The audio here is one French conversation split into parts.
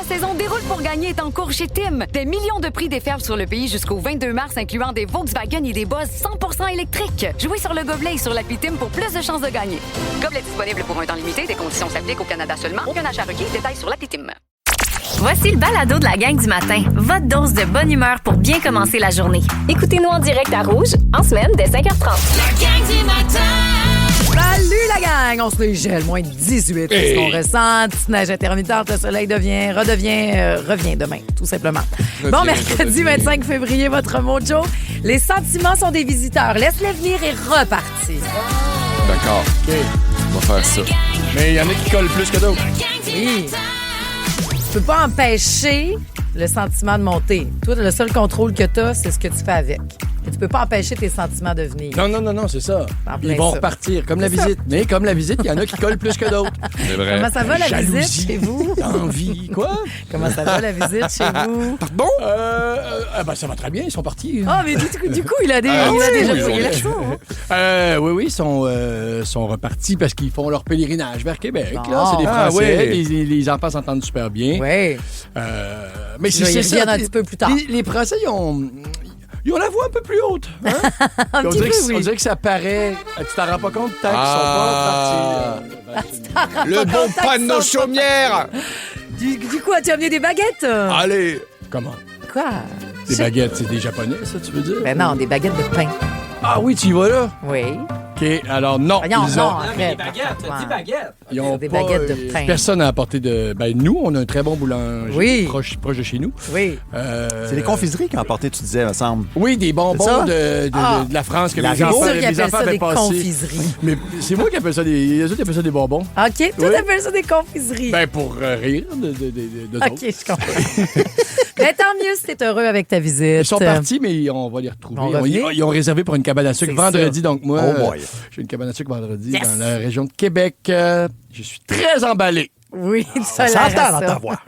saison déroule pour gagner est en cours chez Tim. Des millions de prix déferlent sur le pays jusqu'au 22 mars, incluant des Volkswagen et des Buzz 100% électriques. Jouez sur le gobelet et sur l'appli Tim pour plus de chances de gagner. Gobelet disponible pour un temps limité. Des conditions s'appliquent au Canada seulement. Aucun achat requis. Détails sur l'appli Tim. Voici le balado de la gang du matin. Votre dose de bonne humeur pour bien commencer la journée. Écoutez-nous en direct à Rouge, en semaine, dès 5h30. La gang du matin! Salut la gang! On se dégèle, moins de 18. C'est ce qu'on ressent. Petite neige intermittente, le soleil revient demain, tout simplement. Bon, mercredi 25 février, votre mojo. Les sentiments sont des visiteurs. Laisse-les venir et repartir. D'accord. OK. On va faire ça. Mais il y en a qui collent plus que d'autres. Oui. Tu peux pas empêcher le sentiment de monter. Toi, le seul contrôle que tu as, c'est ce que tu fais avec. Et tu peux pas empêcher tes sentiments de venir. Non, c'est ça. En plein Ils vont ça. repartir, comme la visite. Mais comme la visite, il y en a qui collent plus que d'autres. C'est vrai. Comment ça va, la Jalousie, visite chez vous? envie. Quoi? Comment ça va, la visite chez vous? Pardon? Ça va très bien, ils sont partis. Ah, mais du coup, il a déjà pris l'action. Oui, ils sont repartis parce qu'ils font leur pèlerinage vers Québec. Bon. Là, c'est des Ah, Français. oui. Les enfants s'entendent super bien. Oui. Mais Ils reviennent un petit peu plus tard. Les Français, ils ont la voix un peu plus haute. Hein? Un on, petit dirait peu, que, oui. on dirait que ça paraît. Tu t'en rends pas compte tant qu'ils sont pas partis. Le bon panneau chaumière! Du coup, as-tu amené des baguettes? Allez! Comment? Quoi? Des baguettes, c'est des Japonais, ça, tu veux dire? Ben non, des baguettes de pain. Ah oui, tu y vas là? Oui. OK, alors non. Voyons, ils non, ont, après. Des baguettes. ils ont des pas, baguettes de pain. Personne n'a apporté de... Ben, nous, on a un très bon boulanger Oui. proche de chez nous. Oui. C'est les confiseries qui ont apporté, tu disais, me semble. Oui, des C'est bonbons ça? de la France que La les rive. enfants, C'est sûr qu'ils les appellent enfants ça avaient des passé. confiseries. Mais c'est moi qui appelle ça les autres qui appellent ça des bonbons. OK, tout Oui. appelle ça des confiseries. Ben, pour rire de OK, autres. je comprends. Mais tant mieux si t'es heureux avec ta visite. Ils sont partis, mais on va les retrouver. On va venir. Ils ont réservé pour une cabane à sucre C'est vendredi. Donc, moi, Oh boy. j'ai une cabane à sucre vendredi Yes. dans la région de Québec. Je suis très emballé. Oui, ça Ça a l'air à s'entend dans ça. ta voix.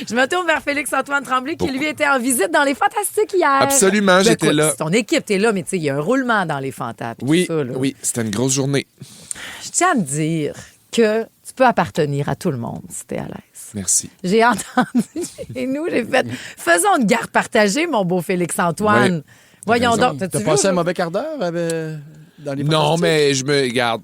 Je me tourne vers Félix-Antoine Tremblay qui, lui, était en visite dans les Fantastiques hier. Absolument, Ben, j'étais écoute, là. Ton équipe, t'es là, mais tu sais, il y a un roulement dans les Fantas. puis Oui, tout ça, là. oui, c'était une grosse journée. Je tiens à te dire que tu peux appartenir à tout le monde si t'es à l'aise. Merci. J'ai entendu chez nous, j'ai fait faisons une garde partagée, mon beau Félix-Antoine. Oui, Voyons raison. donc. T'as T'as-tu passé vu, un mauvais quart d'heure dans les Non, Fantastiques? mais je me garde.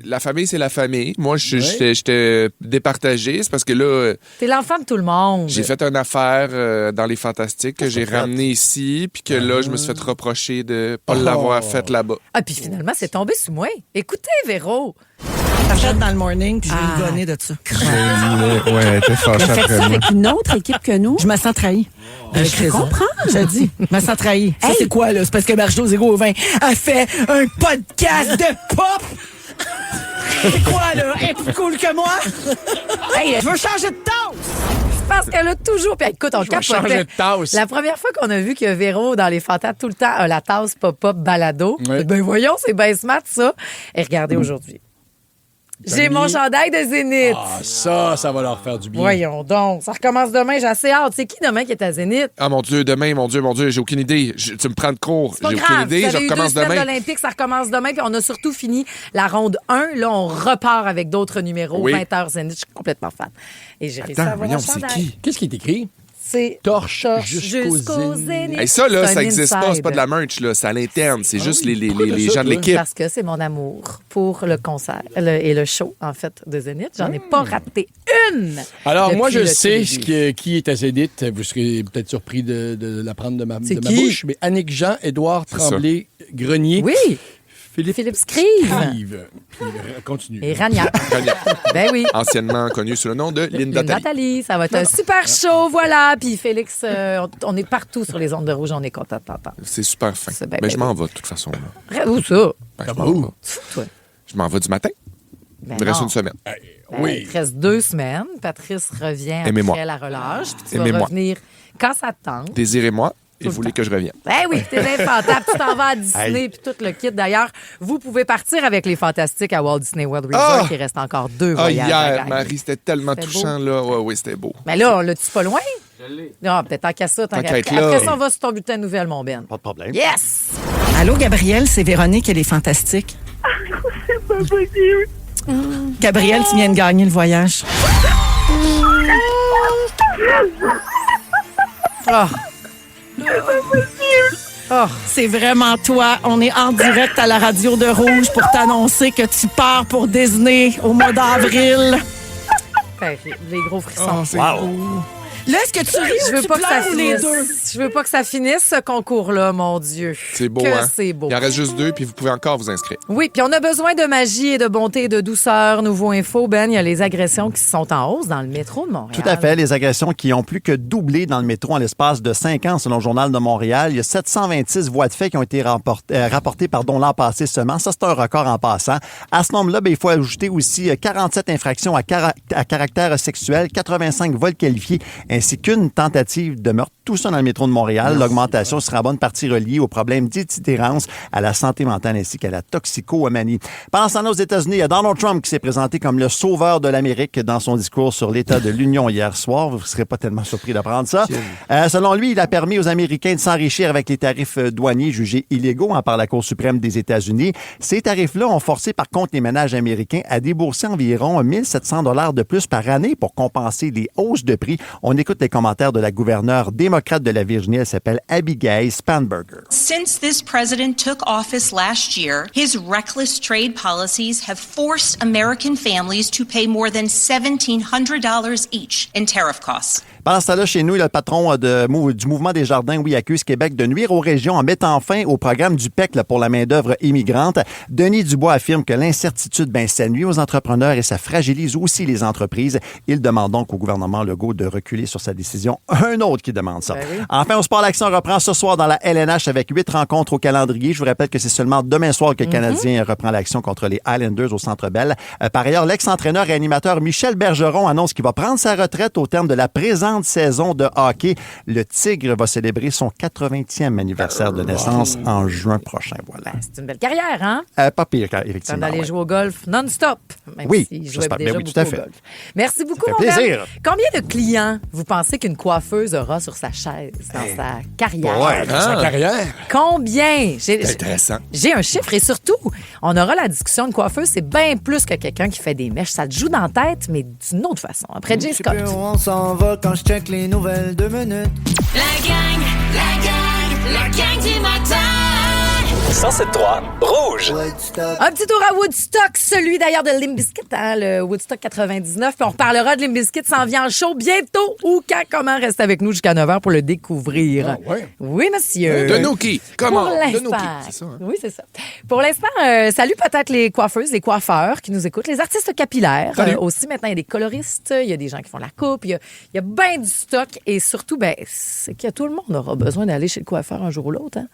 La famille, c'est la famille. Moi, Ouais. j'étais départagé. C'est parce que là, T'es l'enfant de tout le monde. j'ai fait une affaire dans les Fantastiques que j'ai fait. ramené ici, puis que là, je me suis fait reprocher de pas l'avoir faite là-bas. Ah, puis finalement, c'est tombé sous moi. Écoutez, Véro. T'achètes dans le morning, puis je vais le gonner de ça. Ouais, elle était fâchée Faites ça avec une autre équipe que nous. Je me sens trahi. Je comprends. Je dis, je me sens trahi. Ça, c'est quoi, là? C'est parce que Marjo Zéro au vin a fait un podcast de pop! C'est quoi, là? Elle est plus cool que moi? Hey, je veux changer de tasse! Parce qu'elle a toujours. Puis écoute, on Je vais changer capotait. de tasse. La première fois qu'on a vu que Véro, dans les Fantas, tout le temps, a la tasse pop-up balado. Oui. Ben voyons, c'est bien smart, ça. Et regardez aujourd'hui. J'ai mon chandail de Zénith. Ah, ça va leur faire du bien. Voyons donc. Ça recommence demain. J'ai assez hâte. C'est qui demain qui est à Zénith? Ah mon Dieu, demain, mon Dieu, j'ai aucune idée. Tu me prends de cours. C'est pas J'ai grave. aucune idée, Vous je avez eu 2 recommence semaines demain. d'Olympique, ça recommence demain. Puis on a surtout fini la ronde 1. Là, on repart avec d'autres numéros. Oui. 20h Zénith. Je suis complètement fan. Et j'ai réussi à Attends, avoir voyons, un c'est chandail. qui? Qu'est-ce qui est écrit? C'est Torche jusqu'au Zénith. Hey, ça, là, C'est ça un n'existe pas. C'est inside. pas de la merch, là. C'est à l'interne. C'est juste les Pourquoi de ça, gens de toi? l'équipe. Parce que c'est mon amour pour le concert et le show, en fait, de Zénith. J'en ai pas raté une. Alors, depuis moi, je le sais tout début. qui est à Zénith. Vous serez peut-être surpris de l'apprendre de ma C'est ma qui? bouche. Mais Annick Jean, Édouard C'est ça. Tremblay-Grenier. Oui, Philippe Philippe Scrive Yves. Puis, continue. et Rania. Rania. Ben oui. Anciennement connue sous le nom de Linda Talley. Nathalie, ça va être un super show, voilà. Puis Félix, on est partout sur les ondes de rouge, on est content de t'entendre. C'est super fin. C'est bien, Mais ben je m'en vais de toute façon. Là. Où ça? Ben, Comment je m'en où? vais. Toi. Je m'en vais du matin. Ben Il me reste non. une semaine. Oui. Il te reste 2 semaines. Patrice revient Aimez-moi. après la relâche. Puis tu vas Aimez-moi. revenir quand ça te tente. Désirez-moi et Tout le voulez temps. que je revienne. Ben oui, t'es infantable. Tu t'en vas à Disney puis tout le kit. D'ailleurs, vous pouvez partir avec les Fantastiques à Walt Disney World Resort. Ah! Il reste encore 2 Ah, voyages à hier, gagner. Marie, c'était tellement C'était touchant, là. Ouais, oui, c'était beau. Mais là, on l'a-tu pas loin? Non, peut-être tant qu'à ça. Tant qu'à être Après là. ça, on va sur ton bulletin de nouvelles, mon Ben. Pas de problème. Yes! Allô, Gabrielle, c'est Véronique, elle est fantastique. C'est pas possible. Gabrielle, tu viens de gagner le voyage. Oh. Oh. C'est vraiment toi. On est en direct à la radio de Rouge pour t'annoncer que tu pars pour Disney au mois d'avril. Les gros frissons. C'est beau. Là, est-ce que tu ris Je veux tu pas que ça pleures ou les finisse. deux? Je veux pas que ça finisse, ce concours-là, mon Dieu. C'est beau, Que hein? c'est beau. Il en reste juste 2, puis vous pouvez encore vous inscrire. Oui, puis on a besoin de magie et de bonté et de douceur. Nouveau info, Ben, il y a les agressions qui sont en hausse dans le métro de Montréal. Tout à fait. Les agressions qui ont plus que doublé dans le métro en l'espace de 5 ans, selon le Journal de Montréal. Il y a 726 voies de fait qui ont été rapportées l'an passé seulement. Ça, c'est un record en passant. À ce nombre-là, il faut ajouter aussi 47 infractions à caractère sexuel, 85 vols qualifiés, ainsi qu'une tentative de meurtre. Tout ça dans le métro de Montréal. L'augmentation sera en bonne partie reliée aux problèmes d'itinérance, à la santé mentale ainsi qu'à la toxicomanie. Pendant ce temps-là, aux États-Unis, il y a Donald Trump qui s'est présenté comme le sauveur de l'Amérique dans son discours sur l'état de l'Union hier soir. Vous ne serez pas tellement surpris d'apprendre ça. Selon lui, il a permis aux Américains de s'enrichir avec les tarifs douaniers jugés illégaux par la Cour suprême des États-Unis. Ces tarifs-là ont forcé par contre les ménages américains à débourser environ 1 700 $ de plus par année pour compenser les hausses de prix. On écoute les commentaires de la gouverneure démocrate de la Virginie. Elle s'appelle Abigail Spanberger. Since this president took office last year, his reckless trade policies have forced American families to pay more than $1,700 each in tariff costs. Pendant ce temps-là, chez nous, le patron du Mouvement des Jardins, accuse Québec de nuire aux régions en mettant fin au programme du PEC pour la main-d'œuvre immigrante. Denis Dubois affirme que l'incertitude, ça nuit aux entrepreneurs et ça fragilise aussi les entreprises. Il demande donc au gouvernement Legault de reculer sur sa décision. Un autre qui demande ça. Oui. Enfin, au sport, l'action reprend ce soir dans la LNH avec 8 rencontres au calendrier. Je vous rappelle que c'est seulement demain soir que le Canadien reprend l'action contre les Highlanders au Centre Bell. Par ailleurs, l'ex-entraîneur et animateur Michel Bergeron annonce qu'il va prendre sa retraite au terme de la présente saison de hockey. Le Tigre va célébrer son 80e anniversaire de naissance en juin prochain. Voilà. C'est une belle carrière, hein? Pas pire, Temps effectivement. d'aller ouais. jouer au golf non-stop. Même Oui, s'il ça jouait se passe. déjà Ben oui, beaucoup tout à au fait. golf. Merci beaucoup, fait mon plaisir. Ben. Combien de clients vous pensez qu'une coiffeuse aura sur sa chaise dans sa carrière? Ouais, dans sa carrière. Combien? C'est intéressant. J'ai un chiffre et surtout, on aura la discussion. Une coiffeuse, c'est bien plus que quelqu'un qui fait des mèches. Ça te joue dans la tête, mais d'une autre façon. Après Jay Scott. On s'en va quand je check les nouvelles 2 minutes. La gang du matin. 107.3 Rouge. Un petit tour à Woodstock, celui d'ailleurs de Limp Bizkit, le Woodstock 99. Puis on reparlera de Limp Bizkit, ça en vient en show bientôt. Où, quand, comment, reste avec nous jusqu'à 9h pour le découvrir. Ah, ouais. Oui, monsieur. De nous qui? Comment? Pour De l'instant. nous qui? C'est ça, hein? Oui, c'est ça. Pour l'instant, salut peut-être les coiffeuses, les coiffeurs qui nous écoutent, les artistes capillaires aussi. Maintenant, il y a des coloristes, il y a des gens qui font la coupe, il y a bien du stock. Et surtout, c'est que tout le monde aura besoin d'aller chez le coiffeur un jour ou l'autre. Hein?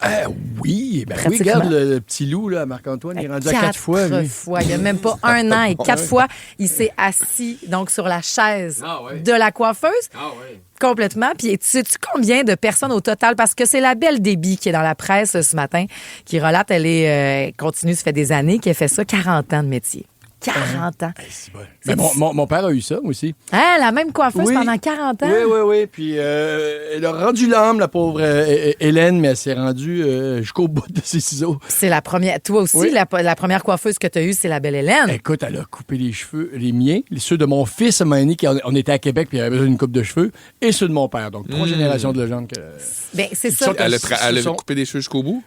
Oui, Pratiquement. regarde le petit loup, là, Marc-Antoine, il est rendu à 4 fois, lui. Il n'y a même pas un an et 4 fois, il s'est assis donc sur la chaise de la coiffeuse. Complètement. Puis, sais-tu combien de personnes au total? Parce que c'est la Belle Déby qui est dans la presse ce matin, qui relate, elle continue, ça fait des années qu'elle fait ça, 40 ans de métier. 40 ans. Mais mon père a eu ça, moi aussi. Hein, la même coiffeuse pendant 40 ans? Oui. Puis elle a rendu l'âme, la pauvre Hélène, mais elle s'est rendue jusqu'au bout de ses ciseaux. C'est la première. Toi aussi, la première coiffeuse que tu as eue, c'est la belle Hélène. Écoute, elle a coupé les cheveux, les miens, ceux de mon fils, on était à Québec, puis il avait besoin d'une coupe de cheveux, et ceux de mon père. Donc, 3 générations de légendes. C'est ça. Elle a coupé des cheveux jusqu'au bout?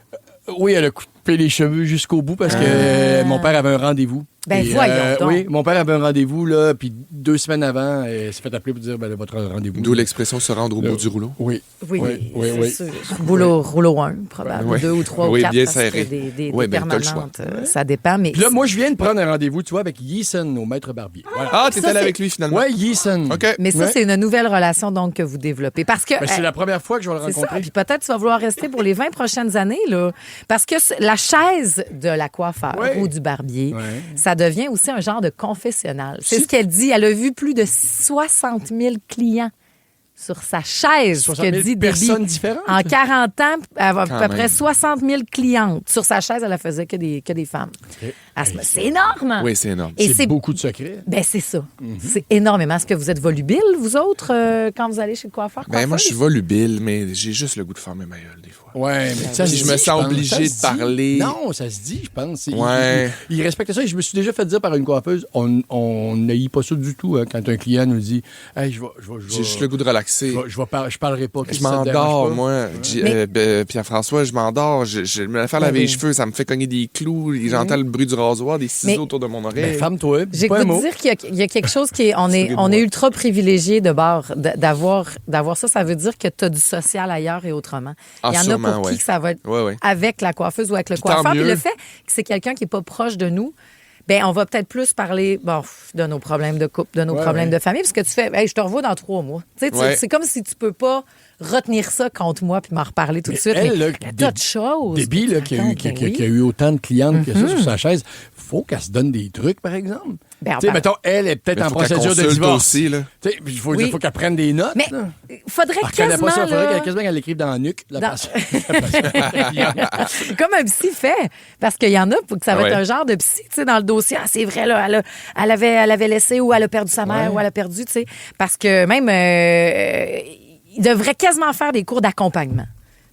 Oui, elle a coupé les cheveux jusqu'au bout parce que mon père avait un rendez-vous. Voyons donc. Oui, mon père avait un rendez-vous, là, puis 2 semaines avant, elle s'est fait appeler pour dire votre rendez-vous. D'où l'expression se rendre au bout du rouleau. Oui, c'est sûr. Rouleau 1, probablement. 2 ou 3 ou 4. Bien parce que serré. des permanentes. Ça dépend. Mais puis là, moi, je viens de prendre un rendez-vous, tu vois, avec Yeeson, au maître barbier. Voilà. Ah, t'es allé avec lui, finalement? Oui, Yeeson. OK. Mais ça, c'est une nouvelle relation donc que vous développez. Parce que c'est la première fois que je vais le c'est ça. rencontrer. Puis peut-être tu vas vouloir rester pour les 20 prochaines années, là. Parce que la chaise de la coiffeur ou du barbier, ça devient aussi un genre de confessionnal. C'est ce qu'elle dit. Elle a vu plus de 60 000 clients sur sa chaise. 60 000 que dit personnes Debbie. différentes? En 40 ans, elle a à peu près même. 60 000 clientes. Sur sa chaise, elle ne faisait que des femmes. C'est énorme! Oui, c'est énorme. Et c'est beaucoup de secrets. C'est ça. C'est énormément. Est-ce que vous êtes volubile, vous autres, quand vous allez chez le coiffeur? Moi, je suis volubile, mais j'ai juste le goût de fermer ma gueule, des fois. Ouais, mais ça Si je me sens obligé de parler. Non, ça se dit, je pense. Ouais. Il respecte ça. Et je me suis déjà fait dire par une coiffeuse, on n'haït pas ça du tout, hein, quand un client nous dit hey, je vais. J'ai juste le goût de relaxer. relaxer. Je parlerai pas. Je m'endors, moi. Pierre-François, je m'endors. Je me fais laver les cheveux, ça me fait cogner des clous. J'entends le bruit du rasoir, des ciseaux autour de mon oreille. Femme-toi. J'ai goût de dire qu'il y a quelque chose qui est... On est ultra privilégié de bord d'avoir ça. Ça veut dire que tu as du social ailleurs et autrement. Il y en a pour qui que ça va être avec la coiffeuse ou avec le coiffeur. Puis le fait que c'est quelqu'un qui n'est pas proche de nous, ben on va peut-être plus parler de nos problèmes de couple, de nos problèmes de famille, parce que tu fais « Hey, je te revois dans 3 mois ». C'est comme si tu peux pas retenir ça contre moi puis m'en reparler tout de suite. Elle, mais il y a d'autres choses. Déby, qui a eu autant de clientes que ça sur sa chaise, faut qu'elle se donne des trucs, par exemple. Mettons, elle est peut-être en procédure de divorce. Il faut qu'elle prenne des notes. Mais il faudrait quasiment... Il faudrait qu'elle l'écrive dans la nuque. Comme un psy fait. Parce qu'il y en a pour que ça va être un genre de psy, dans le dossier. Ah, c'est vrai, là, elle avait laissé ou elle a perdu sa mère ou elle a perdu, tu sais. Parce que même... ils devraient quasiment faire des cours d'accompagnement.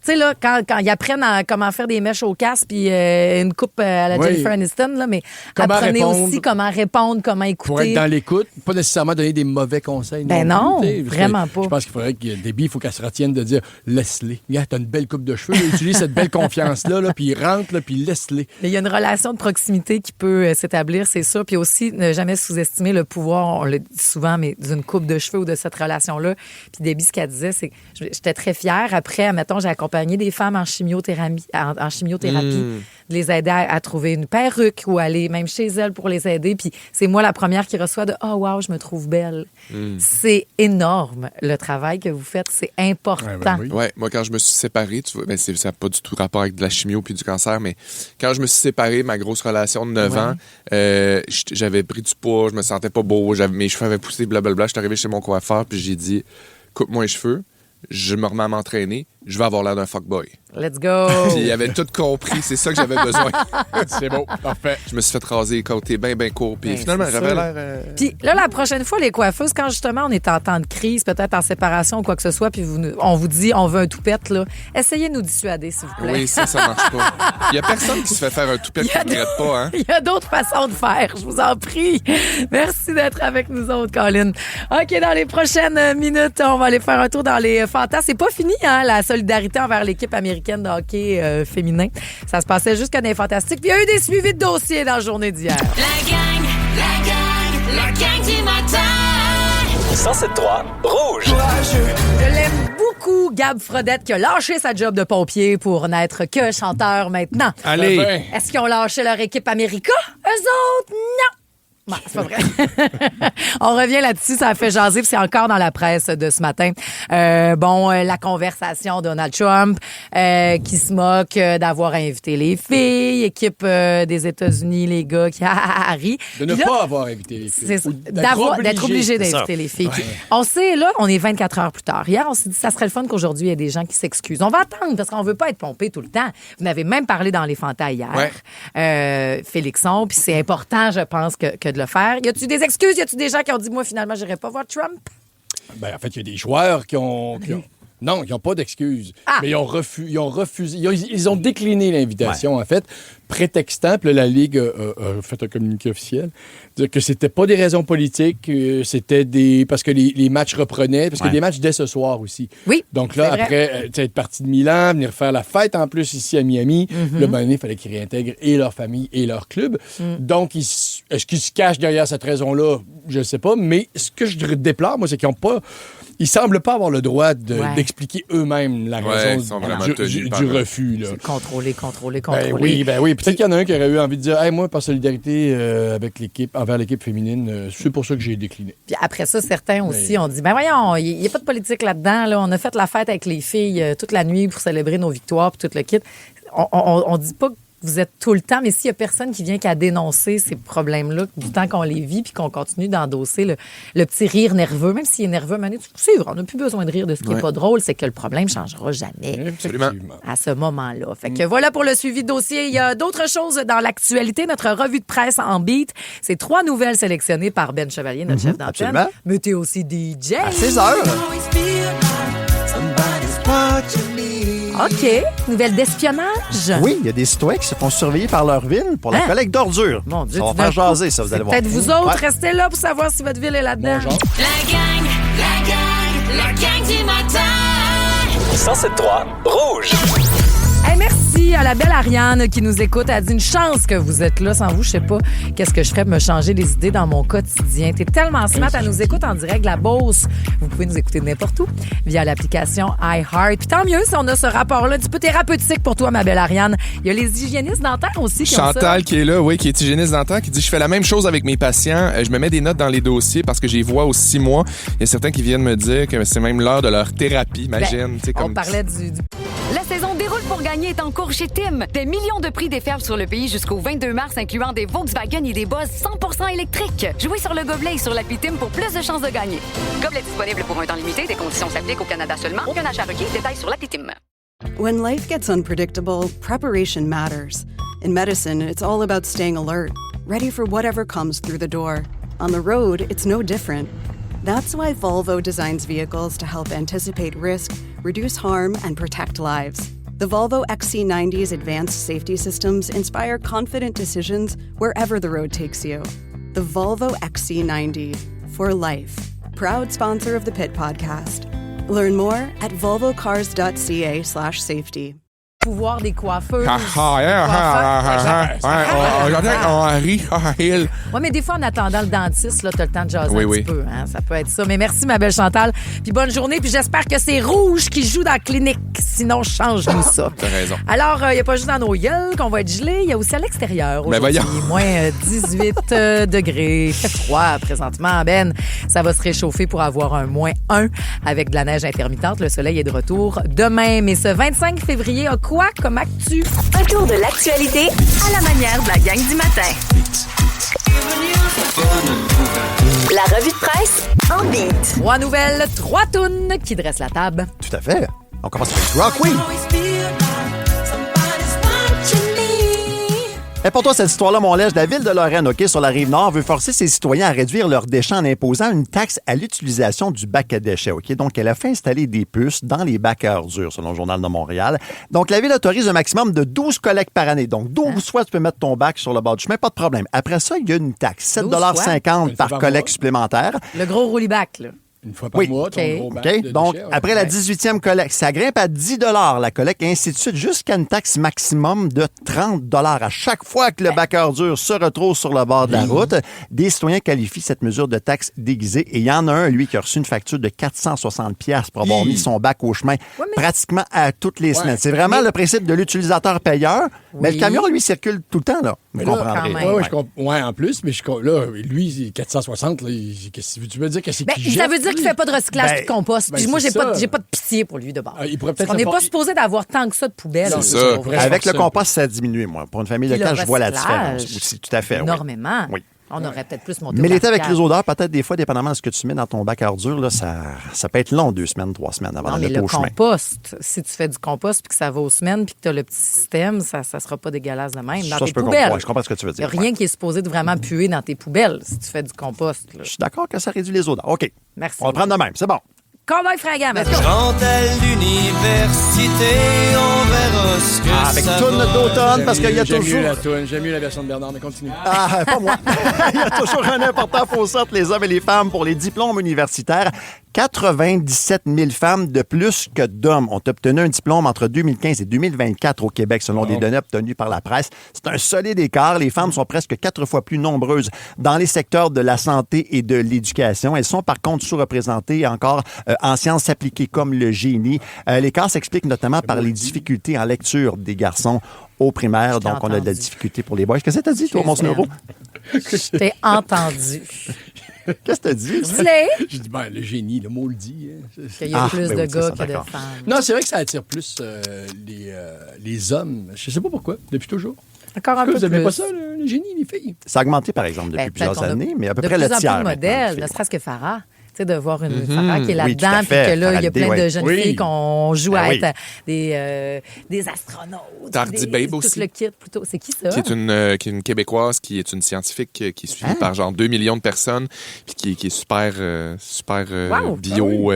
Tu sais, là, quand ils apprennent comment faire des mèches au casque puis une coupe à la Jennifer Aniston, là, mais apprenez aussi comment répondre, comment écouter. Pour être dans l'écoute, pas nécessairement donner des mauvais conseils. Non, vraiment pas. Je pense qu'il faudrait que Déby, il faut qu'elle se retienne de dire « laisse-les ». Regarde, t'as une belle coupe de cheveux, utilise cette belle confiance-là, puis rentre, puis laisse-les. Mais il y a une relation de proximité qui peut s'établir, c'est sûr. Puis aussi, ne jamais sous-estimer le pouvoir, on le dit souvent, mais d'une coupe de cheveux ou de cette relation-là. Puis Déby, ce qu'elle disait, c'est que j'étais très fière. Après, admettons, j'ai accompagné des femmes en chimiothérapie, de les aider à trouver une perruque ou aller même chez elles pour les aider. Puis c'est moi la première qui reçoit de « Oh, wow, je me trouve belle ». C'est énorme, le travail que vous faites. C'est important. Moi, quand je me suis séparé, tu vois, ça n'a pas du tout rapport avec de la chimio puis du cancer, mais quand je me suis séparé, ma grosse relation de 9 ans, j'avais pris du poids, je me sentais pas beau, mes cheveux avaient poussé, blablabla. Je suis arrivé chez mon coiffeur puis j'ai dit « Coupe-moi les cheveux, je me remets à m'entraîner, je vais avoir l'air d'un fuckboy. » Let's go! Puis il avait tout compris, c'est ça que j'avais besoin. C'est beau, parfait. Je me suis fait raser les côtés bien court, puis finalement, j'avais l'air... Puis là, la prochaine fois, les coiffeuses, quand justement on est en temps de crise, peut-être en séparation ou quoi que ce soit, puis on vous dit on veut un toupette, là, essayez de nous dissuader, s'il vous plaît. Oui, ça marche pas. Il y a personne qui se fait faire un toupette qui ne regrette pas, hein? Il y a d'autres façons de faire, je vous en prie. Merci d'être avec nous autres, Colin. OK, dans les prochaines minutes, on va aller faire un tour dans les fantasmes. C'est pas fini, hein, la solidarité envers l'équipe américaine de hockey féminin. Ça se passait jusqu'à des fantastiques. Puis il y a eu des suivis de dossiers dans la journée d'hier. La gang du matin. 107.3 Rouge. Je l'aime beaucoup, Gab Frodette, qui a lâché sa job de pompier pour n'être que chanteur maintenant. Allez! Est-ce qu'ils ont lâché leur équipe America? Eux autres, non! Bon, c'est pas vrai. On revient là-dessus, ça a fait jaser, puis c'est encore dans la presse de ce matin. La conversation Donald Trump qui se moque d'avoir invité les filles, équipe des États-Unis, les gars qui rit. De ne pas avoir invité les filles. C'est ça, d'être obligé d'inviter les filles. Ouais. On sait, là, on est 24 heures plus tard. Hier, on s'est dit ça serait le fun qu'aujourd'hui, il y ait des gens qui s'excusent. On va attendre parce qu'on veut pas être pompé tout le temps. Vous n'avez même parlé dans les fantas hier, Félixon, puis c'est important, je pense, que de le faire. Y a-tu des excuses? Y a-tu des gens qui ont dit, moi, finalement, j'irai pas voir Trump? Ben, en fait, il y a des joueurs qui ont... Non, ils n'ont pas d'excuses. Mais ils ont refusé. Ils ont décliné l'invitation, en fait, prétextant, puis la Ligue a fait un communiqué officiel, dire que c'était pas des raisons politiques, c'était parce que les matchs reprenaient, parce que des matchs dès ce soir aussi. Oui. Donc là, après être parti de Milan, venir faire la fête en plus ici à Miami, le moment donné, il fallait qu'ils réintègrent et leur famille et leur club. Donc, est-ce qu'ils se cachent derrière cette raison-là? Je ne sais pas, mais ce que je déplore, moi, c'est qu'ils n'ont pas... Ils semblent pas avoir le droit d'expliquer eux-mêmes la raison du refus. Là. C'est contrôler. Ben oui. Peut-être qu'il y en a un qui aurait eu envie de dire hey, moi, par solidarité envers l'équipe féminine, c'est pour ça que j'ai décliné. Puis après ça, certains aussi ont dit ben voyons, il n'y a pas de politique là-dedans. Là. On a fait la fête avec les filles toute la nuit pour célébrer nos victoires puis tout le kit. On dit pas que vous êtes tout le temps, mais s'il y a personne qui vient qu'à dénoncer ces problèmes-là, du temps qu'on les vit, puis qu'on continue d'endosser le petit rire nerveux, même s'il est nerveux, c'est vrai, on n'a plus besoin de rire de ce qui n'est pas drôle, c'est que le problème ne changera jamais. Absolument. À ce moment-là. Fait que voilà pour le suivi de dossier. Il y a d'autres choses dans l'actualité. Notre revue de presse en beat, c'est 3 nouvelles sélectionnées par Ben Chevalier, notre chef d'antenne. Absolument. Mais t'es aussi DJ. À 16h. OK. Nouvelle d'espionnage. Oui, il y a des citoyens qui se font surveiller par leur ville pour la collecte d'ordures. Mon Dieu, ça va faire jaser, ça, vous allez voir. Peut-être vous autres, restez là pour savoir si votre ville est là-dedans. La gang, La gang du matin. 107.3 Rouge. Hey, merci à la belle Ariane qui nous écoute. Elle a dit une chance que vous êtes là. Sans vous, je sais pas qu'est-ce que je ferais pour me changer les idées dans mon quotidien. T'es tellement smart. Elle nous écoute en direct de la Beauce. Vous pouvez nous écouter n'importe où via l'application iHeart. Puis tant mieux si on a ce rapport-là un petit peu thérapeutique pour toi, ma belle Ariane. Il y a les hygiénistes dentaires aussi qui ont ça. Chantal qui est là, oui, qui est hygiéniste dentaire, qui dit « Je fais la même chose avec mes patients. Je me mets des notes dans les dossiers parce que j'y vois aux 6 mois. Il y a certains qui viennent me dire que c'est même l'heure de leur thérapie. Imagine. On parlait du... La saison déroule pour gagner est en cours chez Tim. Des millions de prix déferlent sur le pays jusqu'au 22 mars, incluant des Volkswagen et des Buzz 100% électriques. Jouez sur le gobelet et sur l'appli Tim pour plus de chances de gagner. Gobelet disponible pour un temps limité. Des conditions s'appliquent au Canada seulement. Aucun achat requis. Détails sur l'appli Tim. When life gets unpredictable, preparation matters. In medicine, it's all about staying alert, ready for whatever comes through the door. On the road, it's no different. That's why Volvo designs vehicles to help anticipate risk, reduce harm, and protect lives. The Volvo XC90's advanced safety systems inspire confident decisions wherever the road takes you. The Volvo XC90, for life. Proud sponsor of the Pit Podcast. Learn more at volvocars.ca/safety. Pouvoir des coiffeurs. Oui, mais des fois, en attendant le dentiste, là, t'as le temps de jaser un petit peu. Hein? Ça peut être ça. Mais merci, ma belle Chantal. Puis bonne journée. Puis j'espère que c'est Rouge qui joue dans la clinique. Sinon, change-nous ça. T'as raison. Alors, il n'y a pas juste dans nos gueules qu'on va être gelés. Il y a aussi à l'extérieur aujourd'hui. Ben voyons. Moins 18 degrés. Il fait froid présentement. Ben, ça va se réchauffer pour avoir un -1 avec de la neige intermittente. Le soleil est de retour demain. Mais ce 25 février a quoi comme actu? Un tour de l'actualité à la manière de la gang du matin. La revue de presse en beat. 3 nouvelles, 3 tounes qui dressent la table. Tout à fait. On commence avec Rock, oui. Et pour toi, cette histoire-là, mon lèche, la ville de Lorraine, OK, sur la Rive-Nord, veut forcer ses citoyens à réduire leurs déchets en imposant une taxe à l'utilisation du bac à déchets, OK? Donc, elle a fait installer des puces dans les bacs à ordures, selon le Journal de Montréal. Donc, la ville autorise un maximum de 12 collectes par année. Donc, 12 fois, tu peux mettre ton bac sur le bord du chemin, pas de problème. Après ça, il y a une taxe, 7,50 $ par collecte supplémentaire. Le gros roulis-bac, là. Une fois par mois, ton gros bac de Donc, déchets, après la 18e collecte, ça grimpe à 10 $ la collecte, et ainsi de suite, jusqu'à une taxe maximum de 30 $ à chaque fois que le bac à ordures se retrouve sur le bord de la route. Des citoyens qualifient cette mesure de taxe déguisée. Et il y en a un, lui, qui a reçu une facture de 460 $ pour avoir mis son bac au chemin pratiquement à toutes les semaines. C'est vraiment le principe de l'utilisateur-payeur. Mais le camion, lui, circule tout le temps, là. Vous comprendrez. Oui, en plus, mais là, lui, 460, là, tu veux dire que c'est qu'il ça jette, veut dire qu'il fait pas de recyclage de compost. Puis moi, j'ai pas de pitié pour lui de base. On n'est pas supposé d'avoir tant que ça de poubelles. C'est ça. Avec le compost, ça a diminué, moi. Pour une famille locale, je vois la différence aussi. Tout à fait. Énormément. Oui. On aurait peut-être plus monté. Mais l'été avec les odeurs, peut-être des fois, dépendamment de ce que tu mets dans ton bac à ordures, là, ça peut être long, 2 semaines, 3 semaines avant de le mettre au chemin. Le compost, si tu fais du compost puis que ça va aux semaines puis que tu as le petit système, ça sera pas dégueulasse de même. Dans tes poubelles. Je comprends ce que tu veux dire. Il n'y a rien qui est supposé de vraiment puer dans tes poubelles si tu fais du compost. Là. Je suis d'accord que ça réduit les odeurs. OK. Merci. On va le prendre de même. C'est bon. Convainc Fringant, Je rentre à l'université, on verra ce que avec ça toune d'automne, parce qu'il y a J'aime toujours... J'aime mieux la version de Bernard, mais continue. Ah, pas moi. Il y a toujours un important fossé entre les hommes et les femmes pour les diplômes universitaires. 97 000 femmes de plus que d'hommes ont obtenu un diplôme entre 2015 et 2024 au Québec, selon des données obtenues par la presse. C'est un solide écart. Les femmes sont presque 4 fois plus nombreuses dans les secteurs de la santé et de l'éducation. Elles sont par contre sous-représentées encore en sciences appliquées comme le génie. L'écart s'explique notamment par les difficultés en lecture des garçons au primaire. Donc, on a de la difficulté pour les boys. Qu'est-ce que t'as dit, toi, mon neuro? Je t'ai entendu. Qu'est-ce que t'as dit? J'ai dit, le génie, le mot le dit. Hein. Qu'il y a plus de gars que de femmes. Non, c'est vrai que ça attire plus les hommes. Je sais pas pourquoi, depuis toujours. Encore un peu plus. Vous n'aimez pas ça, le génie, les filles? Ça a augmenté, par exemple, depuis plusieurs années, mais à peu près le tiers. De plus en plus modèle, ne serait-ce que Farah. Tu sais, de voir une Farah qui est là-dedans, puis que là, il y a plein de jeunes filles qu'on joue à être des astronautes. Tardy Babe aussi. Tout le kit, plutôt. C'est qui ça? Qui est une Québécoise, qui est une scientifique qui est suivie par genre 2 millions de personnes, puis qui est super bio,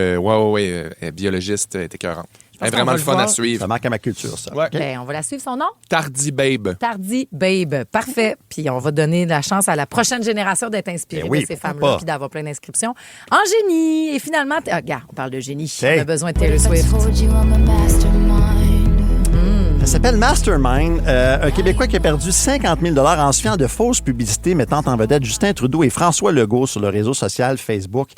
biologiste, écœurante. Elle est vraiment le fun à suivre. Ça manque à ma culture, ça. Ouais. Ben, on va la suivre, son nom? Tardy Babe. Tardy Babe. Parfait. Puis on va donner la chance à la prochaine génération d'être inspirée Ben oui, de ces pourquoi femmes-là pas. puis d'avoir plein d'inscriptions en génie. Et finalement, regarde, on parle de génie. Hey. On a besoin de Taylor Swift. Ça s'appelle Mastermind, un Québécois qui a perdu 50 000 en se fiant de fausses publicités mettant en vedette Justin Trudeau et François Legault sur le réseau social Facebook.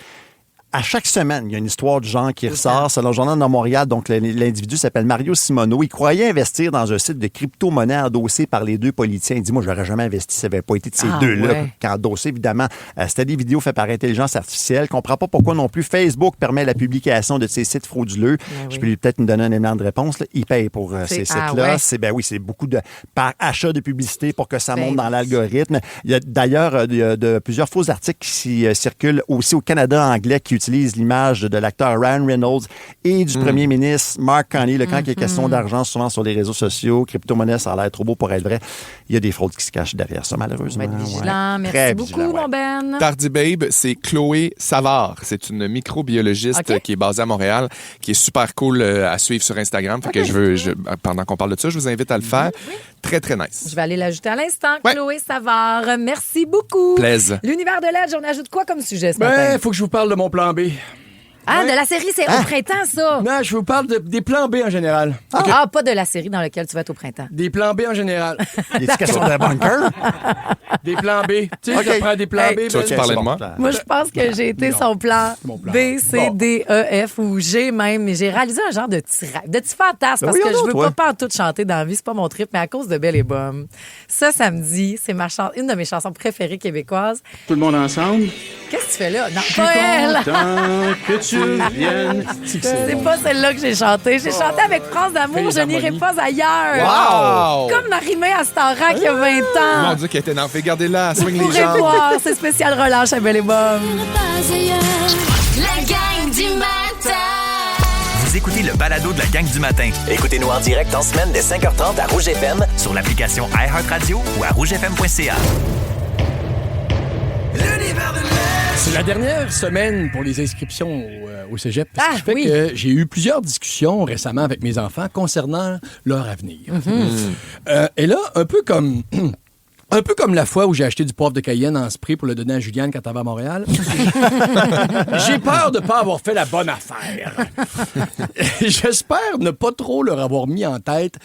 À chaque semaine, il y a une histoire du genre qui ressort. Selon le Journal de Montréal, donc l'individu s'appelle Mario Simoneau. Il croyait investir dans un site de crypto-monnaie endossé par les deux politiciens. Il dit, moi, je n'aurais jamais investi si ça n'avait pas été de ces deux-là. Ouais. Qui endossé, évidemment. C'était des vidéos faites par intelligence artificielle. Je ne comprends pas pourquoi non plus Facebook permet la publication de ces sites frauduleux. Je peux lui peut-être nous donner un élément de réponse. Là. Il paye pour ces sites-là. Ouais. C'est beaucoup par achat de publicité pour que ça monte dans l'algorithme. Il y a d'ailleurs de plusieurs faux articles qui circulent aussi au Canada anglais qui utilisent l'image de l'acteur Ryan Reynolds et du premier ministre Mark Carney. Quand il y a question d'argent, souvent sur les réseaux sociaux, crypto-monnaie, ça a l'air trop beau pour être vrai. Il y a des fraudes qui se cachent derrière ça, malheureusement. On va être vigilant. Ouais. Merci Très beaucoup, vigilant, ouais. mon Ben. Tardy Babe, c'est Chloé Savard. C'est une microbiologiste OK. qui est basée à Montréal, qui est super cool à suivre sur Instagram. Fait que pendant qu'on parle de ça, je vous invite à le faire. Très, très nice. Je vais aller l'ajouter à l'instant. Ouais. Chloé Savard, merci beaucoup. Plaise. L'univers de l'aide, on ajoute quoi comme sujet ce matin? Ben, faut que je vous parle de mon plan B. Ah, de la série, c'est au printemps, ça. Non, je vous parle des plans B en général. Ah, pas de la série dans laquelle tu vas être au printemps. Des plans B en général. Il y a question de bunker? Des plans B. Tu sais, OK. je prends des plans B. Tu vas-tu ben, parler de bon. moi? Moi, je pense que j'ai été son plan mon plan. B, C, D, E, F ou G même. Mais j'ai réalisé un genre de petit rêve, de petit fantasme Ben parce oui, que je donc, veux toi. pas en tout chanter dans la vie. C'est pas mon trip, mais à cause de Belle et Bomme. Ça, samedi, c'est une de mes chansons préférées québécoises. Tout le monde ensemble. Qu'est-ce que tu fais là? Non, pas elle! Tant que tu viennes. C'est pas celle-là que j'ai chantée. J'ai chanté avec France d'amour, Fais je les n'irai harmonies. pas ailleurs. Wow! Comme Marie-Mé à Starac il y a 20 ans. Mon Dieu, qu'elle est énervée. Gardez-la, Vous swing les pourrez jambes. voir, c'est spécial relâche à Belle et Bomme. La gang du matin. Vous écoutez le balado de la gang du matin. Écoutez-nous en direct en semaine dès 5h30 à Rouge FM sur l'application iHeartRadio ou à rougefm.ca. C'est la dernière semaine pour les inscriptions au cégep. Ce qui fait oui. que j'ai eu plusieurs discussions récemment avec mes enfants concernant leur avenir. Et là, un peu comme la fois où j'ai acheté du poivre de Cayenne en spray pour le donner à Juliane quand elle va à Montréal, j'ai peur de ne pas avoir fait la bonne affaire. J'espère ne pas trop leur avoir mis en tête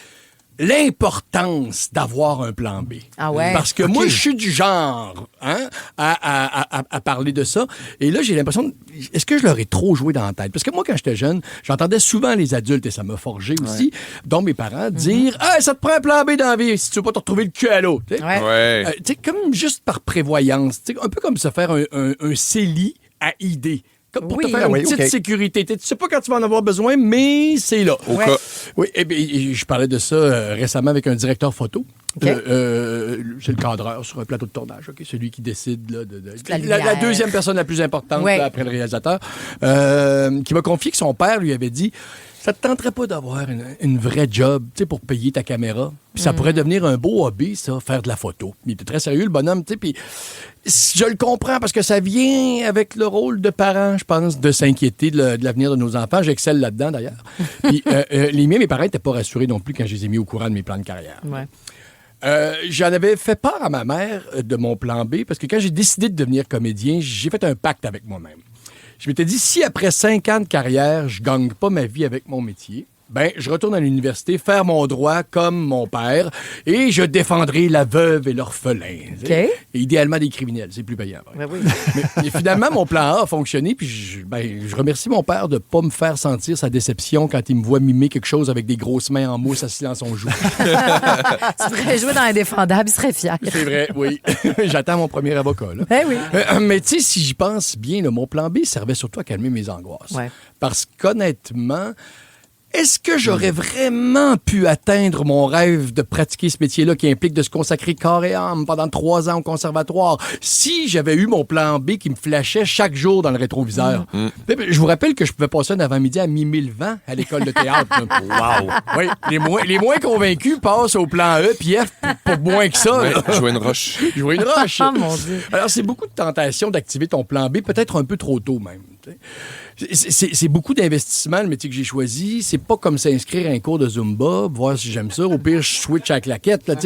l'importance d'avoir un plan B. Ah ouais? Parce que moi, je suis du genre à parler de ça. Et là, j'ai l'impression, est-ce que je leur ai trop joué dans la tête? Parce que moi, quand j'étais jeune, j'entendais souvent les adultes, et ça m'a forgé aussi, dont mes parents, dire « Hey, ça te prend un plan B dans la vie si tu veux pas te retrouver le cul à l'eau. » Tu sais? Ouais. Tu sais, comme juste par prévoyance. Tu sais, un peu comme se faire un CELI à idée. Comme pour te faire une petite sécurité. Tu sais pas quand tu vas en avoir besoin, mais c'est là. Au cas. Oui, et bien, je parlais de ça récemment avec un directeur photo. C'est le cadreur sur un plateau de tournage, OK? Celui qui décide là, la deuxième personne la plus importante là, après le réalisateur, qui m'a confié que son père lui avait dit « Ça te tenterait pas d'avoir une vraie job pour payer ta caméra? Puis ça pourrait devenir un beau hobby, ça, faire de la photo. » Il était très sérieux, le bonhomme, tu sais, puis je le comprends parce que ça vient avec le rôle de parent, je pense, de s'inquiéter de l'avenir de nos enfants. J'excelle là-dedans, d'ailleurs. Puis mes parents n'étaient pas rassurés non plus quand je les ai mis au courant de mes plans de carrière. Ouais. J'en avais fait part à ma mère de mon plan B parce que quand j'ai décidé de devenir comédien, j'ai fait un pacte avec moi-même. Je m'étais dit, si après 5 ans de carrière, je gagne pas ma vie avec mon métier, ben, je retourne à l'université faire mon droit comme mon père et je défendrai la veuve et l'orphelin. Okay. Et idéalement des criminels, c'est plus payant. Ben oui. Mais finalement, mon plan A a fonctionné, puis je remercie mon père de ne pas me faire sentir sa déception quand il me voit mimer quelque chose avec des grosses mains en mousse assis dans son joue. Tu pourrais jouer dans Indéfendable, il serait fier. C'est vrai, oui. J'attends mon premier avocat. Là. Ben oui. Mais tu sais, si j'y pense bien, là, mon plan B servait surtout à calmer mes angoisses. Ouais. Parce qu'honnêtement, est-ce que j'aurais vraiment pu atteindre mon rêve de pratiquer ce métier-là qui implique de se consacrer corps et âme pendant 3 ans au conservatoire si j'avais eu mon plan B qui me flashait chaque jour dans le rétroviseur? Je vous rappelle que je pouvais passer un avant-midi à mi-1020 à l'école de théâtre. Wow! Oui, les moins convaincus passent au plan E puis F pour moins que ça. Ouais, jouer une roche. Jouer une roche. Oh mon Dieu. Alors, c'est beaucoup de tentations d'activer ton plan B, peut-être un peu trop tôt même. c'est beaucoup d'investissement, le métier que j'ai choisi. C'est pas comme s'inscrire à un cours de Zumba, voir si j'aime ça. Au pire, je switch à la claquette. Là,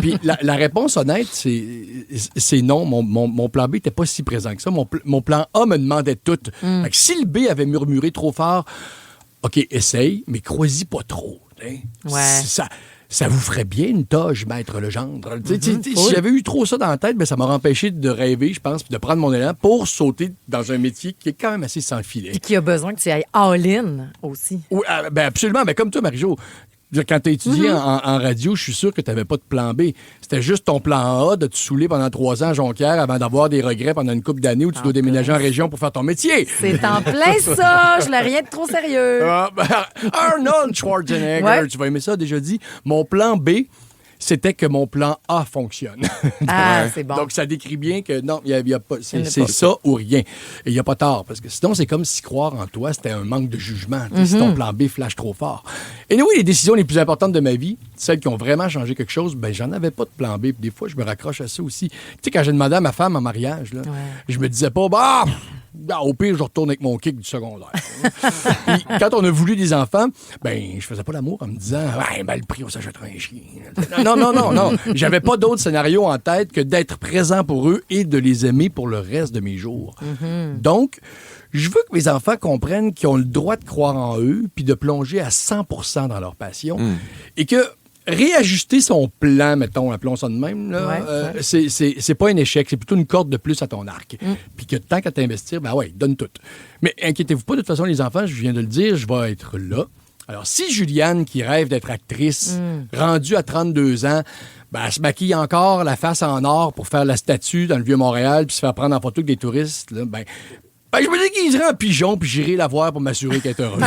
puis la réponse honnête, c'est non. Mon plan B n'était pas si présent que ça. Mon plan A me demandait tout. Fait que si le B avait murmuré trop fort, OK, essaye, mais crois-y pas trop. Ça vous ferait bien une toge, maître Legendre. Si j'avais eu trop ça dans la tête, ça m'aurait empêché de rêver, je pense, puis de prendre mon élan pour sauter dans un métier qui est quand même assez sans filet. Et qui a besoin que tu ailles all-in aussi. Oui, absolument. Mais comme toi, Marie-Jo, quand tu as étudié en radio, je suis sûr que tu n'avais pas de plan B. C'était juste ton plan A de te saouler pendant 3 ans à Jonquière avant d'avoir des regrets pendant une couple d'années où tu dois déménager en région pour faire ton métier. C'est en plein ça. Je n'ai rien de trop sérieux. Arnold Schwarzenegger, tu vas aimer ça, déjà dit. Mon plan B, c'était que mon plan A fonctionne. C'est bon. Donc, ça décrit bien que non, il y a pas, c'est ça ou rien. Et il n'y a pas tort, parce que sinon, c'est comme si croire en toi, c'était un manque de jugement. Si ton plan B flash trop fort. Et oui, les décisions les plus importantes de ma vie, celles qui ont vraiment changé quelque chose, j'en avais pas de plan B. Puis des fois, je me raccroche à ça aussi. Tu sais, quand j'ai demandé à ma femme en mariage, là, je me disais pas, au pire, je retourne avec mon kick du secondaire. Puis, quand on a voulu des enfants, je faisais pas l'amour en me disant, le prix, on s'achètera un chien. Non. J'avais pas d'autre scénario en tête que d'être présent pour eux et de les aimer pour le reste de mes jours. Donc, je veux que mes enfants comprennent qu'ils ont le droit de croire en eux puis de plonger à 100% dans leur passion et que réajuster son plan, mettons, appelons ça de même, là, c'est pas un échec, c'est plutôt une corde de plus à ton arc. Puis que tant qu'à t'investir, donne tout. Mais inquiétez-vous pas, de toute façon, les enfants, je viens de le dire, je vais être là. Alors, si Juliane, qui rêve d'être actrice, rendue à 32 ans, elle se maquille encore la face en or pour faire la statue dans le Vieux-Montréal puis se faire prendre en photo avec des touristes, là, je me déguiserai en pigeon puis j'irai la voir pour m'assurer qu'elle est heureuse.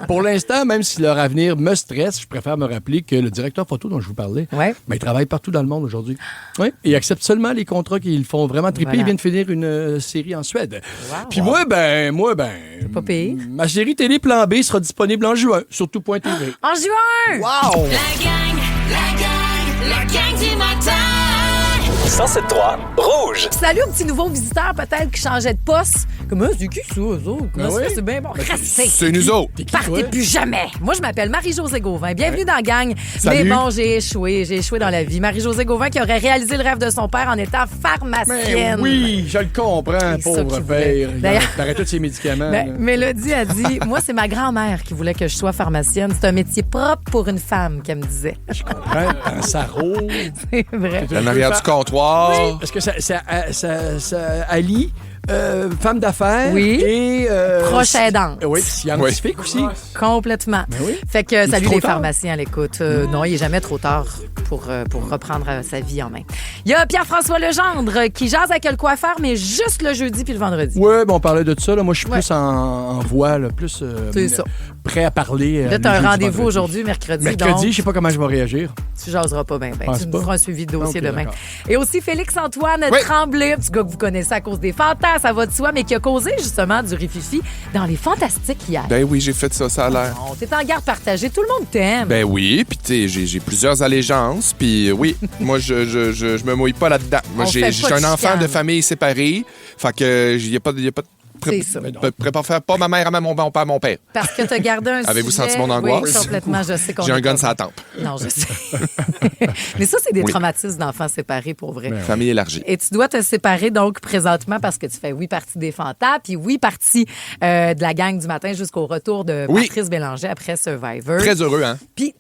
Pour l'instant, même si leur avenir me stresse, je préfère me rappeler que le directeur photo dont je vous parlais, il travaille partout dans le monde aujourd'hui. Et il accepte seulement les contrats qui le font vraiment triper. Voilà. Il vient de finir une série en Suède. Puis moi, pas payé. Ma série télé Plan B sera disponible en juin, sur tout.tv. En juin! Wow! La gang du matin! 107.3 Rouge. Salut aux petits nouveaux visiteurs, peut-être qui changeaient de poste. Comment c'est qui ça, eux autres? Comment ça fait? C'est bien bon. C'est nous autres. Partez plus jamais. Moi, je m'appelle Marie-Josée Gauvin. Bienvenue dans la gang. Salut. Mais bon, j'ai échoué dans la vie. Marie-Josée Gauvin qui aurait réalisé le rêve de son père en étant pharmacienne. Oui, je le comprends, C'est ça pauvre qu'il père. D'ailleurs- Il arrête tous ses médicaments. Mélodie a dit, moi, c'est ma grand-mère qui voulait que je sois pharmacienne. C'est un métier propre pour une femme, qu'elle me disait. Je comprends. Un sarreau. C'est vrai. En arrière du comptoir. Oui, parce que ça allie femme d'affaires et... Proche aidante. Oui, scientifique aussi. Complètement. Oui. Fait que salut trop les tard? pharmaciens à l'écoute. Non, il n'est jamais trop tard pour reprendre sa vie en main. Il y a Pierre-François Legendre qui jase avec le coiffeur, mais juste le jeudi puis le vendredi. Oui, on parlait de ça. Là. Moi, je suis plus en voix, là, plus C'est ça. prêt à parler. Là, tu as un rendez-vous aujourd'hui, mercredi. Mercredi, donc, je sais pas comment je vais réagir. tu jaseras pas bien. Pense Tu nous pas. feras un suivi de dossier Ok, demain. d'accord. Et aussi Félix-Antoine Tremblay, petit gars que vous connaissez à cause des fantasmes, ça va de soi, mais qui a causé justement du rififi dans les Fantastiques hier. Ben oui, j'ai fait ça, ça a l'air. On t'es en garde partagée, tout le monde t'aime. Ben oui, puis tu sais, j'ai plusieurs allégeances, puis oui, moi je me mouille pas là-dedans. Moi On j'ai fait pas un de enfant chicane. de famille séparée, fait que y a pas de C'est ça. prépare pas ma mère à mon père, mon père. Parce que t'as gardé un Avez-vous sujet- senti mon angoisse? Oui, complètement, je sais qu'on J'ai un est gun pas- sur la tempe. Non, je sais. Mais ça, c'est des Oui. traumatismes d'enfants séparés, pour vrai. Famille élargie. Et tu dois te séparer, donc, présentement, parce que tu fais, partie des Fantas, puis partie de la gang du matin jusqu'au retour de Patrice Bélanger après Survivor. Très heureux, hein? Puis,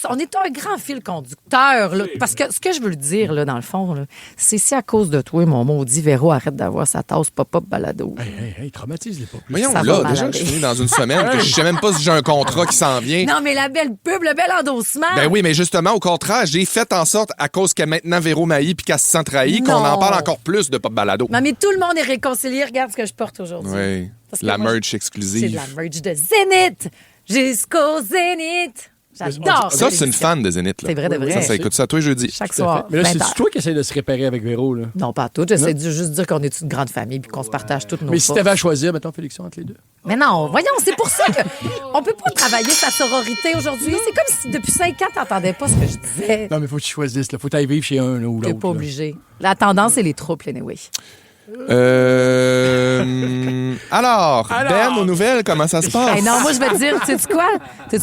on est un grand fil conducteur, là, parce que ce que je veux le dire, là, dans le fond, là, c'est si à cause de toi, mon maudit Véro arrête d'avoir sa tasse pop-up balado. Hey, traumatise-les pas plus. Voyons, Ça va là, mal déjà aller. que je finis dans une semaine, que je sais même pas si j'ai un contrat qui s'en vient. Non, mais la belle pub, le bel endossement. Ben oui, mais justement, au contraire, j'ai fait en sorte, à cause que maintenant Véro m'haït puis qu'elle se sent trahie, qu'on Non. en parle encore plus de Pop Balado. Non, mais tout le monde est réconcilié. Regarde ce que je porte aujourd'hui. Oui, Parce que la moi, merch C'est exclusive. de la merch de Zénith jusqu'au Zénith. J'adore Ça, c'est une émission. fan de Zénith. Là. C'est vrai de vrai. Ça écoute ça tous les jeudis. Chaque Tout à soir. fait. Mais là, 20 heures. c'est toi qui essaies de se réparer avec Véro, là. Non, pas tout. J'essaie de juste dire qu'on est une grande famille puis qu'on se partage toutes nos Mais si forces. t'avais à choisir, mettons, Félix, entre les deux. Mais non, voyons, c'est pour ça qu'on peut pas travailler sa sororité aujourd'hui. C'est comme si depuis 5 ans, t'entendais pas ce que je disais. Non, mais faut que tu choisisses. Là. Faut que tu ailles vivre chez un là, ou T'es l'autre. pas là. obligé. La tendance, c'est les troupes, anyway. Alors, Ben, aux nouvelles, comment ça se passe? Hey, non, moi, je vais te dire, tu sais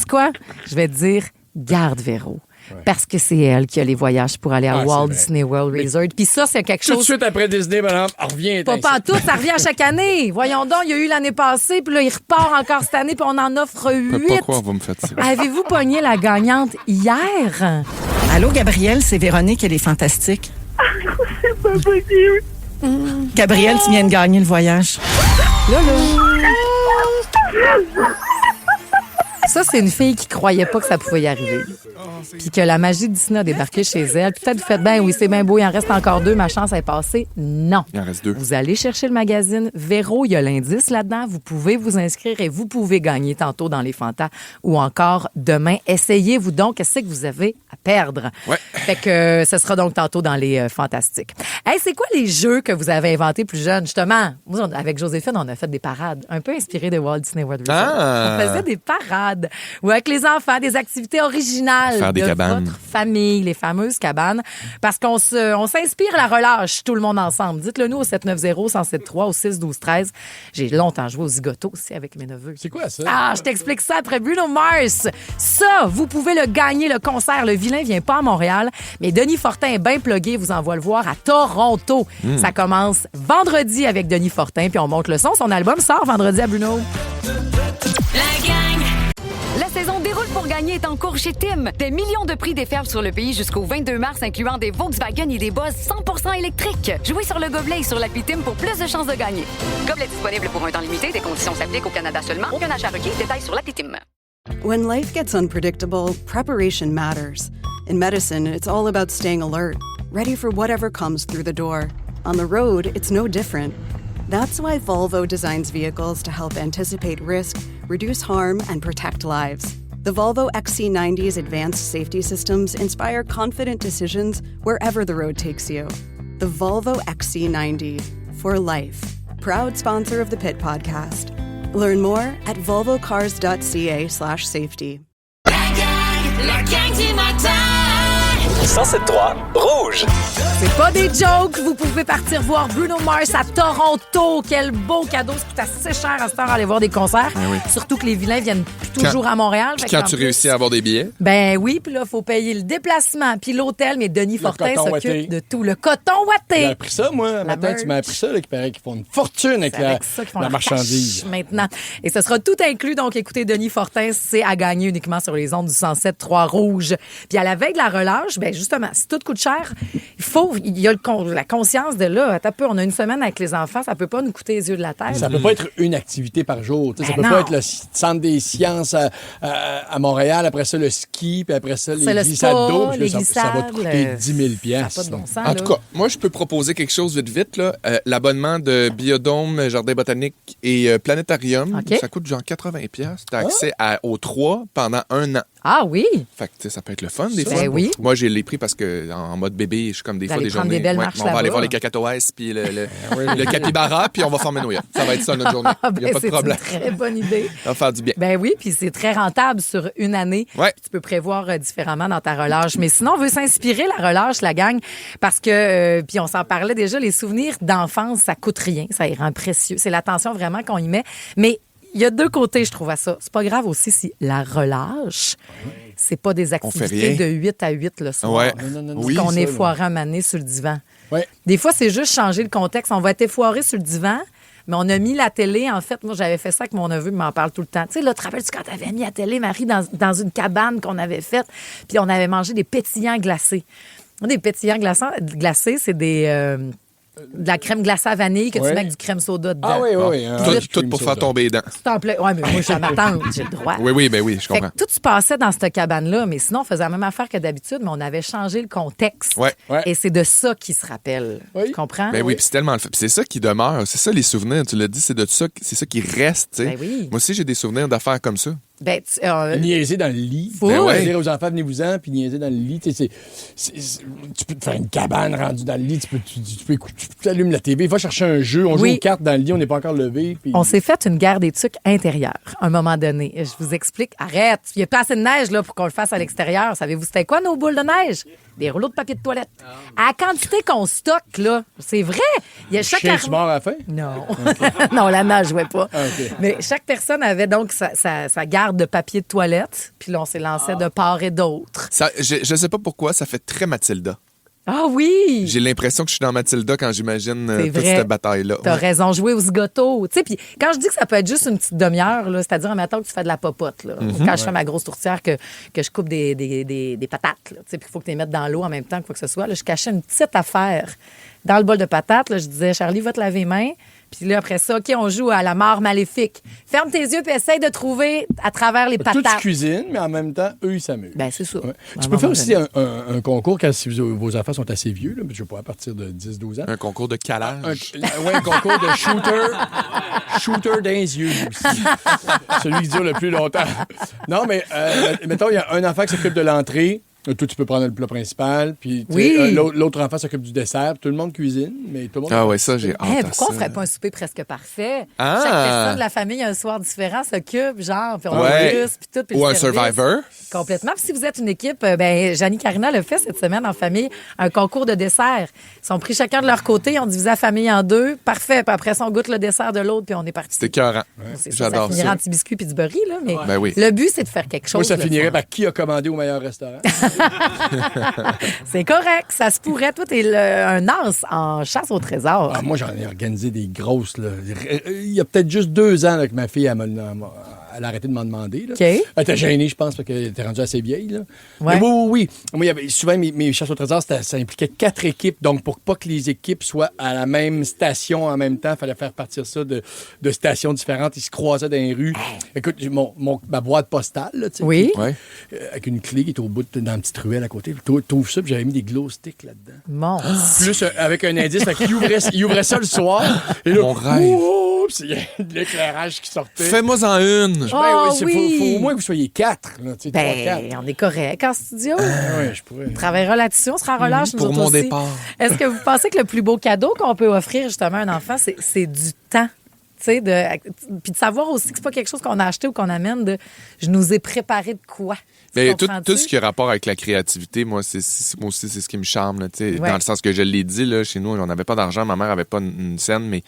quoi? Je vais te dire, garde Véro. Parce que c'est elle qui a les voyages pour aller à Walt Disney World Resort. Puis ça, c'est quelque chose... Tout de suite après Disney, madame, on revient. Pas tout, ça revient à chaque année. Voyons donc, il y a eu l'année passée, puis là, il repart encore cette année, puis on en offre 8. Je peux pas croire, vous me faites ça. Avez-vous pogné la gagnante hier? Allô, Gabrielle, c'est Véronique, elle est fantastique. C'est pas possible. Gabrielle, tu viens de gagner le voyage. Ça, c'est une fille qui croyait pas que ça pouvait y arriver. Puis que la magie de Disney a débarqué chez elle. Peut-être vous faites, ben oui, c'est bien beau, il en reste encore 2, ma chance est passée. Non. Il en reste 2. Vous allez chercher le magazine Véro, il y a l'indice là-dedans. Vous pouvez vous inscrire et vous pouvez gagner tantôt dans les Fantas ou encore demain. Essayez-vous donc. Qu'est-ce que vous avez à perdre? Ouais. Fait que ce sera donc tantôt dans les Fantastiques. Hey, c'est quoi les jeux que vous avez inventés plus jeunes? Justement, moi, avec Joséphine, on a fait des parades un peu inspirées de Walt Disney World Resort. Ah! On faisait des parades ou avec les enfants, des activités originales Faire des de cabanes. votre famille, les fameuses cabanes, parce qu'on s'inspire la relâche tout le monde ensemble. Dites-le nous au 790-1073, au 6-12-13. J'ai longtemps joué au zigoto aussi avec mes neveux. C'est quoi ça? Ah, je t'explique ça après Bruno Mars. Ça, vous pouvez le gagner, le concert. Le vilain vient pas à Montréal, mais Denis Fortin est bien plugué, vous envoie le voir à Toronto. Ça commence vendredi avec Denis Fortin, puis on monte le son. Son album sort vendredi à Bruno. La gang! La saison déroule pour gagner est en cours chez Tim. Des millions de prix déferlent sur le pays jusqu'au 22 mars, incluant des Volkswagen et des Buzz 100% électriques. Jouez sur le gobelet et sur l'appli Tim pour plus de chances de gagner. Gobelet disponible pour un temps limité. Des conditions s'appliquent au Canada seulement. Aucun achat requis. Détails sur l'appli Tim. When life gets unpredictable, preparation matters. In medicine, it's all about staying alert, ready for whatever comes through the door. On the road, it's no different. That's why Volvo designs vehicles to help anticipate risk, reduce harm, and protect lives. The Volvo XC90's advanced safety systems inspire confident decisions wherever the road takes you. The Volvo XC90, for life. Proud sponsor of the Pit Podcast. Learn more at volvocars.ca/safety. La gang du matin. 107.3 Rouge. C'est pas des jokes. Vous pouvez partir voir Bruno Mars à Toronto. Quel beau cadeau. Ça coûte assez cher à cette heure aller voir des concerts. Oui. Surtout que les vilains viennent toujours à Montréal. Puis quand tu réussis à avoir des billets? Ben oui, puis là, il faut payer le déplacement, puis l'hôtel, mais Denis Fortin s'occupe de tout. Le coton ouaté. J'ai appris ça, moi. Matin, tu m'as appris ça, là, qu'il paraît qu'ils font une fortune avec la marchandise. Maintenant. Et ce sera tout inclus. Donc, écoutez, Denis Fortin, c'est à gagner uniquement sur les ondes du 107.3 Rouge. Puis à la veille de la relâche, ben justement, si tout coûte cher, il y a la conscience de là. Attends un peu, on a une semaine avec les enfants, ça peut pas nous coûter les yeux de la tête. Ça peut pas être une activité par jour. Ça peut pas être le centre des sciences à Montréal, après ça le ski, puis après ça les glissades d'eau. Ça va te coûter 10 000 $. En tout cas, moi, je peux proposer quelque chose vite, là. L'abonnement de Biodôme, Jardin botanique et Planétarium, ça coûte genre 80 $. Tu as accès aux 3 pendant 1 an. Ah oui? Fait que ça peut être le fun des fois. Ben oui. Moi, j'ai les pris parce que en mode bébé, je suis comme des fois des journées. Des belles marches on va aller voir les cacatoès puis le capybara, puis on va former nos yachts. Ça va être ça notre journée. Il n'y a pas de problème. C'est une très bonne idée. Ça va faire du bien. Ben oui, puis c'est très rentable sur une année. Ouais. Tu peux prévoir différemment dans ta relâche. Mais sinon, on veut s'inspirer la relâche, la gang, parce que, puis on s'en parlait déjà, les souvenirs d'enfance, ça coûte rien, ça les rend précieux. C'est l'attention vraiment qu'on y met. Mais il y a deux côtés, je trouve, à ça. C'est pas grave aussi si la relâche, c'est pas des activités de 8 à 8 le soir. Ouais. Oui, qu'on est foiré à maner sur le divan. Ouais. Des fois, c'est juste changer le contexte. On va être effoiré sur le divan, mais on a mis la télé. En fait, moi, j'avais fait ça avec mon neveu, il m'en parle tout le temps. Tu sais, là, te rappelles-tu quand t'avais mis la télé, Marie, dans une cabane qu'on avait faite, puis on avait mangé des pétillants glacés. Des pétillants glacés, c'est de la crème glacée à vanille que tu mets avec du crème soda dedans. Ah oui. Tout pour faire tomber les dents. Oui, mais moi, je suis à ma tante, j'ai le droit. Oui, je comprends. Fait que tout se passait dans cette cabane-là, mais sinon, on faisait la même affaire que d'habitude, mais on avait changé le contexte. Ouais. Et c'est de ça qui se rappelle. Tu comprends? Ben oui, puis c'est tellement le fait. Puis c'est ça qui demeure. C'est ça les souvenirs. Tu l'as dit, c'est ça qui reste. Ben oui. Moi aussi, j'ai des souvenirs d'affaires comme ça. Ben, niaiser dans le lit. Dire aux enfants, venez-vous-en, puis niaiser dans le lit. Tu peux te faire une cabane rendue dans le lit. Tu allumes la TV, va chercher un jeu. On joue aux cartes dans le lit, on n'est pas encore levé. Puis... On s'est fait une guerre des tucs intérieure à un moment donné. Je vous explique. Arrête, il n'y a pas assez de neige là, pour qu'on le fasse à l'extérieur. Savez-vous c'était quoi nos boules de neige? Des rouleaux de papier de toilette. À la quantité qu'on stocke, là, c'est vrai. Il y a chaque chien mort à la fin? Non. Non, la nage jouait pas. Mais chaque personne avait donc sa garde de papier de toilette. Puis là, on s'est lancé de part et d'autre. Je sais pas pourquoi, ça fait très Mathilda. Ah oui! J'ai l'impression que je suis dans Mathilda quand j'imagine toute cette bataille-là. T'as raison, jouer au zigoto. Tu sais, puis quand je dis que ça peut être juste une petite demi-heure, là, c'est-à-dire, mettons que tu fais de la popote, là, ou quand je fais ma grosse tourtière, que je coupe des patates, tu sais, puis qu'il faut que tu les mettes dans l'eau en même temps, quoi que ce soit, là, je cachais une petite affaire dans le bol de patates. Là, je disais, Charlie, va te laver les mains. Puis là, après ça, OK, on joue à la mort maléfique. Ferme tes yeux puis essaye de trouver à travers les patates. Toi, tu cuisines, mais en même temps, eux, ils s'amusent. Ben c'est ça. Ouais. Tu peux faire aussi un concours quand si vos enfants sont assez vieux, là, je sais pas, à partir de 10-12 ans. Un concours de calage. Un concours de shooter dans les yeux, aussi. Celui qui dure le plus longtemps. Non, mais mettons, il y a un enfant qui s'occupe de l'entrée. Toi, tu peux prendre le plat principal, puis l'autre enfant s'occupe du dessert, puis tout le monde cuisine, mais tout le monde... Ah ouais, ça, j'ai hâte pourquoi on ferait pas un souper presque parfait? Chaque personne de la famille, un soir différent, s'occupe, genre, puis on plus, puis tout. Puis ou un Survivor. Complètement. Puis si vous êtes une équipe, Janie Carina l'a fait cette semaine en famille, un concours de dessert. Ils sont pris chacun de leur côté, ils ont divisé la famille en deux. Parfait. Puis après ça, on goûte le dessert de l'autre, puis on est parti. C'était écœurant. J'adore ça. Ça finirait en petits biscuits puis du beurre, là, mais oui. le but, c'est de faire quelque chose. Moi, ça finirait par qui a commandé au meilleur restaurant. C'est correct, ça se pourrait. Toi, t'es un as en chasse au trésor. Moi, j'en ai organisé des grosses. Là. Il y a peut-être juste 2 ans là, que ma fille, elle a arrêté de m'en demander. Là. Okay. Elle était gênée, je pense, parce qu'elle était rendue assez vieille. Là. Ouais. Mais oui. Moi, il y avait, souvent, mes chasses au trésor, ça impliquait 4 équipes. Donc, pour pas que les équipes soient à la même station en même temps, il fallait faire partir ça de stations différentes. Ils se croisaient dans les rues. Écoute, ma boîte postale, là, oui. Avec une clé qui est au bout dans une petite ruelle à côté. T'ouvres ça, puis j'avais mis des glow sticks là-dedans. Mon Plus avec un indice, fait qu'il ouvrait ça le soir. Et là, mon rêve. Il y a de l'éclairage qui sortait. Fais-moi-en une. Faut au moins que vous soyez 4. Là, 3, 4. On est correct en studio. Oui, je pourrais. On travaillera là-dessus, on sera en relâche. Pour mon départ. Est-ce que vous pensez que le plus beau cadeau qu'on peut offrir justement à un enfant, c'est du temps? Puis de savoir aussi que c'est pas quelque chose qu'on a acheté ou qu'on amène je nous ai préparé de quoi. Mais tout ce qui a rapport avec la créativité, moi aussi, c'est ce qui me charme. Là, dans le sens que je l'ai dit, là, chez nous, on n'avait pas d'argent. Ma mère avait pas une scène, mais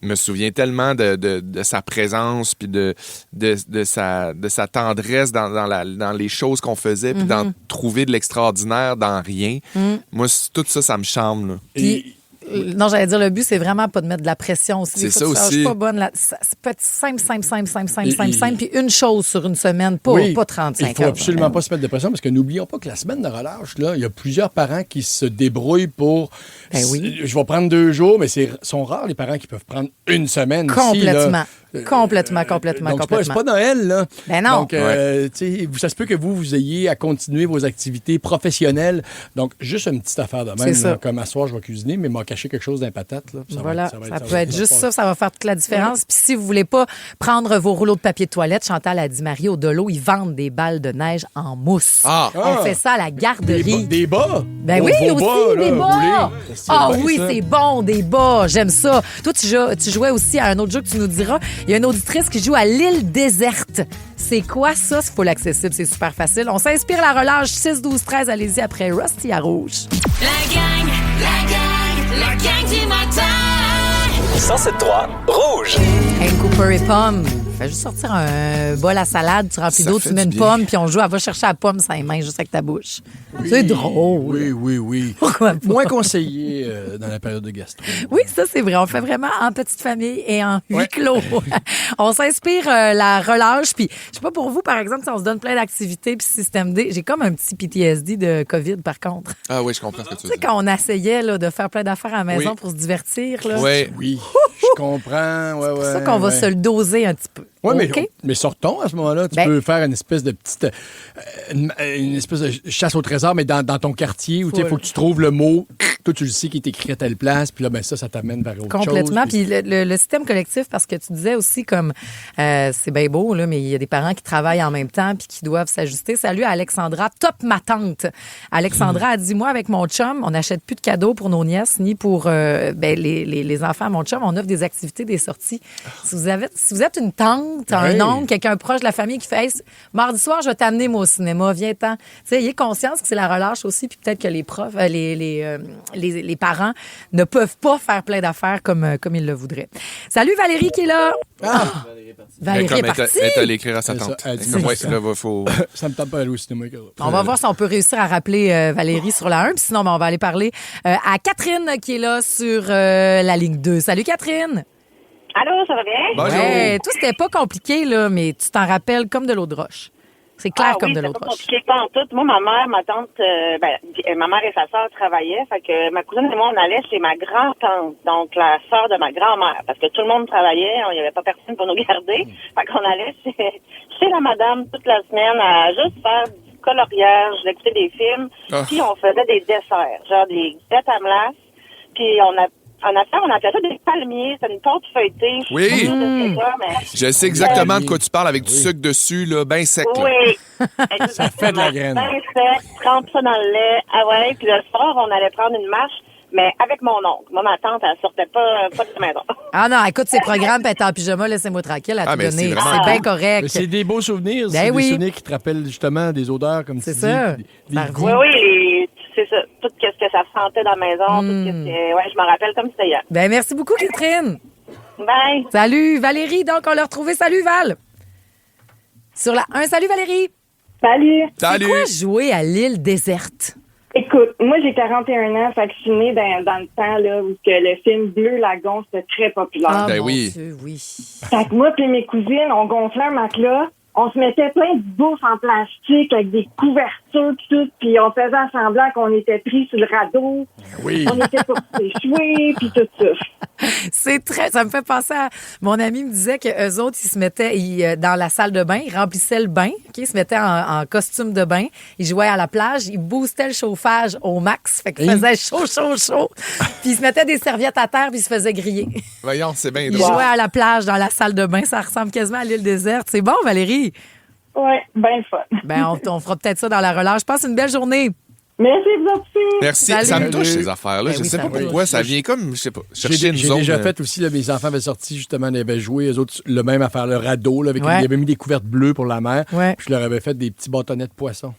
je me souviens tellement de sa présence puis de sa tendresse dans les choses qu'on faisait puis d'en trouver de l'extraordinaire dans rien. Moi, tout ça, ça me charme. Là. Non, j'allais dire, le but, c'est vraiment pas de mettre de la pression aussi. C'est ça aussi. Je suis pas bonne. Ça peut être simple, puis une chose sur une semaine, pas 35 heures. Il faut absolument pas se mettre de pression, parce que n'oublions pas que la semaine de relâche, là, il y a plusieurs parents qui se débrouillent pour... Je vais prendre 2 jours, mais sont rares les parents qui peuvent prendre une semaine. Complètement. Ici, complètement. C'est pas Noël, là. Ben non. Donc, ça se peut que vous ayez à continuer vos activités professionnelles. Donc, juste une petite affaire de même. Là, comme à soir, je vais cuisiner, mais m'a caché quelque chose dans les patates. Là, ça peut être juste ça. Ça va faire toute la différence. Puis si vous voulez pas prendre vos rouleaux de papier de toilette, Chantal a dit, Marie, au Delo, ils vendent des balles de neige en mousse. On fait ça à la garderie. Des bas? Ben oui, aussi, des bas. C'est bon, des bas. J'aime ça. Toi, tu jouais aussi à un autre jeu que tu nous diras. Il y a une auditrice qui joue à l'île déserte. C'est quoi ça? C'est full accessible, c'est super facile. On s'inspire la relâche 6-12-13. Allez-y après Rusty à Rouge. La gang du matin. 107.3 Rouge. Hank Cooper et Pomme. Fais juste sortir un bol à salade, tu remplis d'eau, tu mets une pomme, puis on joue. Elle va chercher la pomme sans les mains, juste avec ta bouche. C'est drôle. Oui. Pourquoi pas? Moins conseillé dans la période de gastro. Oui, ça, c'est vrai. On le fait vraiment en petite famille et en huis clos. On s'inspire la relâche. Puis, je sais pas pour vous, par exemple, si on se donne plein d'activités, puis système D, j'ai comme un petit PTSD de COVID, par contre. Ah oui, je comprends ce que tu veux dire. Quand on essayait de faire plein d'affaires à la maison pour se divertir. Là. Oui, je comprends. C'est pour ça qu'on va se le doser un petit peu. Oui, OK. mais sortons à ce moment-là. Tu peux faire une espèce de petite. Une espèce de chasse au trésor, mais dans ton quartier où il faut que tu trouves le mot. Toi, tu le sais qui est écrit à telle place. Puis là, ben ça t'amène vers autre chose. Complètement. Puis le système collectif, parce que tu disais aussi comme c'est bien beau, là, mais il y a des parents qui travaillent en même temps puis qui doivent s'ajuster. Salut à Alexandra, top ma tante. Alexandra a dit, moi, avec mon chum, on n'achète plus de cadeaux pour nos nièces ni pour les enfants à mon chum. On offre des activités, des sorties. Si vous êtes une tante, un oncle, quelqu'un proche de la famille qui fait hey, mardi soir, je vais t'amener moi au cinéma, viens-t'en. Tu sais, ayez conscience que c'est la relâche aussi, puis peut-être que les profs, les parents ne peuvent pas faire plein d'affaires comme ils le voudraient. Salut Valérie qui est là. Valérie est partie. Elle est allée écrire à sa tante. Ça me tente pas d'aller au cinéma. On va voir si on peut réussir à rappeler Valérie sur la 1. Puis sinon, on va aller parler à Catherine qui est là sur la ligne 2. Salut Catherine. Allô, ça va bien? Bonjour. Ouais, tout c'était pas compliqué, là, mais tu t'en rappelles comme de l'eau de roche. C'est clair comme de l'eau de roche. C'est pas compliqué, pas en tout. Moi, ma mère, ma tante, ma mère et sa sœur travaillaient. Fait que ma cousine et moi, on allait chez ma grand-tante, donc la sœur de ma grand-mère. Parce que tout le monde travaillait, il n'y avait pas personne pour nous garder. Fait qu'on allait chez la madame toute la semaine à juste faire du coloriage, écouter des films. Puis on faisait des desserts, genre des gâteaux à glace. Puis on appelait ça des palmiers. C'est une tarte feuilletée. Oui. Je sais exactement de quoi tu parles avec du sucre dessus, là, bien sec. Là. Oui. Ça fait de la graine. Bien sec, trempe ça dans le lait. Ah ouais. Puis le soir, on allait prendre une marche, mais avec mon oncle. Moi, ma tante, elle sortait pas de la maison. Ah non, écoute ses programmes, puis elle est en pyjama, laissez-moi tranquille à te donner. C'est bien correct. Mais c'est des beaux souvenirs. Ben c'est oui. des souvenirs qui te rappellent justement des odeurs, comme tu dis. C'est ça. Des goûts. Oui, c'est ça. Tout ce que ça sentait dans la maison. Tout ce que, ouais, je me rappelle comme c'était hier. Ben merci beaucoup, Catherine. Bye. Salut, Valérie. Donc, on l'a retrouvée. Salut, Val. Sur la 1. Salut, Valérie. Salut. C'est quoi jouer à l'île déserte? Écoute, moi, j'ai 41 ans, fait que je suis née dans le temps là, où que le film Bleu Lagon, c'était très populaire. Ah, Ben mon oui. Dieu, oui. Fait que moi et mes cousines, on gonflait un matelas, on se mettait plein de bouffe en plastique avec des couvertures pis tout, puis on faisait semblant qu'on était pris sur le radeau. Oui. On était pour s'échouer, puis tout ça. Ça me fait penser à... Mon ami me disait qu'eux autres, ils se mettaient dans la salle de bain, ils remplissaient le bain, ils se mettaient en costume de bain, ils jouaient à la plage, ils boostaient le chauffage au max, fait qu'ils faisaient chaud. Puis ils se mettaient des serviettes à terre, puis ils se faisaient griller. Voyons, c'est bien Ils drôle. jouaient à la plage, dans la salle de bain. Ça ressemble quasiment à l'île déserte. C'est bon, Valérie? Ouais, ben fun. Ben, on fera peut-être ça dans la relâche. Passe une belle journée. Merci, vous aussi. Merci. Salut. Ça me touche, ces affaires-là. Ben je oui, sais ça pas me pourquoi. touche. Ça vient comme, je sais pas, J'ai chercher une zone. déjà fait aussi, là, mes enfants avaient sorti, justement, ils avaient joué, eux autres, le même à faire le radeau, là, avec ils avaient mis des couvertes bleues pour la mer, Ouais. puis je leur avais fait des petits bâtonnets de poisson.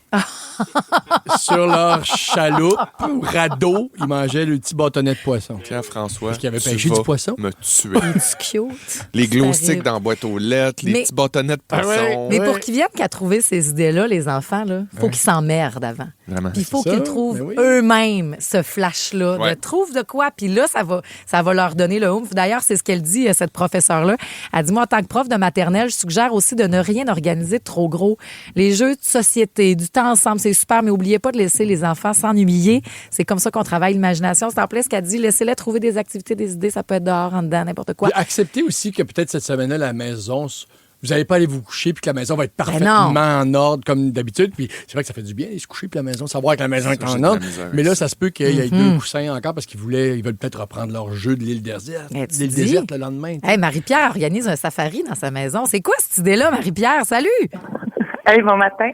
Sur leur chaloupe, ou radeau, ils mangeaient le petit bâtonnet de poisson. Pierre-François, Parce qu'ils avaient tu pêché vas du poisson. me tuer. C'est cute. Les glow Terrible. sticks dans la boîte aux lettres, les Mais- petits bâtonnets de poisson. Mais pour qu'ils viennent qu'à trouver ces idées-là, les enfants, il faut qu'ils s'emmerdent avant. Vraiment. Puis il faut C'est ça, qu'ils trouvent ben oui. eux-mêmes ce flash-là. Ouais. Trouve de quoi, puis là, ça va leur donner le oomph. D'ailleurs, c'est ce qu'elle dit, cette professeure-là. Elle dit, moi, en tant que prof de maternelle, je suggère aussi de ne rien organiser de trop gros. Les jeux de société, du temps ensemble, c'est super, mais oubliez pas de laisser les enfants s'ennuyer. C'est comme ça qu'on travaille l'imagination. C'est en plein ce qu'elle dit, laissez-les trouver des activités, des idées, ça peut être dehors, en dedans, n'importe quoi. Puis acceptez aussi que peut-être cette semaine-là, la maison, vous n'allez pas aller vous coucher puis que la maison va être non. parfaitement en ordre comme d'habitude. Puis c'est vrai que ça fait du bien aller se coucher puis la maison, savoir que la maison est Ça, j'ai en de la ordre. misère. Mais là, ça se peut qu'il y ait 2 coussins encore parce ils veulent peut-être reprendre leur jeu de l'île déserte. Eh, tu L'île dis? déserte le lendemain. Hey, Marie-Pierre organise un safari dans sa maison. C'est quoi cette idée-là, Marie-Pierre? Salut! Hey, bon matin.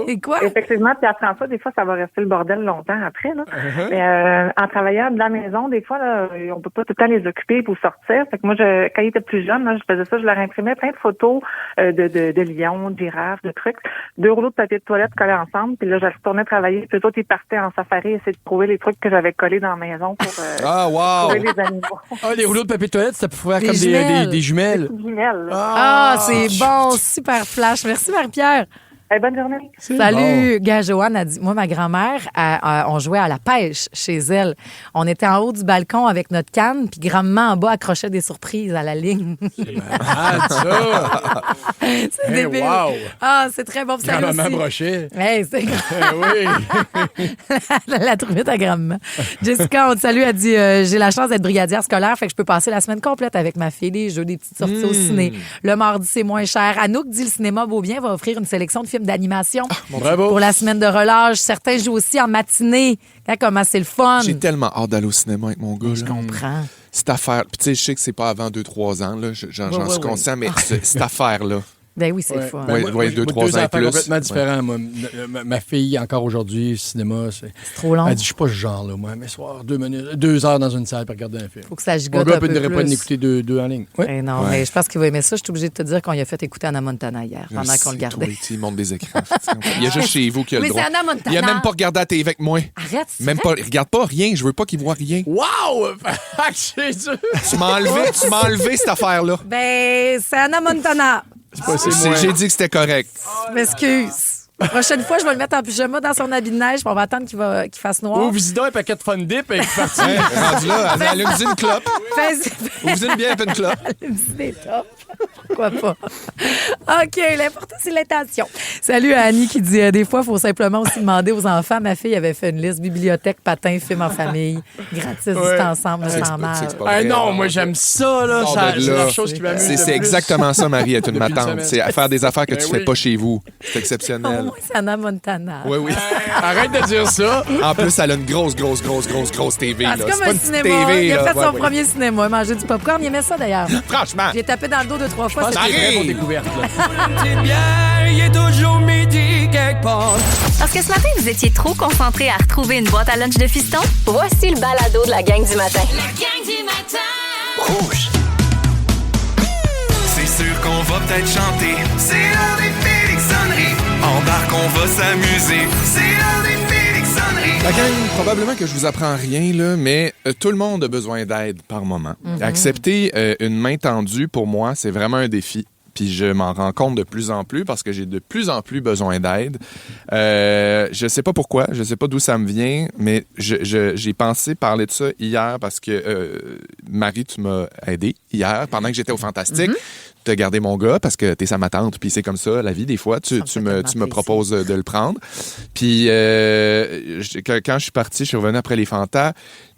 C'est quoi? Effectivement, Pierre-François, des fois, ça va rester le bordel longtemps après. Là. Mais en travaillant de la maison, des fois, là, on peut pas tout le temps les occuper pour sortir. Fait que moi, quand ils étaient plus jeunes, là, je faisais ça, je leur imprimais plein de photos de lions, de girafes, de trucs. 2 rouleaux de papier de toilette collés ensemble. Puis là, je retournais travailler. Puis eux autres, ils partaient en safari, essayer de trouver les trucs que j'avais collés dans la maison pour trouver les animaux. Ah, les rouleaux de papier de toilette, ça peut faire Des comme jumelles. des jumelles. Des jumelles, là. Ah, c'est bon, super flash. Merci, Marie-Pierre. Bonne journée. Salut, gars, Joanne a dit, moi, ma grand-mère, on jouait à la pêche chez elle. On était en haut du balcon avec notre canne, puis grand-maman en bas accrochait des surprises à la ligne. C'est malade, ça! C'est débile. Wow. Ah, c'est très bon. Grand-maman Brochet. Hey, c'est oui. Elle a trouvé ta grand-maman. Jessica, on te salue, elle dit, j'ai la chance d'être brigadière scolaire, fait que je peux passer la semaine complète avec ma fille, des jeux, des petites sorties au ciné. Le mardi, c'est moins cher. Anouk dit, le cinéma Beaubien va offrir une sélection de films d'animation pour la semaine de relâche. Certains jouent aussi en matinée. Comment c'est le fun. J'ai tellement hâte d'aller au cinéma avec mon gars. Je comprends. Cette affaire, puis tu sais, je sais que c'est pas avant 2-3 ans, là, j'en suis conscient, mais cette affaire-là. Ben oui, c'est le fun. Oui, 2-3 ans et plus. Complètement différent. Moi, ma fille, encore aujourd'hui, cinéma, c'est trop long. Elle dit, je suis pas ce genre-là, moi. Mais soir, 2 heures dans une salle pour regarder un film. Faut que ça gigote Mon gars un peu ne devrait pas plus. écouter deux en ligne. Oui. Non, mais je pense qu'il va aimer ça. Je suis obligée de te dire qu'on lui a fait écouter Anna Montana hier, pendant qu'on le gardait. Il monte des écrans. Il y a juste chez vous qui a le Mais droit. c'est Anna Montana. Il a même pas regardé la télé avec moi. Arrête, Même pas, il regarde pas rien. Je veux pas qu'il voit rien. Wow! C'est dur! Tu m'as enlevé cette affaire-là. Ben, c'est Anna Montana. J'ai dit que c'était correct. Je m'excuse. La prochaine fois, je vais le mettre en pyjama dans son habit de neige, puis on va attendre qu'il fasse noir. Ou visitons un paquet de Fun Dip et parti. Rendu là, allume-y une clope. Ouvre-y une bière et une clope. Allume-y des tops. Pourquoi pas? OK, l'important, c'est l'intention. Salut à Annie qui dit, des fois, il faut simplement aussi demander aux enfants. Ma fille avait fait une liste, bibliothèque, patins, films en famille, gratis, dit ensemble, sans mal. Non, moi, j'aime ça, là. C'est la chose qui m'amuse. C'est exactement ça, Marie, être une matante. C'est faire des affaires que tu fais pas chez vous. C'est exceptionnel. Moi, c'est Anna Montana. Oui. Arrête de dire ça. En plus, elle a une grosse TV. C'est comme un cinéma. TV, il a fait son ouais. premier cinéma. Il mangeait du popcorn. Il aimait ça, d'ailleurs. Franchement. J'ai tapé dans le dos 2-3 fois. C'est une très bonne découverte. Petite bière, il est toujours midi quelque part. Parce que ce matin, vous étiez trop concentré à retrouver une boîte à lunch de fiston? Voici le balado de la gang du matin. La gang du matin. Rouge. C'est sûr qu'on va peut-être chanter. C'est l'heure des Félixonneries. Embarque, on va s'amuser. C'est l'heure des Félixonneries. La gang, probablement que je vous apprends rien, là, mais tout le monde a besoin d'aide par moment. Accepter une main tendue, pour moi, c'est vraiment un défi. Puis je m'en rends compte de plus en plus parce que j'ai de plus en plus besoin d'aide. Je sais pas pourquoi, je sais pas d'où ça me vient, mais j'ai pensé parler de ça hier parce que Marie, tu m'as aidé hier pendant que j'étais au Fantastique. Tu as gardé mon gars parce que t'es sa ma tante, puis c'est comme ça, la vie, des fois. Tu me proposes de le prendre. Puis quand je suis parti, je suis revenu après les Fantas,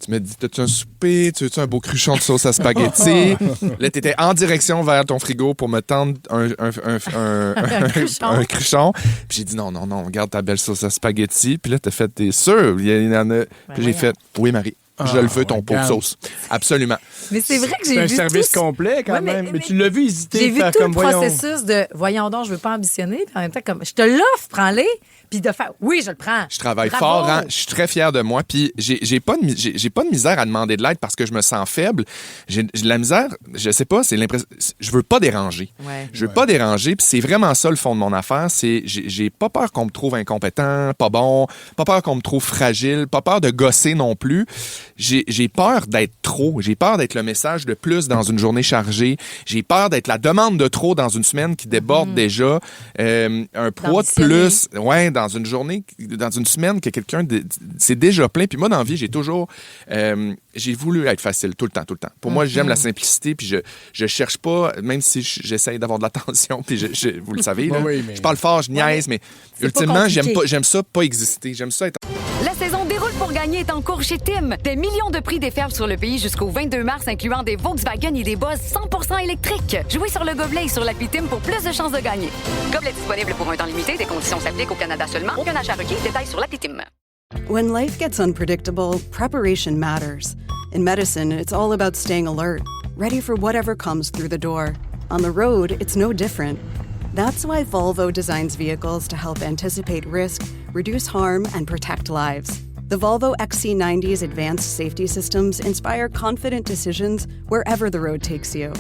tu m'as dit, t'as-tu un souper? Tu veux-tu un beau cruchon de sauce à spaghetti? Là, t'étais en direction vers ton frigo pour me tendre un cruchon. Puis j'ai dit, non, regarde ta belle sauce à spaghetti. Puis là, t'as fait, t'es sûr? Il y en a. Puis j'ai fait, oui, Marie. Je le veux, ton pot de sauce. Absolument. Mais c'est vrai que j'ai vu C'est un service complet, quand même. Mais tu l'as vu hésiter. J'ai vu faire tout comme, le processus de voyons donc, je veux pas ambitionner. Puis en même temps, comme je te l'offre, prends-les. Puis de faire oui, je le prends. Je travaille Bravo. fort, hein? Je suis très fier de moi. Puis j'ai pas de misère à demander de l'aide parce que je me sens faible. J'ai de la misère, je sais pas, c'est l'impression. Je veux pas déranger. Ouais. Je veux pas déranger. Puis c'est vraiment ça le fond de mon affaire. C'est j'ai pas peur qu'on me trouve incompétent, pas bon, pas peur qu'on me trouve fragile, pas peur de gosser non plus. J'ai peur d'être trop. J'ai peur d'être le message de plus dans une journée chargée. J'ai peur d'être la demande de trop dans une semaine qui déborde déjà. Un poids de plus. Ouais, dans une journée, dans une semaine que quelqu'un c'est déjà plein. Puis moi, dans la vie, j'ai toujours j'ai voulu être facile tout le temps. Pour moi, j'aime la simplicité, puis je cherche pas, même si j'essaye d'avoir de l'attention, puis vous le savez, là, je parle fort, je niaise, mais ultimement, j'aime ça pas exister. J'aime ça être... La saison déroule pour gagner est en cours chez Tim. Des millions de prix déferlent sur le pays jusqu'au 22 mars, incluant des Volkswagen et des Buzz 100% électriques. Jouez sur le gobelet et sur l'appli Tim pour plus de chances de gagner. Gobelet disponible pour un temps limité. Des conditions s'appliquent au Canada seulement. Aucun achat requis. Détails sur l'appli Tim. When life gets unpredictable, preparation matters. In medicine, it's all about staying alert, ready for whatever comes through the door. On the road, it's no different. That's why Volvo designs vehicles to help anticipate risk, reduce harm, and protect lives. The Volvo XC90's advanced safety systems inspire confident decisions wherever the road takes you.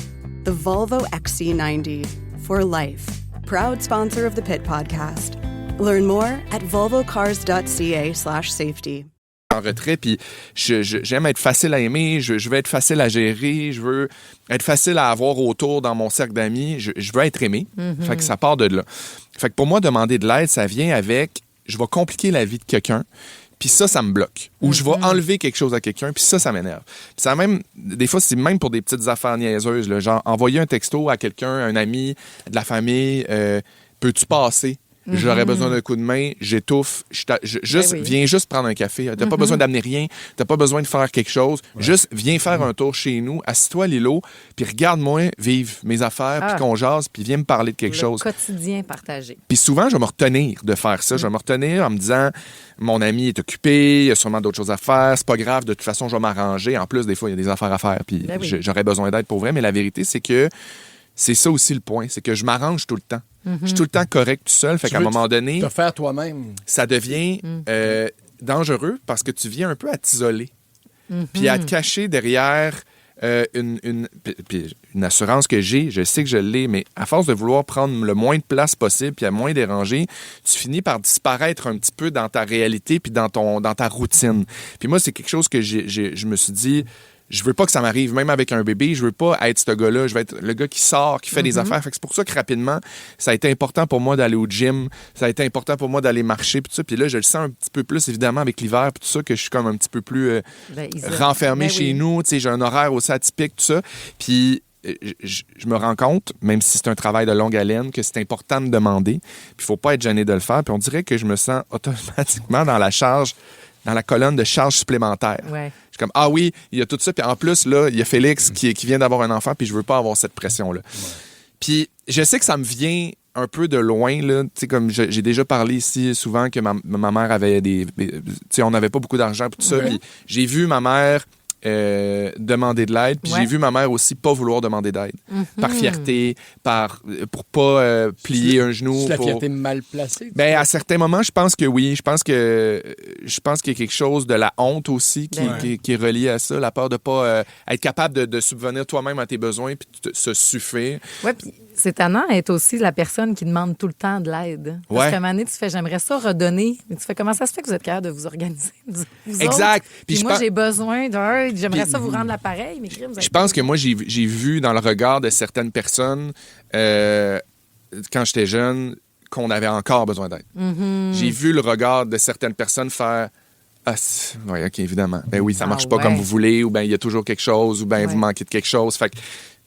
The Volvo XC90, for life. Proud sponsor of the Pit Podcast. Learn more at volvocars.ca/safety. en retrait, puis j'aime être facile à aimer, je veux être facile à gérer, je veux être facile à avoir autour dans mon cercle d'amis, je veux être aimé. Fait que ça part de là. Fait que pour moi, demander de l'aide, ça vient avec, je vais compliquer la vie de quelqu'un, puis ça me bloque. Ou je vais enlever quelque chose à quelqu'un, puis ça m'énerve. Puis ça même, des fois, c'est même pour des petites affaires niaiseuses, là, genre envoyer un texto à quelqu'un, un ami, de la famille, peux-tu passer? J'aurais besoin d'un coup de main, j'étouffe, viens juste prendre un café. T'as pas besoin d'amener rien, t'as pas besoin de faire quelque chose. Juste viens faire un tour chez nous, assis-toi Lilo, puis regarde-moi vivre mes affaires, puis qu'on jase, puis viens me parler de quelque chose. Le quotidien partagé. Puis souvent, je vais me retenir de faire ça. Je vais me retenir en me disant, mon ami est occupé, il y a sûrement d'autres choses à faire, c'est pas grave, de toute façon, je vais m'arranger. En plus, des fois, il y a des affaires à faire, puis j'aurais besoin d'aide pour vrai. Mais la vérité, c'est que c'est ça aussi le point, c'est que je m'arrange tout le temps. Je suis tout le temps correct tout seul. Fait qu'à un moment donné, te faire toi-même. Ça devient dangereux parce que tu viens un peu à t'isoler. Puis à te cacher derrière une assurance que j'ai, je sais que je l'ai, mais à force de vouloir prendre le moins de place possible puis à moins déranger, tu finis par disparaître un petit peu dans ta réalité puis dans ta routine. Puis moi, c'est quelque chose que je me suis dit... Je veux pas que ça m'arrive, même avec un bébé. Je veux pas être ce gars-là. Je veux être le gars qui sort, qui fait des affaires. Fait que c'est pour ça que rapidement, ça a été important pour moi d'aller au gym. Ça a été important pour moi d'aller marcher. Puis tout ça. Puis là, je le sens un petit peu plus, évidemment, avec l'hiver. Puis tout ça, que je suis comme un petit peu plus renfermé chez nous. Tu sais, j'ai un horaire aussi atypique, tout ça. Puis je me rends compte, même si c'est un travail de longue haleine, que c'est important de demander. Puis il faut pas être gêné de le faire. Puis on dirait que je me sens automatiquement dans la colonne de charge supplémentaire. Ouais. Je suis comme, ah oui, il y a tout ça. Puis en plus, là, il y a Félix qui vient d'avoir un enfant, puis je veux pas avoir cette pression-là. Ouais. Puis je sais que ça me vient un peu de loin, là. Tu sais, comme j'ai déjà parlé ici souvent que ma mère avait tu sais, on n'avait pas beaucoup d'argent, puis tout ça. Puis j'ai vu ma mère demander de l'aide, puis j'ai vu ma mère aussi pas vouloir demamer d'aide. Par fierté, pour pas plier un genou. C'est la fierté mal placée? Ben, à certains moments, je pense que oui. Je pense qu'il y a quelque chose de la honte aussi qui est relié à ça, la peur de pas être capable de subvenir toi-même à tes besoins puis de se suffire. Oui, puis c'est tannant d'être aussi la personne qui demande tout le temps de l'aide. Parce qu'à un moment donné, tu fais, j'aimerais ça redonner. Mais tu fais, comment ça se fait que vous êtes capable de vous organiser? Vous exact. Puis moi, j'ai besoin j'aimerais ça vous rendre l'appareil, mais je pense que moi, j'ai vu dans le regard de certaines personnes, quand j'étais jeune, qu'on avait encore besoin d'aide. J'ai vu le regard de certaines personnes faire oui, OK, évidemment. Ben oui, ça marche pas comme vous voulez, ou ben il y a toujours quelque chose, ou ben vous manquez de quelque chose. Fait que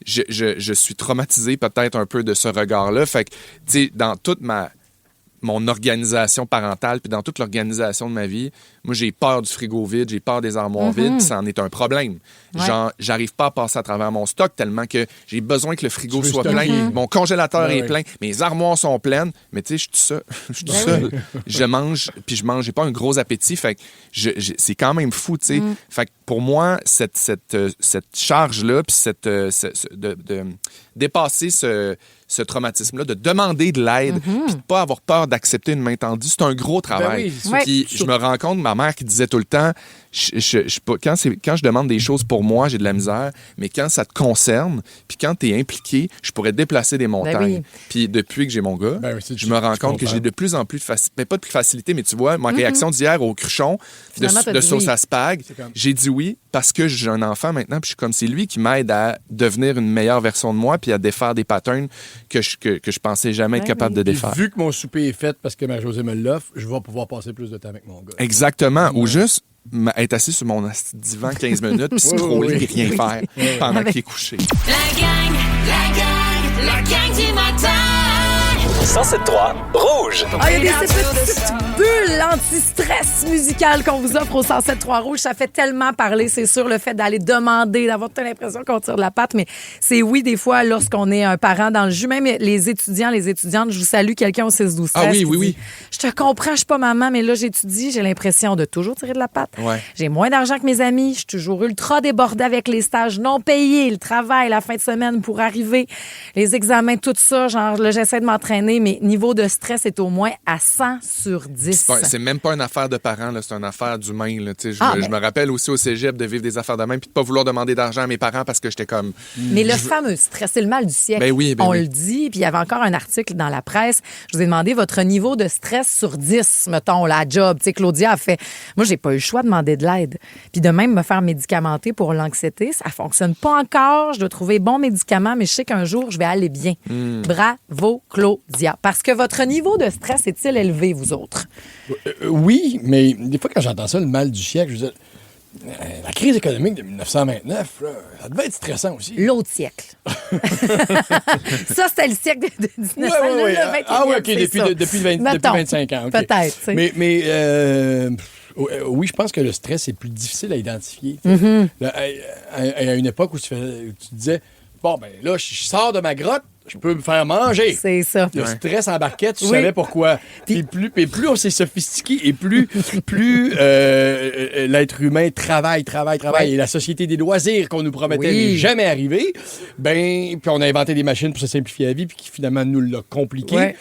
je suis traumatisé peut-être un peu de ce regard-là. Fait que, tu sais, dans toute mon organisation parentale, puis dans toute l'organisation de ma vie, moi, j'ai peur du frigo vide, j'ai peur des armoires vides, puis ça en est un problème. Genre, j'arrive pas à passer à travers mon stock tellement que j'ai besoin que le frigo soit plein. Mon congélateur est plein, mes armoires sont pleines, mais tu sais, je suis tout seul. Je mange, puis j'ai pas un gros appétit, fait que c'est quand même fou, tu sais. Fait que pour moi, cette charge-là, puis de dépasser ce traumatisme-là, de demander de l'aide, puis de pas avoir peur d'accepter une main tendue, c'est un gros travail. Puis je me rends compte, ma mère qui disait tout le temps, quand je demande des choses pour moi, j'ai de la misère, mais quand ça te concerne, puis quand tu es impliqué, je pourrais déplacer des montagnes. Puis depuis que j'ai mon gars, je me rends compte que j'ai de plus en plus de facilité, pas de facilité, mais tu vois, ma réaction d'hier au cruchon de sauce à spag, j'ai dit oui parce que j'ai un enfant maintenant, puis je suis comme, c'est lui qui m'aide à devenir une meilleure version de moi, puis à défaire des patterns que je pensais jamais être capable de défaire. Vu que mon souper est fait parce que Marie-Josée me l'offre, je vais pouvoir passer plus de temps avec mon gars. Exactement. Ou juste être assis sur mon divan 15 minutes puis scroller et rien faire pendant qu'il est couché. La gang du matin. 107.3 Rouge. Il y a des petites bulles anti-stress musicales qu'on vous offre au 107.3 Rouge. Ça fait tellement parler, c'est sûr, le fait d'aller demander, d'avoir toute l'impression qu'on tire de la patte. Mais c'est oui, des fois, lorsqu'on est un parent dans le jus, même les étudiants, les étudiantes, je vous salue, quelqu'un au 6-12-13. Ah oui. Je te comprends, je suis pas maman, mais là, j'étudie, j'ai l'impression de toujours tirer de la patte. Ouais. J'ai moins d'argent que mes amis, je suis toujours ultra débordée avec les stages non payés, le travail, la fin de semaine pour arriver, les examens, tout ça. Genre, là, j'essaie de m'entraîner donné, mais niveau de stress est au moins à 100 sur 10. C'est même pas une affaire de parents, là, c'est une affaire d'humain. Là, je me rappelle aussi au cégep de vivre des affaires de même puis de pas vouloir demander d'argent à mes parents parce que j'étais comme... Mais le fameux stress, c'est le mal du siècle. Ben oui. Le dit, puis il y avait encore un article dans la presse. Je vous ai demandé votre niveau de stress sur 10, mettons, la job. Tu sais, Claudia a fait... Moi, j'ai pas eu le choix de demander de l'aide. Puis de même me faire médicamenter pour l'anxiété, ça fonctionne pas encore. Je dois trouver bons médicaments, mais je sais qu'un jour, je vais aller bien. Bravo, Claudia. Parce que votre niveau de stress est-il élevé, vous autres? Oui, mais des fois, quand j'entends ça, le mal du siècle, je veux dire, la crise économique de 1929, là, ça devait être stressant aussi. L'autre siècle. Ça, c'était le siècle de 1929. Ouais. Ah oui, OK, depuis 25 ans. Okay. Peut-être. Mais oui, je pense que le stress est plus difficile à identifier. Là, à une époque où tu disais, bon, ben là, je sors de ma grotte, je peux me faire manger. C'est ça. Le stress embarquait, tu savais pourquoi. Puis plus on s'est sophistiqué et plus l'être humain travaille. Et la société des loisirs qu'on nous promettait n'est jamais arrivée. Puis on a inventé des machines pour se simplifier la vie, puis qui finalement nous l'a compliqué. Ouais.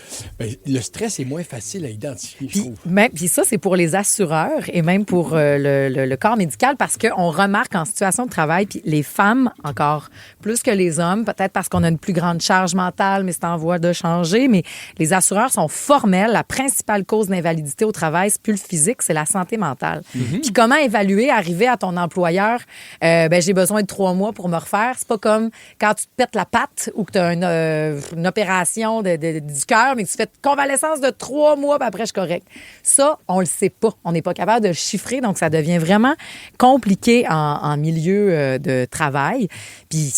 Le stress est moins facile à identifier, je trouve. Puis ça, c'est pour les assureurs et même pour le corps médical, parce qu'on remarque en situation de travail, puis les femmes encore plus que les hommes, peut-être parce qu'on a une plus grande charge mentale, mais c'est en voie de changer. Mais les assureurs sont formels. La principale cause d'invalidité au travail, c'est plus le physique, c'est la santé mentale. Puis comment évaluer, arriver à ton employeur, j'ai besoin de 3 mois pour me refaire. C'est pas comme quand tu te pètes la patte ou que tu as une opération du cœur, mais que tu fais convalescence de 3 mois, puis après, je suis correct. Ça, on le sait pas. On n'est pas capable de le chiffrer, donc ça devient vraiment compliqué en milieu de travail. Puis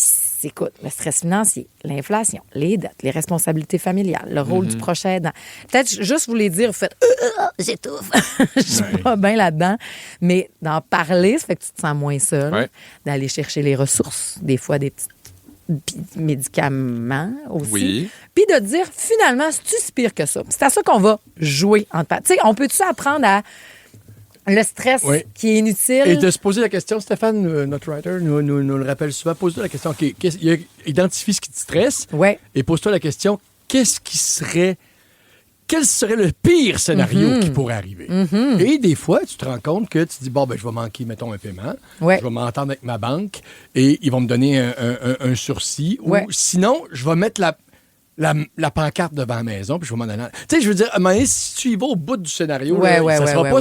écoute, le stress financier, l'inflation, les dettes, les responsabilités familiales, le rôle du prochain aidant. Peut-être juste vous les dire, vous faites « j'étouffe ». Je suis pas bien là-dedans. Mais d'en parler, ça fait que tu te sens moins seul. D'aller chercher les ressources, des fois des petits médicaments aussi. Oui. Puis de dire, finalement, c'est-tu si pire que ça? C'est à ça qu'on va jouer. Tu sais, on peut-tu apprendre à... Le stress qui est inutile. Et de se poser la question, Stéphane, notre writer, nous le rappelle souvent, pose-toi la question, identifie ce qui te stresse et pose-toi la question, quel serait le pire scénario qui pourrait arriver? Et des fois, tu te rends compte que tu te dis, je vais manquer, mettons, un paiement, je vais m'entendre avec ma banque et ils vont me donner un sursis, ou sinon, je vais mettre la pancarte devant la maison, puis je vais m'en aller. Tu sais, je veux dire, mais si tu y vas au bout du scénario, ça sera pas...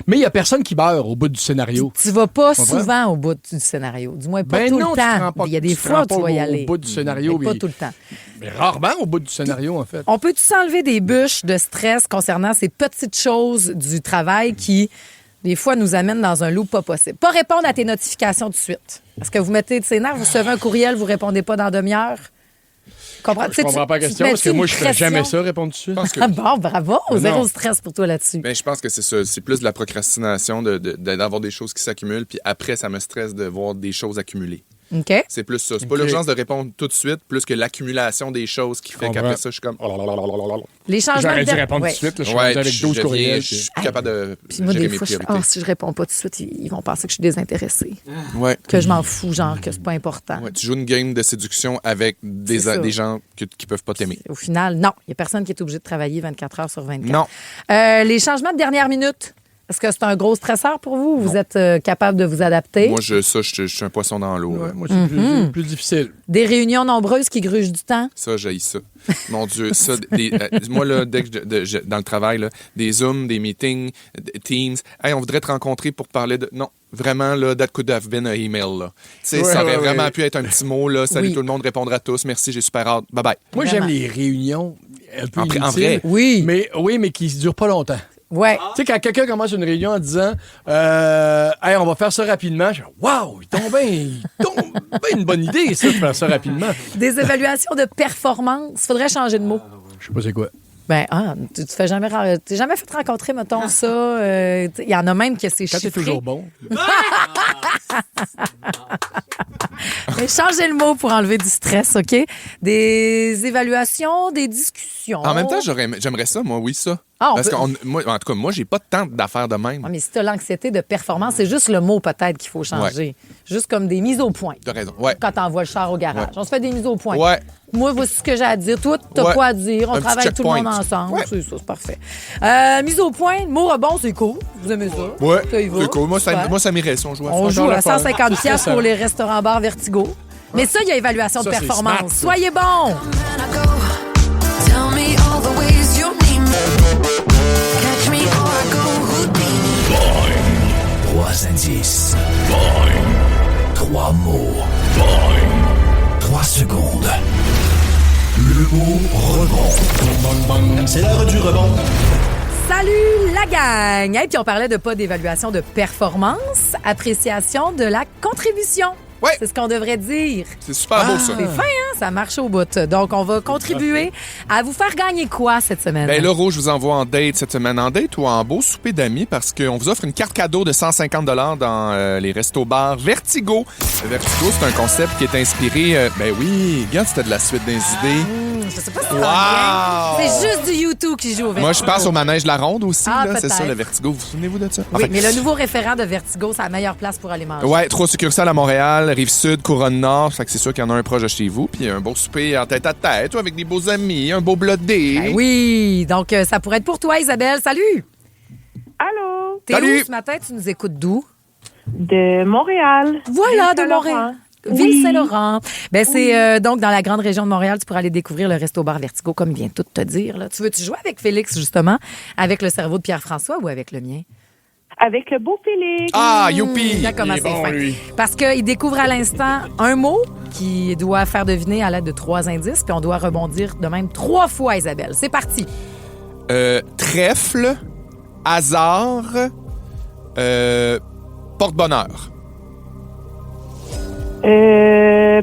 Mais il n'y a personne qui meurt au bout du scénario. Tu vas pas souvent au bout du scénario. Du moins, pas tout le temps. Il y a des fois où tu vas y aller. Au bout du scénario. Mais pas tout le temps. Mais rarement au bout du scénario, en fait. On peut-tu s'enlever des bûches de stress concernant ces petites choses du travail qui... des fois, nous amènent dans un loop pas possible. Pas répondre à tes notifications tout de suite. Est-ce que vous mettez de ses nerfs, vous recevez un courriel, vous répondez pas dans demi-heure? Je comprends pas la question, parce que moi, je ferais jamais ça, répondre tout de suite. Bon, bravo! Zéro stress pour toi là-dessus. Ben, je pense que c'est ça. C'est plus de la procrastination, d'avoir des choses qui s'accumulent, puis après, ça me stresse de voir des choses accumulées. OK. C'est plus ça. C'est pas l'urgence de répondre tout de suite, plus que l'accumulation des choses qui fait qu'après ça, je suis comme... Les changements J'aurais dû répondre tout de suite. Je suis rendu avec 12 courriels. Je suis capable de puis moi, gérer des fois, mes priorités. si je réponds pas tout de suite, ils vont penser que je suis désintéressée. Que je m'en fous, genre, que c'est pas important. Tu joues une game de séduction avec des gens qui peuvent pas t'aimer. Au final, non. Il y a personne qui est obligé de travailler 24 heures sur 24. Non. Les changements de dernière minute. Est-ce que c'est un gros stresseur pour vous? Vous êtes capable de vous adapter? Moi, je suis un poisson dans l'eau. Moi, c'est plus difficile. Des réunions nombreuses qui grugent du temps? Ça, j'haïs ça. Mon Dieu, ça. Moi, là, dès que dans le travail, là, des Zooms, des meetings, des Teams, hey, on voudrait te rencontrer pour parler de... Non, vraiment, là, that could have been an email, là. Ça aurait vraiment pu être un petit mot, là. Salut tout le monde, répondre à tous. Merci, j'ai super hâte. Bye-bye. Moi, j'aime les réunions un peu inutiles. En vrai? Oui. Mais qui ne durent pas longtemps. Ouais. Tu sais, quand quelqu'un commence une réunion en disant hey, on va faire ça rapidement, je dis waouh, il tombe bien une bonne idée, ça, de faire ça rapidement. Des évaluations de performance. Faudrait changer de mot. Je sais pas c'est quoi. Tu te fais jamais fait rencontrer, mettons, ça. Il y en a même que c'est chiffré. Quand t'es toujours bon. Mais changez le mot pour enlever du stress, OK? Des évaluations, des discussions. En même temps, j'aimerais ça, moi, oui, ça. Ah, Parce que, moi, en tout cas, moi, j'ai pas tant d'affaires de même. Ah, mais si tu as l'anxiété de performance, c'est juste le mot peut-être qu'il faut changer. Juste comme des mises au point. T'as raison. Ouais. Quand t'envoies le char au garage. Ouais. On se fait des mises au point. Ouais. Moi, voici ce que j'ai à dire. Toi, t'as quoi à dire? On Un travaille petit tout le monde checkpoint. ensemble. Ouais. C'est ça, c'est parfait. Mise au point, le mot rebond, c'est cool. Vous aimez ça? Ouais. Ça y va. C'est cool. Moi, Super. ça m'irait si on jouait à ça. On joue à 150 C'est piastres ça. pour les restaurants-bars Vertigo. Mais ça, il y a évaluation de Ça, c'est performance. smart, ça. Soyez bons! Tell me all the ways you need me. Catch me or I go Houdini. 3 indices. Boing. 3 mots. Boing. 3 secondes. Le mot rebond. C'est l'heure du rebond. Salut la gang! Et puis on parlait de pas d'évaluation de performance, appréciation de la contribution. Ouais. C'est ce qu'on devrait dire. C'est super beau, ça. C'est fin, hein? Ça marche au bout. Donc, on va contribuer à vous faire gagner quoi cette semaine? Ben là, Rouge, je vous envoie en date cette semaine. En date ou en beau souper d'amis parce qu'on vous offre une carte cadeau de 150 dans les restos-bars Vertigo. Vertigo, c'est un concept qui est inspiré... ben oui, regarde, c'était de la suite des idées. Je sais pas si Wow! c'est juste du YouTube qui joue au Vertigo. Moi, je pense au manège La Ronde aussi. Ah, là, c'est peut-être. ça, le Vertigo. Vous souvenez-vous de ça? Oui, Enfin, mais le nouveau référent de Vertigo, c'est la meilleure place pour aller manger. ouais, 3 succursales à Montréal, Rive-Sud, Couronne-Nord. Fait que c'est sûr qu'il y en a un proche de chez vous. Puis un beau souper en tête-à-tête ou avec des beaux amis, un beau blodé. Ben oui, donc ça pourrait être pour toi, Isabelle. Salut! Allô? T'es Salut! où ce matin? Tu nous écoutes d'où? De Montréal. Voilà, de Ville-Saint-Laurent. Montréal. Oui. Ville-Saint-Laurent. Ben, c'est donc dans la grande région de Montréal, tu pourras aller découvrir le resto-bar Vertigo, comme il vient tout te dire. Là. Tu veux-tu jouer avec Félix, justement, avec le cerveau de Pierre-François ou avec le mien? Avec le beau Félix. Ah, youpi! Regarde comment Il est c'est bon, fin. lui. Parce qu'il découvre à l'instant un mot qui doit faire deviner à l'aide de 3 indices, puis on doit rebondir de même 3 fois, Isabelle. C'est parti. Trèfle, hasard, porte-bonheur.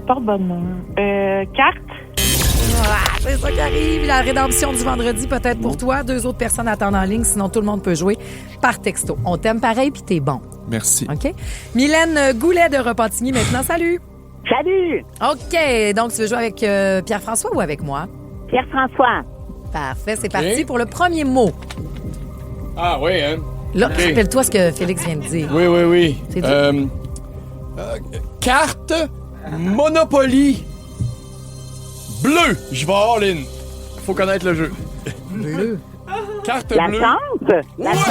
Porte-bonheur. Carte. Ah, c'est ça qui arrive. La rédemption du vendredi, peut-être pour toi. 2 autres personnes attendent en ligne, sinon tout le monde peut jouer par texto. On t'aime pareil, puis t'es bon. Merci. OK? Mylène Goulet de Repentigny maintenant. Salut! Salut! OK. Donc, tu veux jouer avec Pierre-François ou avec moi? Pierre-François. Parfait. C'est parti pour le premier mot. Ah oui, hein? Là, OK. rappelle-toi ce que Félix vient de dire. Oui, oui, oui. C'est dit. Carte Monopoly bleu. Je vais all-in. Faut connaître le jeu. Bleu. Carte La bleue. chance? La chance.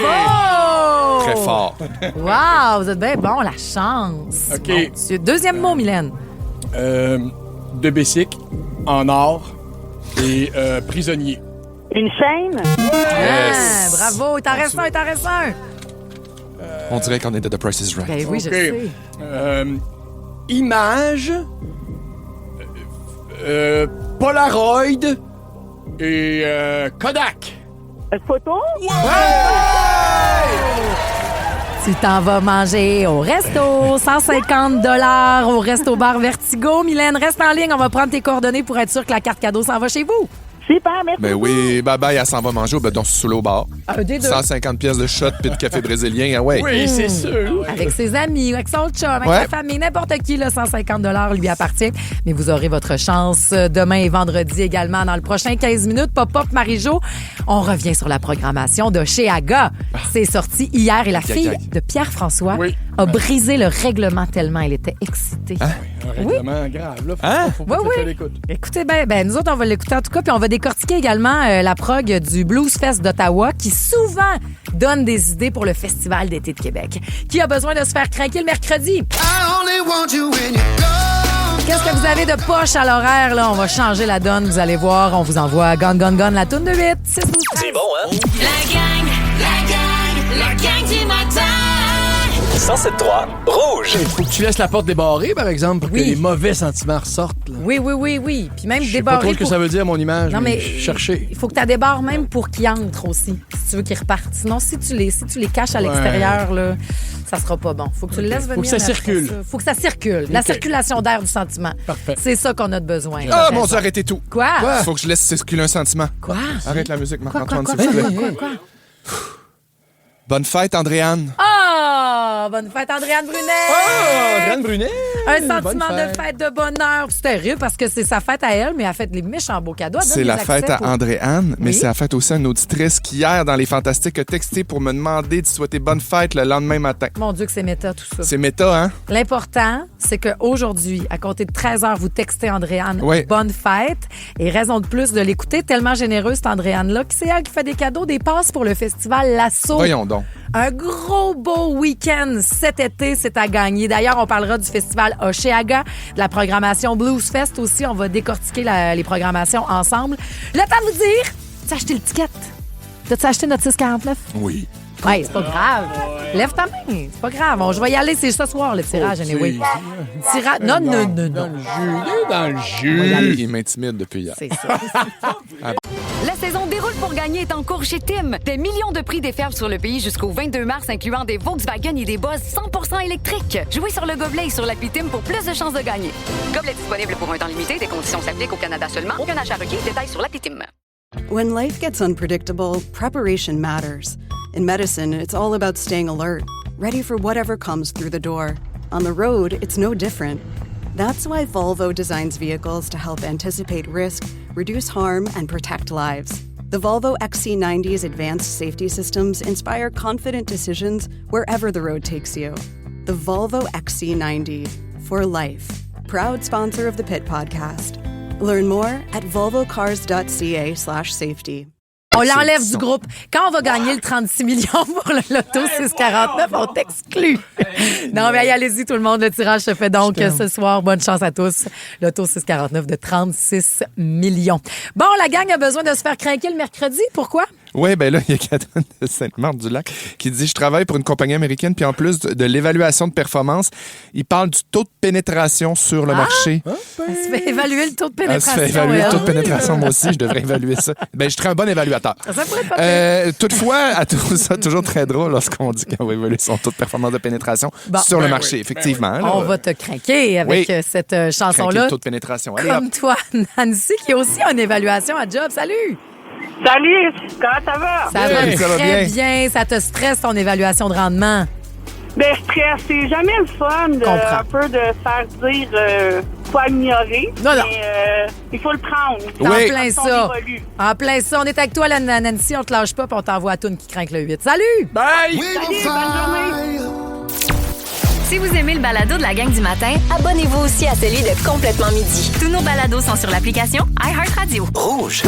Bravo! Très fort. Wow, vous êtes bien bon, la chance. OK. Bon, Dieu. Deuxième mot, Mylène. De Bessic en or et prisonnier. Une chaîne? Ah, bravo, il t'en reste un, il t'en reste un. On dirait qu'on est de The Price is Right. Ben oui, je OK. sais. Image, Polaroid et Kodak. Photo? Tu t'en vas manger au resto. 150 au resto-bar Vertigo. Mylène, reste en ligne. On va prendre tes coordonnées pour être sûr que la carte cadeau s'en va chez vous. Super, merci. Ben oui, bye-bye, elle s'en va manger au bedon sous l'eau bar. Un des deux. 150 pièces de shot puis de café brésilien, ah ouais. Oui, c'est sûr. Avec ses amis, avec son chum, avec Ouais. sa famille, n'importe qui, le 150 lui appartient. Mais vous aurez votre chance demain et vendredi également dans le prochain 15 minutes. Pop-Up Marie-Jo, on revient sur la programmation de chez Aga. C'est sorti hier et la fille de Pierre-François a brisé le règlement tellement elle était excitée. Un règlement grave, là. Faut Oui, pas que oui. tu l'écoutes. Écoutez, ben, nous autres, on va l'écouter en tout cas, puis on va décortiquer également la prog du Blues Fest d'Ottawa, qui souvent donne des idées pour le Festival d'été de Québec. Qui a besoin de se faire craquer le mercredi? Qu'est-ce que vous avez de poche à l'horaire, là? On va changer la donne, vous allez voir. On vous envoie Gone, Gone, Gone, la toune de 8. C'est bon, hein? La gang du matin. 107.3 Rouge. Il faut que tu laisses la porte débarrée, par exemple, pour que les mauvais sentiments ressortent. Là. Oui. Puis même Je sais pas débarrer trop ce que pour... ça veut dire, mon image, Non, mais chercher. il faut que tu débarres même pour qu'ils entrent aussi, si tu veux qu'ils repartent. Sinon, si tu les caches à Ouais. l'extérieur, là, ça sera pas bon. Faut que tu le laisses venir. Faut que ça après circule. ça. Faut que ça circule. La OK. circulation d'air du sentiment. Parfait. C'est ça qu'on a de besoin. Ah, là. mon Dieu, arrêtez tout. Quoi? Faut que je laisse circuler un sentiment. Quoi? Arrête la musique, Marc-Antoine, Quoi? s'il vous plaît. Bonne fête, Andréane. Ah! Ah, bonne fête, Andréane Brunet! Oh, Andréane Brunet! Un sentiment de fête, de bonheur. C'est terrible parce que c'est sa fête à elle, mais elle fait les méchants beaux cadeaux. C'est la fête à Andréane, mais c'est la fête aussi à une auditrice qui, hier, dans Les Fantastiques, a texté pour me demander de souhaiter bonne fête le lendemain matin. Mon Dieu, que c'est méta, tout ça. C'est méta, hein? L'important, c'est qu'aujourd'hui, à compter de 13h, vous textez Andréane bonne fête. Et raison de plus de l'écouter, tellement généreuse, cette Andréane-là, c'est elle qui fait des cadeaux, des passes pour le festival L'Assaut. Voyons donc. Un gros beau week-end cet été, c'est à gagner. D'ailleurs, on parlera du festival Oshéaga, de la programmation Blues Fest aussi. On va décortiquer les programmations ensemble. Le temps de vous dire, t'as acheté le ticket? T'as-tu acheté notre 649? Oui. Ouais, c'est pas grave. Lève ta main, c'est pas grave. Bon, je vais y aller, c'est ce soir le tirage, anyway. Tirage. Non. Dans le jus. Il m'intimide depuis hier. C'est ça. La saison déroule pour gagner est en cours chez Tim. Des millions de prix déferlent sur le pays jusqu'au 22 mars, incluant des Volkswagen et des Buzz 100% électriques. Jouez sur le gobelet et sur l'appli Tim pour plus de chances de gagner. Gobelet disponible pour un temps limité. Des conditions s'appliquent au Canada seulement. Aucun achat requis. Détails sur l'appli Tim. When life gets unpredictable, preparation matters. In medicine, it's all about staying alert, ready for whatever comes through the door. On the road, it's no different. That's why Volvo designs vehicles to help anticipate risk, reduce harm, and protect lives. The Volvo XC90's advanced safety systems inspire confident decisions wherever the road takes you. The Volvo XC90, for life. Proud sponsor of the Pit Podcast. Learn more at volvocars.ca/safety. On l'enlève du groupe. Quand on va gagner le 36 millions pour le loto 649, on t'exclut. Non, mais allez-y, tout le monde. Le tirage se fait donc ce soir. Bonne chance à tous. Loto 649 de 36 millions. Bon, la gang a besoin de se faire craquer le mercredi. Pourquoi? Oui, ben là, il y a Catherine de Sainte-Marthe-du-Lac qui dit « Je travaille pour une compagnie américaine, puis en plus de l'évaluation de performance, il parle du taux de pénétration sur le marché. » Elle se fait évaluer le taux de pénétration. Elle se fait évaluer le taux de pénétration, moi aussi. Je devrais évaluer ça. Ben, je serais un bon évaluateur. Ça pourrait être pas toutefois, à tout ça, toujours très drôle lorsqu'on dit qu'on va évaluer son taux de performance de pénétration sur le marché, effectivement. Là, on va te craquer avec cette chanson-là. Craquer le taux de pénétration. Allez, comme toi, Nancy, qui a aussi une évaluation à job. Salut! Salut! Comment ça va? Ça va très bien. Ça te stresse, ton évaluation de rendement? Ben, stress, c'est jamais le fun un peu de faire dire faut améliorer. Non. Mais il faut le prendre. En plein ça. En plein ça. On est avec toi, Nancy. On te lâche pas, puis on t'envoie à Toune qui craint le 8. Salut! Bye! Salut, bonne journée! Si vous aimez le balado de la gang du matin, abonnez-vous aussi à celui de Complètement Midi. Tous nos balados sont sur l'application iHeartRadio. Rouge.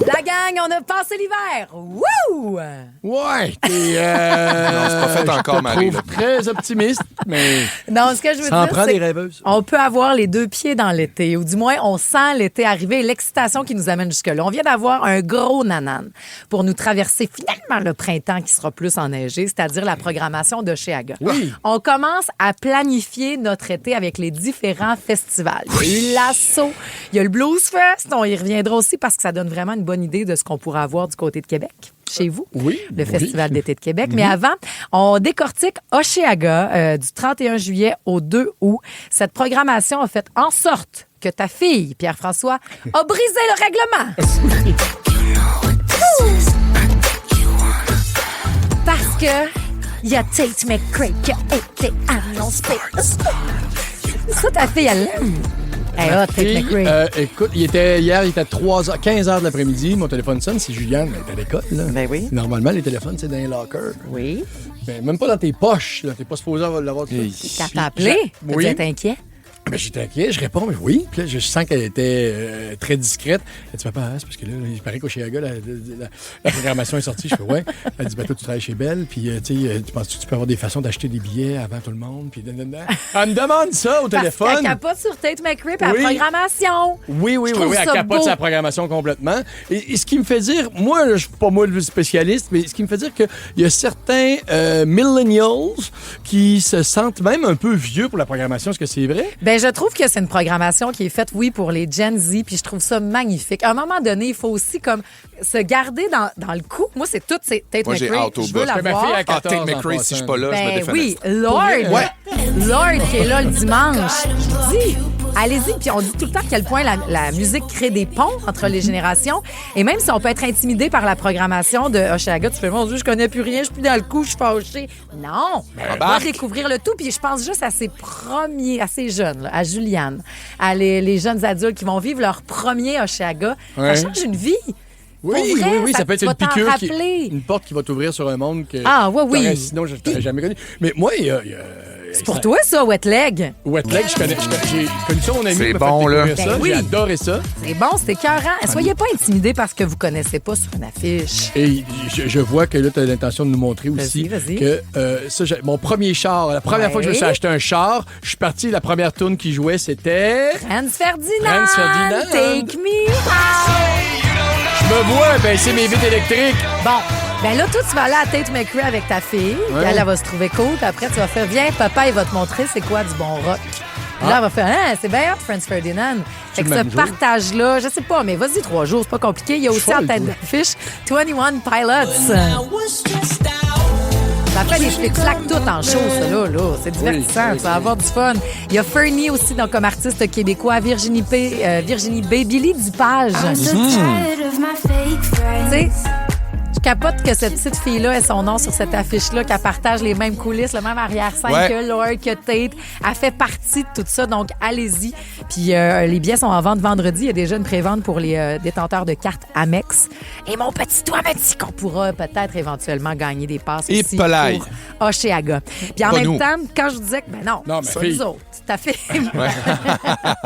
La gang, on a passé l'hiver. Wouh! Ouais. Non, c'est pas fait encore, Marie. Je trouve très optimiste, mais non, ce que je veux ça en dire, prend c'est des rêveuses. On peut avoir les deux pieds dans l'été, ou du moins, on sent l'été arriver et l'excitation qui nous amène jusque-là. On vient d'avoir un gros nanan pour nous traverser finalement le printemps qui sera plus enneigé, c'est-à-dire la programmation d'Oshéaga. Oui. On commence à planifier notre été avec les différents festivals. Il y a eu l'Assaut, il y a le Blues Fest, on y reviendra aussi parce que ça donne vraiment une bonne idée de ce qu'on pourrait avoir du côté de Québec. Chez vous, le Festival d'été de Québec. Mais avant, on décortique Oshéaga du 31 juillet au 2 août. Cette programmation a fait en sorte que ta fille, Pierre-François, a brisé le règlement. Parce que il y a Tate McRae qui a été annoncé. Ça, ta fille, elle l'aime. Hey, Tate McRae. Écoute, hier, il était 15 heures de l'après-midi. Mon téléphone sonne, c'est Juliane. Elle est à l'école, là. Ben oui. Normalement, les téléphones, c'est dans les lockers. Oui. Ben, même pas dans tes poches, là. T'es pas supposé l'avoir. Quand t'as appelé, tu es inquiet? Ben, j'étais inquiet, je réponds, mais oui. Puis là, je sens qu'elle était très discrète. Elle dit, papa, c'est parce que là, il paraît qu'Oshéaga, la programmation est sortie. Je fais, ouais. Elle dit, ben, toi, tu travailles chez Bell, puis, tu sais, tu penses que tu peux avoir des façons d'acheter des billets avant tout le monde? Puis, elle me demande ça au téléphone. Parce qu'elle capote sur Tate McRae, puis la programmation. Oui, elle capote sa programmation complètement. Et ce qui me fait dire, moi, je suis pas moi le spécialiste, mais ce qui me fait dire qu'il y a certains millennials qui se sentent même un peu vieux pour la programmation. Est-ce que c'est vrai? Ben, je trouve que c'est une programmation qui est faite, oui, pour les Gen Z, puis je trouve ça magnifique. À un moment donné, il faut aussi comme se garder dans le coup. Moi, c'est tout, c'est Tate McRae. Moi, j'ai hâte au bout. Ma fille à 14 Tate McRae, si je suis pas là, je me défeneste. Oui, Lord. Ouais. Lord qui est là le dimanche. Je dis, allez-y. Puis on dit tout le temps à quel point la musique crée des ponts entre les générations. Et même si on peut être intimidé par la programmation de Hochelaga, tu fais, mon Dieu, je connais plus rien, je suis plus dans le coup, je suis fâchée. Non, on va découvrir le tout. Puis je pense juste à ces jeunes, là, à Juliane, à les jeunes adultes qui vont vivre leur premier Hochelaga. Ouais. Ça change une vie. Oui, vrai, oui, ça peut être tu une vas t'en piqûre, rappeler. une porte qui va t'ouvrir sur un monde que sinon je t'aurais jamais connu. Mais moi, c'est pour toi, ça, Wet Leg. Wet Leg, j'ai connu ça, mon ami. C'est m'a bon, fait là. découvrir ça. oui. J'ai adoré ça. C'est bon, c'est écœurant. Soyez pas intimidés parce que vous connaissez pas sur une affiche. Et je vois que là, tu as l'intention de nous montrer aussi Vas-y. que mon premier char, la première fois que je me suis acheté un char, je suis parti, la première tune qui jouait, c'était... Franz Ferdinand, Take Me Out. Je me vois baisser mes vitres électriques. Bon, ben là, toi, tu vas aller à Tate McRae avec ta fille, puis elle va se trouver cool, puis après, tu vas faire, viens, papa, il va te montrer c'est quoi du bon rock. Puis là, elle va faire, c'est bien hot, Franz Ferdinand. Fait que ce partage-là, je sais pas, mais vas-y, 3 jours, c'est pas compliqué. Il y a aussi en tête d'affiche 21 Pilots. Ça fait des flic-flac tout en show, ça, là. C'est divertissant, tu vas avoir du fun. Il y a Fernie aussi, donc, comme artiste québécois, Virginie B, Billy Dupage. Tu sais, je capote que cette petite fille-là ait son nom sur cette affiche-là, qu'elle partage les mêmes coulisses, le même arrière-scène que Laure, que Tate. Elle fait partie de tout ça, donc allez-y. Puis les billets sont en vente vendredi. Il y a déjà une prévente pour les détenteurs de cartes Amex. Et mon petit doigt me dit qu'on pourra peut-être éventuellement gagner des passes aussi pour Hochelaga. Puis en même temps, quand je disais que, non, c'est nous autres. Ta fille.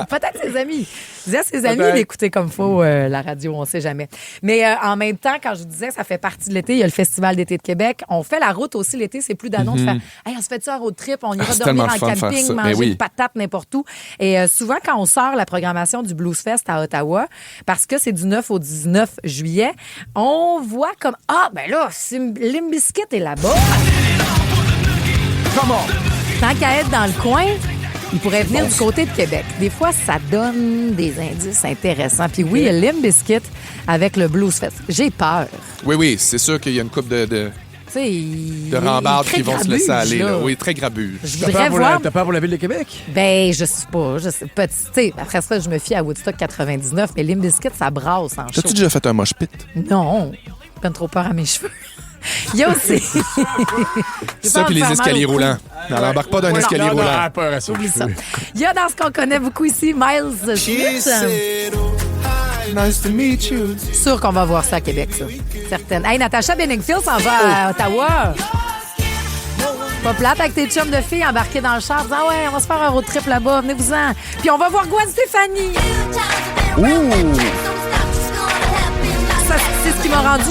Peut-être ses amis. Je disais à ses amis d'écouter comme faut la radio, on sait jamais. Mais en même temps, quand je disais ça fait partie de l'été, il y a le Festival d'été de Québec. On fait la route aussi l'été, c'est plus d'annonces. Hey, on se fait ça en road trip, on ira dormir en camping, manger une patate n'importe où. Et souvent, quand on sort la programmation du Blues Fest à Ottawa, parce que c'est du 9 au 19 juillet, on voit comme, ben là, Limp Bizkit est là-bas. Comment? Tant qu'à être dans le coin, il pourrait venir du côté de Québec. Des fois, ça donne des indices intéressants. Puis oui, il y a Limp Bizkit avec le Blues Fest. J'ai peur. Oui, c'est sûr qu'il y a une couple de rambardes qui vont se laisser aller. Là. Oui, très grabuge. T'as peur pour la ville de Québec? Ben, je sais pas. Après ça, je me fie à Woodstock 99, mais Limp Bizkit, ça brasse en show. T'as-tu déjà fait un mosh pit? Non. J'ai pas trop peur à mes cheveux. Il y a aussi... ça, puis les escaliers roulants. N'embarque pas d'un escalier roulant. Oublie ça. Il y a dans ce qu'on connaît beaucoup ici, Miles Smith. Nice to meet you. Sûr qu'on va voir ça à Québec, ça. Certaine. Hey, Natasha Bedingfield s'en va à Ottawa. Pas plate avec tes chums de filles embarqués dans le char, disant ouais, on va se faire un road trip là-bas, venez-vous-en. Puis on va voir Gwen Stefani. Ça, c'est ce qui m'a rendu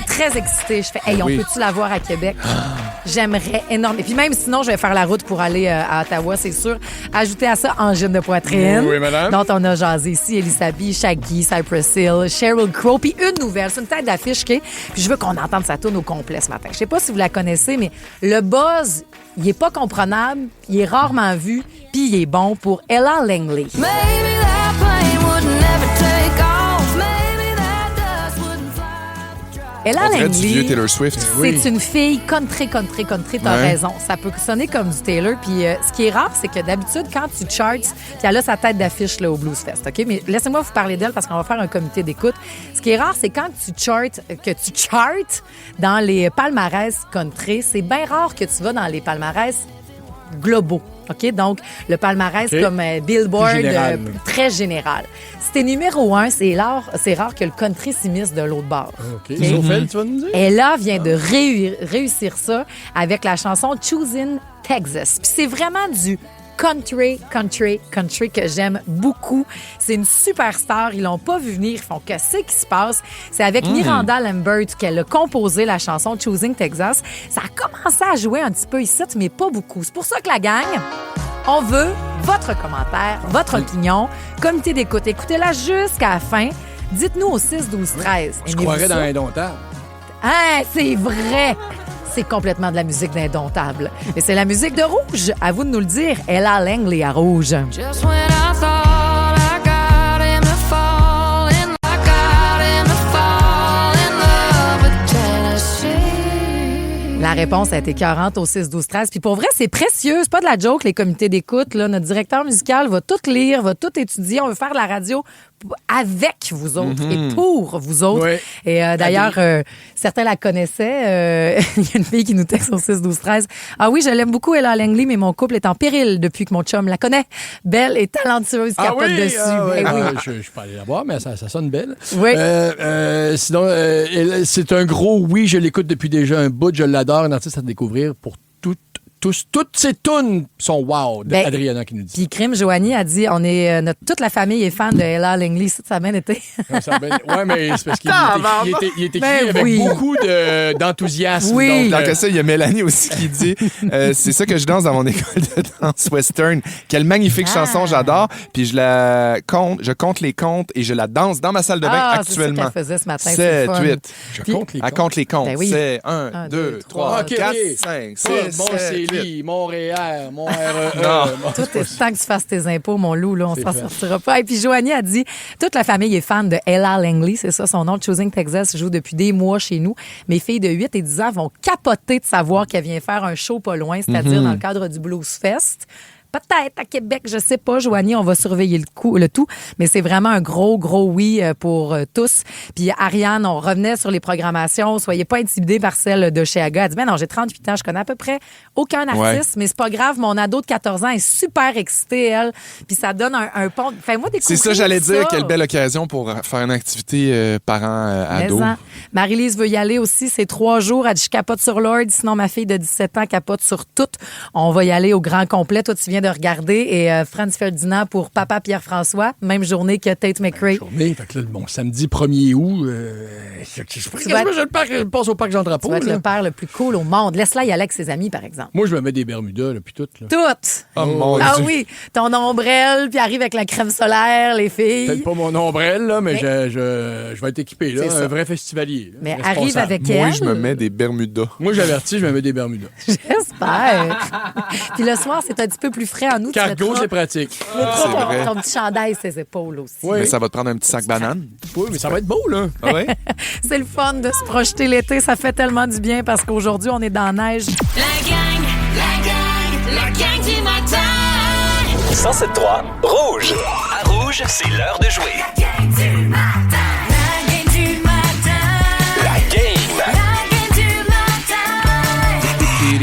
très excitée. Je fais, hey, on peut-tu la voir à Québec? J'aimerais énormément. Et puis même sinon, je vais faire la route pour aller à Ottawa, c'est sûr. Ajouter à ça Angine de poitrine, dont on a jasé ici, Elisabeth, Shaggy, Cypress Hill, Sheryl Crow, puis une nouvelle. C'est une tête d'affiche qui est... Puis je veux qu'on entende sa tourne au complet ce matin. Je sais pas si vous la connaissez, mais le buzz, il est pas comprenable, il est rarement vu, puis il est bon pour Ella Langley. Maybe that plane would never take off. Ella Langley, Taylor Swift. C'est une fille country, t'as raison. Ça peut sonner comme du Taylor. Puis ce qui est rare, c'est que d'habitude, quand tu charts, puis elle a sa tête d'affiche là, au Blues Fest, OK? Mais laissez-moi vous parler d'elle parce qu'on va faire un comité d'écoute. Ce qui est rare, c'est quand tu charts dans les palmarès country, c'est bien rare que tu vas dans les palmarès globaux. OK? Donc, le palmarès comme Billboard, très général. Si t'es numéro 1, c'est rare que le country s'immisce de l'autre bord. OK. Sauf elle, tu vas nous dire? Ella vient de réussir ça avec la chanson Choosing Texas. Puis c'est vraiment du country que j'aime beaucoup. C'est une superstar. Ils l'ont pas vu venir. Ils font qu'est-ce qui se passe. C'est avec Miranda Lambert qu'elle a composé la chanson Choosing Texas. Ça a commencé à jouer un petit peu ici, mais pas beaucoup. C'est pour ça que la gang, on veut votre commentaire, votre opinion, comité d'écoute. Écoutez-la jusqu'à la fin. Dites-nous au 6-12-13. Je croirais dans Indomptable. Ah, c'est vrai! C'est complètement de la musique d'Indomptable. Mais c'est la musique de Rouge. À vous de nous le dire. Ella Langley à Rouge. Just when I thought I got him to fall in, I got him to fall in love with Tennessee. La réponse a été écœurante au 6-12-13. Puis pour vrai, c'est précieux. C'est pas de la joke, les comités d'écoute. Là. Notre directeur musical va tout lire, va tout étudier. On veut faire de la radio avec vous autres et pour vous autres. Oui. Et d'ailleurs, certains la connaissaient. Il y a une fille qui nous texte au 6-12-13. Ah oui, je l'aime beaucoup, Ella Langley, mais mon couple est en péril depuis que mon chum la connaît. Belle et talentueuse, capote dessus. Oui. Eh oui. Je suis pas allé la voir, mais ça sonne belle. Oui. Sinon, c'est un gros oui, je l'écoute depuis déjà un bout, je l'adore, un artiste à découvrir pour toutes ces tunes sont wow. Adriana qui nous dit. Puis Crime Joanie a dit, toute la famille est fan de Ella Langley. Ça a bien été. Oui, mais c'est parce qu'il est écrit avec beaucoup d'enthousiasme. Oui. Donc, ça, il y a Mélanie aussi qui dit c'est ça que je danse dans mon école de danse western. Quelle magnifique chanson, j'adore. Puis je compte les comptes et je la danse dans ma salle de bain actuellement. C'est ça qu'elle faisait ce matin. 7, 8. Je compte les comptes. Elle compte les comptes. Ben oui. C'est 1, 2, 3, 4, 5, 6, 7, 8. Montréal, mon REE. Tout est temps que tu fasses tes impôts, mon loup, là, on s'en sortira pas. Et puis Joanie a dit, toute la famille est fan de Ella Langley, c'est ça son nom. Choosing Texas joue depuis des mois chez nous. Mes filles de 8 et 10 ans vont capoter de savoir qu'elle vient faire un show pas loin, c'est-à-dire dans le cadre du Blues Fest. Peut-être à Québec, je sais pas, Joanie, on va surveiller le tout, mais c'est vraiment un gros oui pour tous. Puis Ariane, on revenait sur les programmations, soyez pas intimidés par celle de chez Aga. Elle dit, ben non, j'ai 38 ans, je connais à peu près aucun artiste, mais c'est pas grave, mon ado de 14 ans est super excitée, elle, puis ça donne un pont. Fais-moi découvrir. C'est ça, j'allais dire, quelle belle occasion pour faire une activité parents-ado. Marie-Lise veut y aller aussi, c'est 3 jours, elle dit, je capote sur Lord, sinon ma fille de 17 ans capote sur tout. On va y aller au grand complet, toi tu viens de regarder. Et Franz Ferdinand pour Papa Pierre-François, même journée que Tate McRae. Journée, fait que là, bon, samedi 1er août, je passe au parc Jean-Drapeau. Tu vas être le père le plus cool au monde. Laisse-la y aller avec ses amis, par exemple. Moi, je me mets des Bermudas, puis tout. Là. Toutes! Oh, mon Dieu. Oui, ton ombrelle, puis arrive avec la crème solaire, les filles. Peut-être pas mon ombrelle, là, mais je vais être équipé, là, un vrai festivalier. Là, mais arrive avec elle. Moi, je me mets des Bermudas. Moi, j'avertis, je me mets des Bermudas. J'espère. Puis le soir, c'est un petit peu plus frais en août. Cargo, c'est pratique. C'est vrai. Ton petit chandail, ses épaules aussi. Oui. Mais ça va te prendre un petit sac banane. Oui, mais ça va être beau, là. Ah ouais? C'est le fun de se projeter l'été. Ça fait tellement du bien parce qu'aujourd'hui, on est dans la neige. La gang du matin. 107.3 Rouge. À Rouge, c'est l'heure de jouer. La gang du matin. La gang du matin. La game. La gang du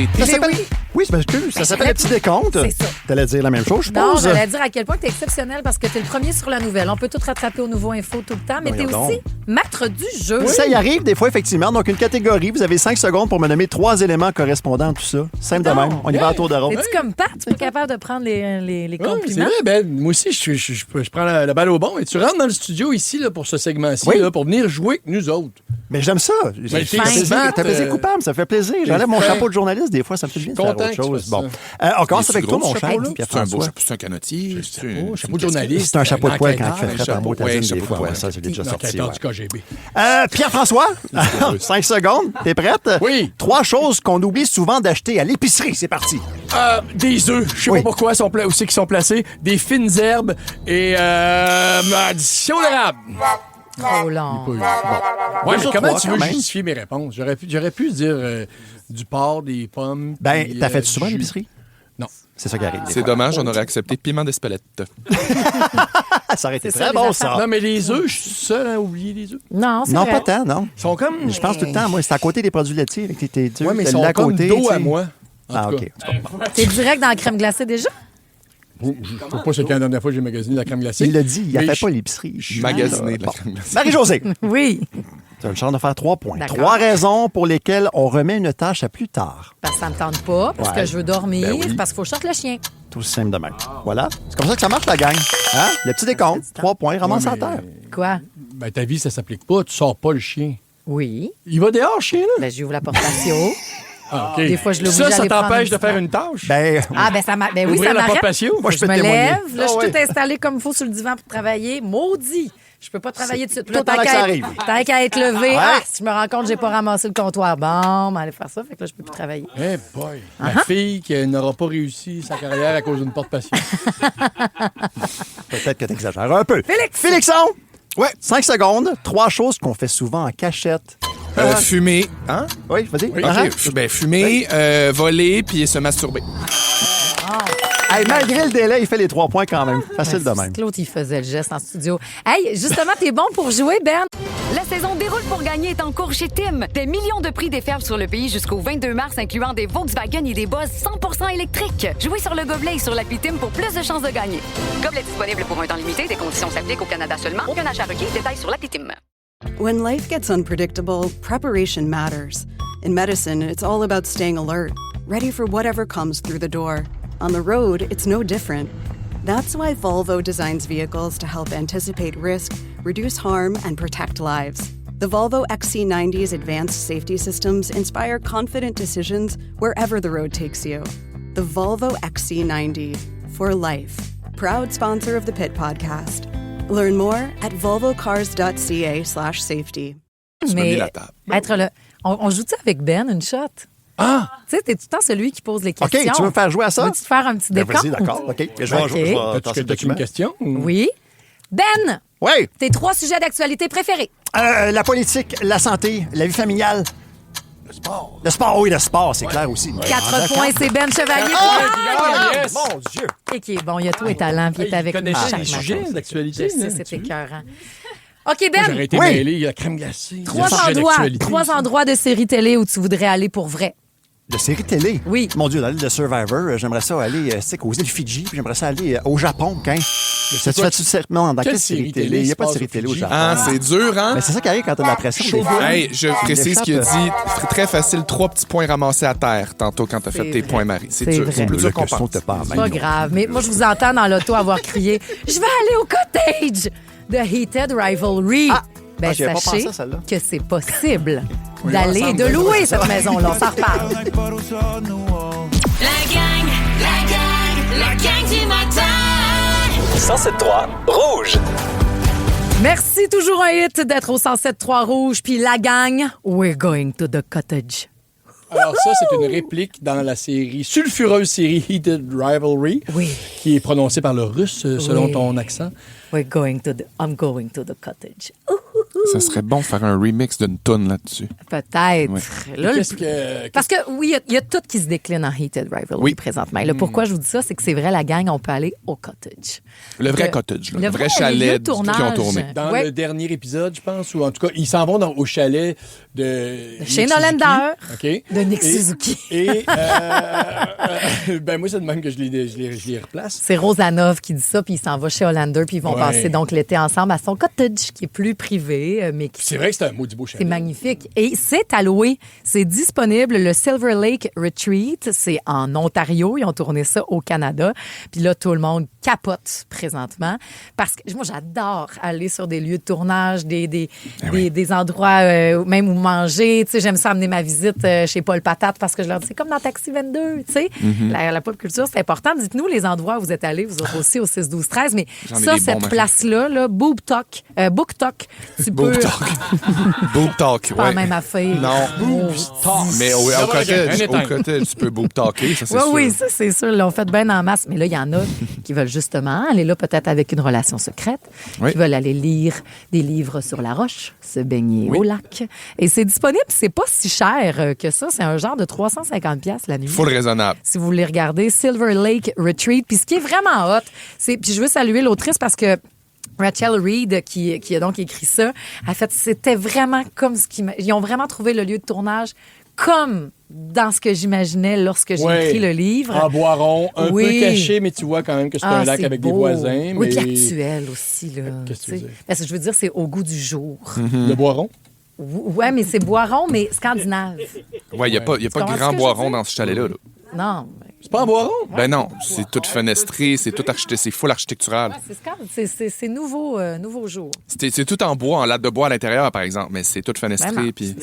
matin. Ça s'appelle... Oui, je m'excuse. Ça s'appelle le petit décompte. C'est ça. T'allais dire la même chose, je Non, pense. j'allais dire à quel point tu es exceptionnel parce que tu es le premier sur la nouvelle. On peut tout rattraper au nouveau info tout le temps, mais tu es aussi maître du jeu. Ça y arrive des fois, effectivement. Donc, une catégorie, vous avez 5 secondes pour me nommer 3 éléments correspondants à tout ça. Simple de même. On y va à tour de rôle. Es-tu comme Pat? Tu es capable de prendre les compliments? C'est vrai, Ben. Moi aussi, je prends la balle au bon. Et tu rentres dans le studio ici là, pour ce segment-ci, là, pour venir jouer avec nous autres. Mais j'aime ça. T'as plaisir coupable, ça fait plaisir. J'enlève mon chapeau de journaliste. Des fois, ça me fait bien de faire autre chose. Bon. On commence avec toi, mon cher. C'est un beau chapeau, c'est un canotier. Chapeau de journaliste. C'est un chapeau de poil quand il fait frais en motadine des fois. Ça, c'est déjà sorti. Pierre-François, 5 secondes. T'es prête? Oui. 3 choses qu'on oublie souvent d'acheter à l'épicerie. C'est parti. Des œufs. Je sais pas pourquoi où c'est qu'ils sont placés. Des fines herbes et addition d'érable. Oh là. Bon. Ouais, mais comment tu veux justifier mes réponses? J'aurais pu dire du porc, des pommes. Ben, t'as fait souvent à l'épicerie? Non. C'est ça qui arrive. C'est dommage, on aurait accepté piment d'Espelette. Ça aurait été très bon, ça. Non, mais les œufs, je suis seul à oublier les œufs. Non, c'est Non, vrai. pas tant, non. Ils sont comme... Je pense tout le temps, moi, c'est à côté des produits laitiers. Avec tes ouais, mais ils sont comme dos à moi. OK. T'es direct dans la crème glacée déjà? Je ne sais pas c'est quand la dernière fois que j'ai magasiné la crème glacée. Il l'a dit, il n'a fait pas l'épicerie. Magasiné de la crème glacée. Marie-Josée. Oui. Tu as une chance de faire 3 points. D'accord. 3 raisons pour lesquelles on remet une tâche à plus tard. Parce que ça me tente pas, parce que je veux dormir, Ben oui. parce qu'il faut que je sorte le chien. Tout simple de même. Voilà. C'est comme ça que ça marche, la gang. Hein? Le petit décompte. 3 points, ramasse à terre. Quoi? Ben, ta vie, ça s'applique pas. Tu sors pas le chien. Oui. Il va dehors, le chien, là? Ben, j'ouvre la porte patio. Ah, OK. Des fois, je l'oblige Ça à aller prendre t'empêche une de faire petite une tâche? Ben, Ah, ben, ça m'a. Ben oui, Ouvrir ça la porte m'arrête. patio? Moi, je peux Je me témoigner. lève, là, je Ah suis ouais. tout installé comme il faut sur le divan pour travailler. Maudit! Je peux pas travailler tout de suite. tout le temps que ça arrive. Tant qu'à être levé, si je me rends compte que j'ai pas ramassé le comptoir, bon, aller faire ça, fait que là, je peux plus travailler. Eh boy! Ma fille qui n'aura pas réussi sa carrière à cause d'une porte patio. Peut-être que tu exagères un peu. Félix! Félixon! Ouais. 5 secondes. 3 choses qu'on fait souvent en cachette. Fumer. Hein? Oui, vas-y. OK. Fumer, voler, puis se masturber. Hey, malgré le délai, il fait les 3 points quand même. Facile de même. Claude, il faisait le geste en studio. Hey, justement, t'es bon pour jouer, Ben? La saison déroule pour gagner est en cours chez Tim. Des millions de prix déferlent sur le pays jusqu'au 22 mars, incluant des Volkswagen et des Buzz 100% électriques. Jouez sur le gobelet et sur l'appli Tim pour plus de chances de gagner. Gobelet disponible pour un temps limité. Des conditions s'appliquent au Canada seulement. Aucun achat requis. Détails sur l'appli Tim. When life gets unpredictable, preparation matters. In medicine, it's all about staying alert, ready for whatever comes through the door. On the road, it's no different. That's why Volvo designs vehicles to help anticipate risk, reduce harm, and protect lives. The Volvo XC90's advanced safety systems inspire confident decisions wherever the road takes you. The Volvo XC90, for life. Proud sponsor of the Pit Podcast. Learn more at volvocars.ca/safety. Mais être là, on joue-tu avec Ben une shot? Ah! Tu sais, t'es tout le temps celui qui pose les questions. OK, tu veux me faire jouer à ça? Veux-tu te faire un petit décompte? Vas-y, d'accord. OK. Je vais tasser le document. Une question? Oui. Ben! Oui. Tes 3 sujets d'actualité préférés? La politique, la santé, la vie familiale. Le sport. Le sport, oui, le sport, c'est clair aussi. 4 points, c'est Ben Chevalier. Yes. Mon Dieu! Et qui est bon, il a tout et talent, puis il est avec nous chaque les matin. sujets d'actualité. Je sais, c'est écœurant. OK, Ben. J'aurais été mêlé, il y a la crème glacée. 3 endroits de séries télé où tu voudrais aller pour vrai. De séries télé? Oui. Mon Dieu, dans l'île de Survivor, j'aimerais ça aller aux îles Fidji, puis j'aimerais ça aller au Japon, quand ça te fait-tu non, dans quelle série télé? Il n'y a pas de série télé au Japon. Ah, c'est dur, hein? Mais c'est ça qui arrive quand t'as de la pression. Des fois. Hey, je précise qu'il a dit très facile, 3 petits points ramassés à terre tantôt quand t'as fait tes points, Marie. C'est dur. C'est plus dur qu'on pense. C'est pas grave. Mais moi, je vous entends dans l'auto avoir crié « Je vais aller au cottage » de Heated Rivalry. Ben, j'y avais pas sachez pensé à celle-là. que c'est possible d'aller et de louer cette maison-là. On s'en reparle. La gang du matin. 107.3 Rouge. Merci, toujours un hit d'être au 107.3 Rouge. Puis la gang, we're going to the cottage. Alors ça, c'est une réplique dans la sulfureuse série Heated Rivalry, qui est prononcée par le russe, selon ton accent. I'm going to the cottage. Ça serait bon de faire un remix d'une toune là-dessus. Peut-être. Ouais. Là, parce que oui, il y a tout qui se décline en Heated Rivalry présentement. Et là, pourquoi je vous dis ça, c'est que c'est vrai, la gang, on peut aller au cottage. Le vrai cottage, le vrai chalet qui ont tourné. Dans le dernier épisode, je pense, ou en tout cas, ils s'en vont au chalet de Shane Hollander, de Nick Suzuki. Et ben moi, c'est de même que je les replace. C'est Rosanov qui dit ça, puis il s'en va chez Hollander, puis ils vont passer donc l'été ensemble à son cottage, qui est plus privé. Mais c'est vrai que c'est un maudit beau chalet. C'est magnifique. Et c'est à louer. C'est disponible. Le Silver Lake Retreat, c'est en Ontario. Ils ont tourné ça au Canada. Puis là, tout le monde capote présentement. Parce que moi, j'adore aller sur des lieux de tournage, des endroits même où manger. Tu sais, j'aime ça amener ma visite chez Paul Patate parce que je leur dis, c'est comme dans Taxi 22. Tu sais, la pop culture, c'est important. Dites-nous les endroits où vous êtes allés, vous autres aussi au 6-12-13. Mais ça, cette place-là, Book Talk, tu peux... Boob Talk, c'est pas la même affaire. Non. Boob Talk. Mais au cottage, tu peux Boob Talker, ça, c'est sûr. Oui, ça, c'est sûr. Ils l'ont fait bien en masse. Mais là, il y en a qui veulent justement aller là peut-être avec une relation secrète, qui veulent aller lire des livres sur la roche, se baigner au lac. Et c'est disponible, c'est pas si cher que ça. C'est un genre de 350$ la nuit. Full raisonnable. Si vous voulez regarder Silver Lake Retreat. Puis ce qui est vraiment hot, puis je veux saluer l'autrice parce que Rachel Reed, qui a donc écrit ça, a fait, c'était vraiment comme ils ont vraiment trouvé le lieu de tournage comme dans ce que j'imaginais lorsque j'ai écrit le livre. En Boiron, un peu caché, mais tu vois quand même que c'est un lac avec des voisins. Oui, puis actuel aussi. Là, qu'est-ce que tu veux dire? Parce que je veux dire, c'est au goût du jour. Le Boiron? Oui, mais c'est Boiron, mais scandinave. Oui, il n'y a pas grand Boiron dans ce chalet-là. Non. C'est pas en Boiron? Ben non, c'est tout fenestré, c'est tout c'est full architectural. Ouais, c'est nouveau jour. C'est tout en bois, en latte de bois à l'intérieur, par exemple, mais c'est tout fenestré. Puis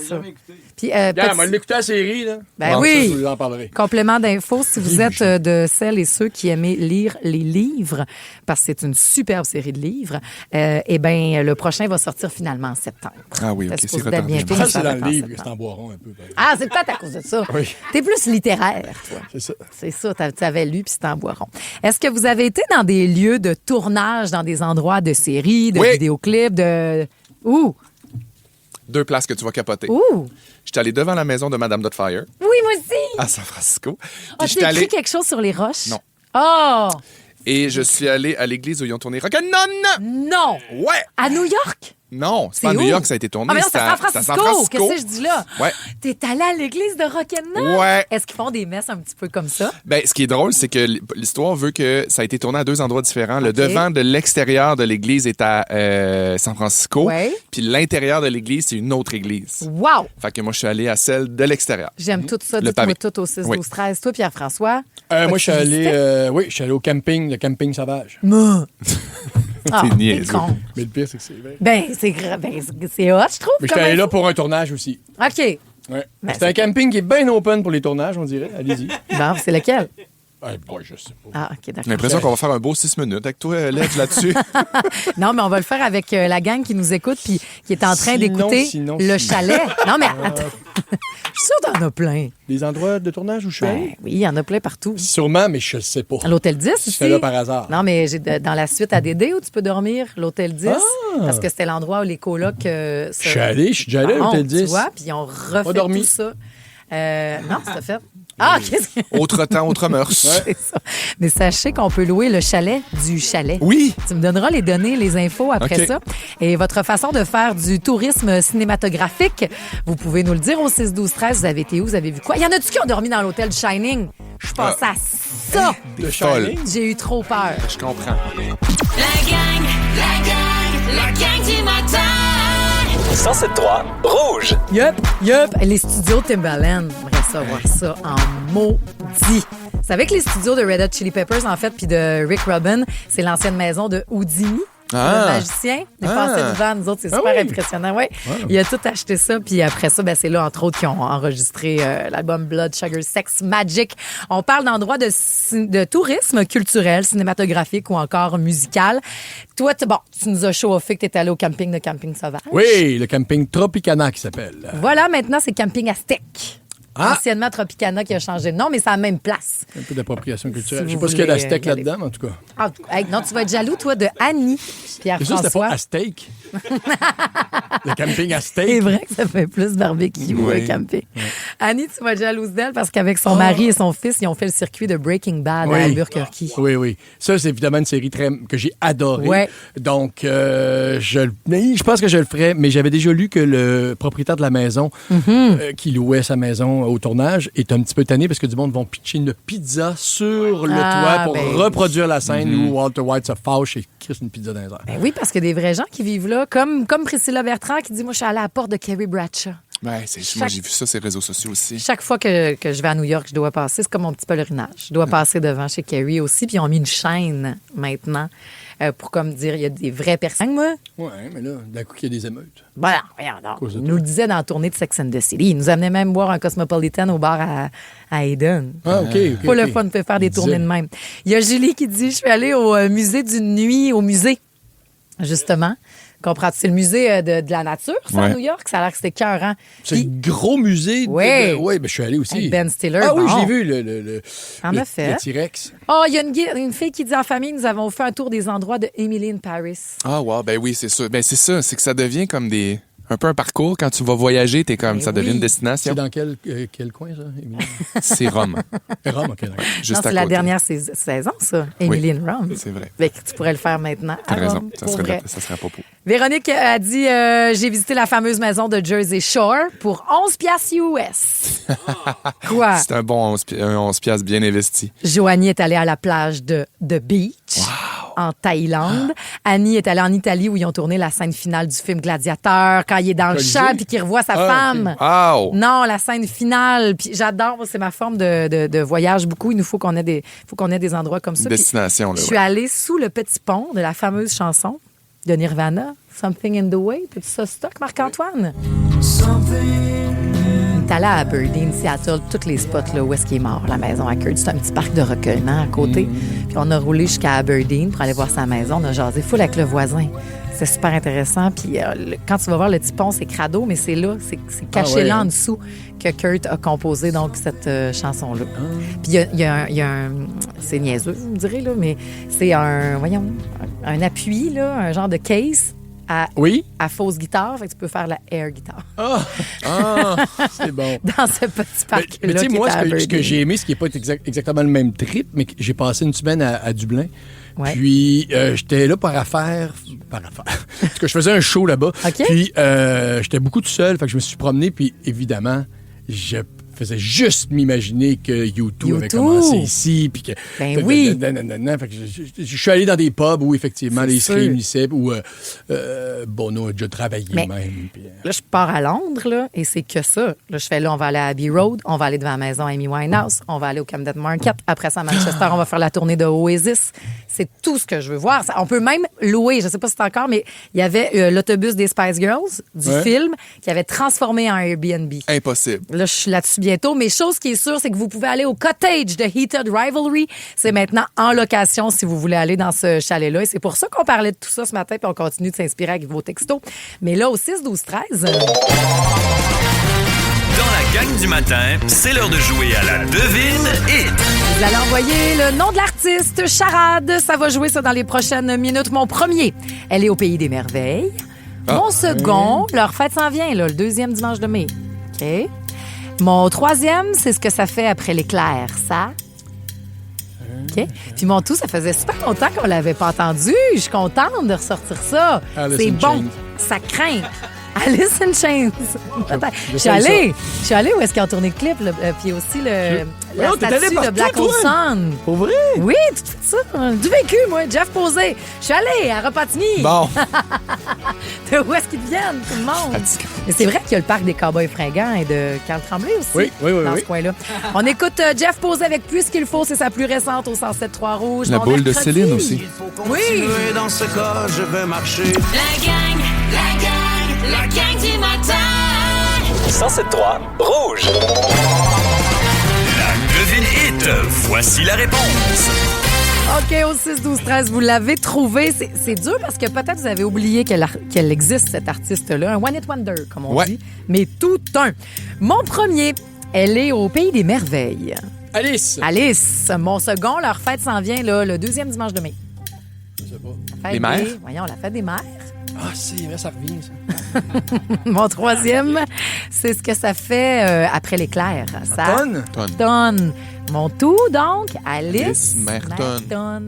on va l'écouter la série, là. Ben oui. Ça, je vous en parlerai. Complément d'info, si vous êtes de celles et ceux qui aimez lire les livres, parce que c'est une superbe série de livres, eh bien, le prochain va sortir finalement en septembre. Ah oui, OK, c'est retardé. C'est dans le livre que c'est en Boiron un peu. Ah, c'est peut-être à cause de ça. Oui. T'es plus littéraire, toi. C'est ça. C'est ça, tu avais lu puis c'était en Boiron. Est-ce que vous avez été dans des lieux de tournage, dans des endroits de séries, de vidéoclips, de... Où? 2 places que tu vas capoter. Ouh! J'étais allé devant la maison de Madame Dotfire Oui, moi aussi! à San Francisco. Oh, tu as écrit quelque chose sur les roches? Non. Oh! Et je suis allé à l'église où ils ont tourné Rock'n'None. Non! Ouais! À New York? Non, c'est pas à New York que ça a été tourné. Ah, mais non, c'est c'était à San Francisco. Qu'est-ce que je dis là? Ouais. T'es allé à l'église de Rock'n'None? Ouais. Est-ce qu'ils font des messes un petit peu comme ça? Ben, ce qui est drôle, c'est que l'histoire veut que ça a été tourné à 2 endroits différents. Le devant de l'extérieur de l'église est à San Francisco. Ouais. Puis l'intérieur de l'église, c'est une autre église. Wow! Fait que moi, je suis allé à celle de l'extérieur. J'aime tout ça. Le Dites-moi pavé. tout au 6, Oui. 12, 13. Toi, Pierre-François? Moi, je suis allé, je suis allé au camping, le camping sauvage. Ah, T'es t'es niaiseux. con. Mais le pire, c'est que c'est vrai. Ben, c'est hot, je trouve. Mais comme j'étais allé là info. pour un tournage aussi. OK. Ouais. Ben, c'est un camping qui est bien open pour les tournages, on dirait. Allez-y. Bon, c'est lequel? Je sais pas. Ah, OK, d'accord. J'ai l'impression qu'on va faire un beau 6 minutes avec toi, Ledge, là-dessus. Non, mais on va le faire avec la gang qui nous écoute puis qui est en train d'écouter le chalet. Non, mais attends. Je suis sûre que t'en as plein. Des endroits de tournage où je suis allé? Oui, il y en a plein partout. Sûrement, mais je ne sais pas. À l'Hôtel 10 Je aussi. fais là par hasard. Non, mais j'ai dans la suite à Dédé où tu peux dormir, l'Hôtel 10, parce que c'était l'endroit où les colocs... Je suis déjà allé à l'Hôtel 10. Tu vois, puis ils ont refait dormi. tout ça. Non, c'est fait. Ah, qu'est-ce que... Autre temps, autre mœurs. C'est ça. Mais sachez qu'on peut louer le chalet du chalet. Oui. Tu me donneras les données, les infos après OK. ça. Et votre façon de faire du tourisme cinématographique, vous pouvez nous le dire au 6-12-13. Vous avez été où? Vous avez vu quoi? Il y en a-tu qui ont dormi dans l'hôtel Shining? Je pense à ça. Le Folle. Shining. J'ai eu trop peur. Je comprends. La gang du matin. 107.3 Rouge. Yup. Les studios Timbaland, j'aimerais ça voir ça en maudit. C'est avec les studios de Red Hot Chili Peppers, en fait, puis de Rick Rubin. C'est l'ancienne maison de Houdini. Le magicien, il passait devant nous autres, c'est super impressionnant. Ouais. Il a tout acheté ça, puis après ça, c'est là, entre autres, qu'ils ont enregistré l'album Blood Sugar Sex Magic. On parle d'endroits de tourisme culturel, cinématographique ou encore musical. Toi, tu nous as chauffé que tu étais allé au camping de Camping Sauvage. Oui, le camping Tropicana qui s'appelle. Voilà, maintenant, c'est Camping Aztec. Ah! Anciennement Tropicana qui a changé de nom, mais c'est la même place. Un peu d'appropriation culturelle. Si Je sais vous pas ce qu'il y a voulez d'Aztec y aller. là-dedans, mais en tout cas. Ah, non, tu vas être jaloux, toi, de Annie, C'est sûr, c'était Pierre-François. pas Aztec. Le camping Aztec. C'est vrai que ça fait plus barbecue camping. Annie, tu vas être jalouse d'elle parce qu'avec son mari et son fils, ils ont fait le circuit de Breaking Bad à Albuquerque. Oui. Ça, c'est évidemment une série que j'ai adorée. Ouais. Donc, je pense que je le ferais, mais j'avais déjà lu que le propriétaire de la maison qui louait sa maison au tournage est un petit peu tanné parce que du monde vont pitcher une pizza sur le toit pour reproduire la scène où Walter White se fâche et crisse une pizza dans les airs. Ben oui, parce que des vrais gens qui vivent là, comme Priscilla Bertrand qui dit, moi, je suis allée à la porte de Carrie Bradshaw. Ouais, moi, j'ai vu ça sur les réseaux sociaux aussi. Chaque fois que je vais à New York, je dois passer. C'est comme mon petit pèlerinage. Je dois passer devant chez Carrie aussi. Puis ils ont mis une chaîne maintenant pour comme dire, il y a des vraies personnes. Moi, Oui, mais là, d'un coup, il y a des émeutes. voilà, regarde. Il nous le disait dans la tournée de Sex and the City. Il nous amenait même boire un Cosmopolitan au bar à Eden. Ah, OK. Pas le fun de faire des tournées de même. Il y a Julie qui dit, je suis allée au musée d'une nuit, au musée, justement. Comprends-tu? C'est le musée de la nature, ça, à New York. Ça a l'air que c'était écœurant. C'est le gros musée. Oui. Oui, mais je suis allé aussi. Avec Ben Stiller. Ah oui, bon. j'ai vu le En effet. le T-Rex. Oh, il y a une fille qui dit en famille, nous avons fait un tour des endroits de Emily in Paris. Ah, wow, ben oui, c'est ça. Ben c'est ça, c'est que ça devient comme un peu un parcours. Quand tu vas voyager, t'es comme, ça devient une destination. C'est dans quel coin, ça, Émilie? C'est Rome. Rome, OK, d'accord. Juste c'est à la côté. dernière saison, ça. Emily in Rome. C'est vrai. Fait que tu pourrais le faire maintenant. T'as à raison, Rome, ça pour vrai. serait à propos. Véronique a dit j'ai visité la fameuse maison de Jersey Shore pour 11 piastres US. Quoi? C'est un bon 11 piastres bien investi. Joanie est allée à la plage de The Beach en Thaïlande. Annie est allée en Italie où ils ont tourné la scène finale du film Gladiateur quand il est dans le Colisée? champ puis qu'il revoit sa femme. Wow! Non, la scène finale. Puis j'adore, c'est ma forme de voyage beaucoup. Il nous faut qu'on ait des endroits comme ça. Une destination, là. Je suis allée sous le petit pont de la fameuse chanson de Nirvana, Something in the Way. Puis ça stock, Marc-Antoine. T'es allé à Aberdeen, Seattle, tous les spots là, où est-ce qu'il est mort, la maison à Kurt. C'est un petit parc de recueillement à côté. Puis on a roulé jusqu'à Aberdeen pour aller voir sa maison. On a jasé full avec le voisin. C'est super intéressant. Puis quand tu vas voir le petit pont, c'est crado, mais c'est là, c'est caché là en dessous que Kurt a composé donc cette chanson-là. Puis il y a un c'est niaiseux, vous me direz, là, mais c'est un appui, là, un genre de case à Oui? fausse guitare. Fait que tu peux faire la air guitare. C'est bon. Dans ce petit parc-là. Mais tu sais, qui moi, est à ce que Aberdeen. j'ai aimé, ce qui n'est pas exactement le même trip, mais que j'ai passé une semaine à Dublin. Ouais. Puis, j'étais là par affaire. Parce que je faisais un show là-bas. OK. Puis, j'étais beaucoup tout seul. Fait que je me suis promené. Puis, évidemment, je faisais juste m'imaginer que U2 avait commencé ici. Puis que, Ben oui. Fait que je suis allé dans des pubs où, effectivement, C'est les sûr. se réunissaient, où Bono a déjà travaillé Mais- même. Puis, Là, je pars à Londres, là, et c'est que ça. Là, je fais là, on va aller à Abbey Road, on va aller devant la maison Amy Winehouse, on va aller au Camden Market. Après ça, à Manchester, on va faire la tournée de Oasis. C'est tout ce que je veux voir. On peut même louer, je sais pas si c'est encore, mais il y avait l'autobus des Spice Girls du Ouais. film qui avait transformé en Airbnb. Impossible. Là, je suis là-dessus bientôt. Mais chose qui est sûre, c'est que vous pouvez aller au Cottage de Heated Rivalry. C'est maintenant en location si vous voulez aller dans ce chalet-là. Et c'est pour ça qu'on parlait de tout ça ce matin, puis on continue de s'inspirer avec vos textos. Mais là, au 6-12-13... Dans la gang du matin, c'est l'heure de jouer à la devine hit. Vous allez envoyer le nom de l'artiste, Charade. Ça va jouer ça dans les prochaines minutes. Mon premier, elle est au Pays des Merveilles. Mon second, leur fête s'en vient, là, le 2e dimanche de mai. OK? Mon troisième, c'est ce que ça fait après l'éclair. Ça... OK? Puis mon tout, ça faisait super longtemps qu'on l'avait pas entendu. Je suis contente de ressortir ça. Alice C'est in bon. Chains. Ça craint. Alice in Chains. Attends, je suis allée où est-ce qu'ils ont tourné le clip, là, puis aussi la Oh, t'es allée statue de partout, Black toi? Hole Sun. Pour vrai? Oui, tout fait ça. Du vécu, moi. Jeff Posé. Je suis allée à Repentigny. Bon. De où est-ce qu'ils viennent, tout le monde? Mais c'est vrai qu'il y a le parc des Cowboys fringants et de Carl Tremblay aussi. Oui, dans oui. ce coin-là. On écoute Jeff Posé avec Plus qu'il faut. C'est sa plus récente au 107.3 Rouge. La Bon boule de mercredi. Céline aussi. Oui. Dans ce cas, je vais marcher. La gang du matin. 107.3 Rouge. La devine hit. Voici la réponse. OK, au 6-12-13, vous l'avez trouvé. C'est dur parce que peut-être vous avez oublié qu'elle existe, cette artiste-là. Un one-hit wonder, comme on dit. Mais tout un. Mon premier, elle est au Pays des Merveilles. Alice. Alice. Mon second, leur fête s'en vient là, le 2e dimanche de mai. Je sais pas. Fête Les mères? Voyons, la fête des mères. Ah, c'est vrai, ça revient, ça. Mon troisième, c'est ce que ça fait après l'éclair. Ça Tonne? tonne. Mon tout, donc, Alice Alice Merton. Merton.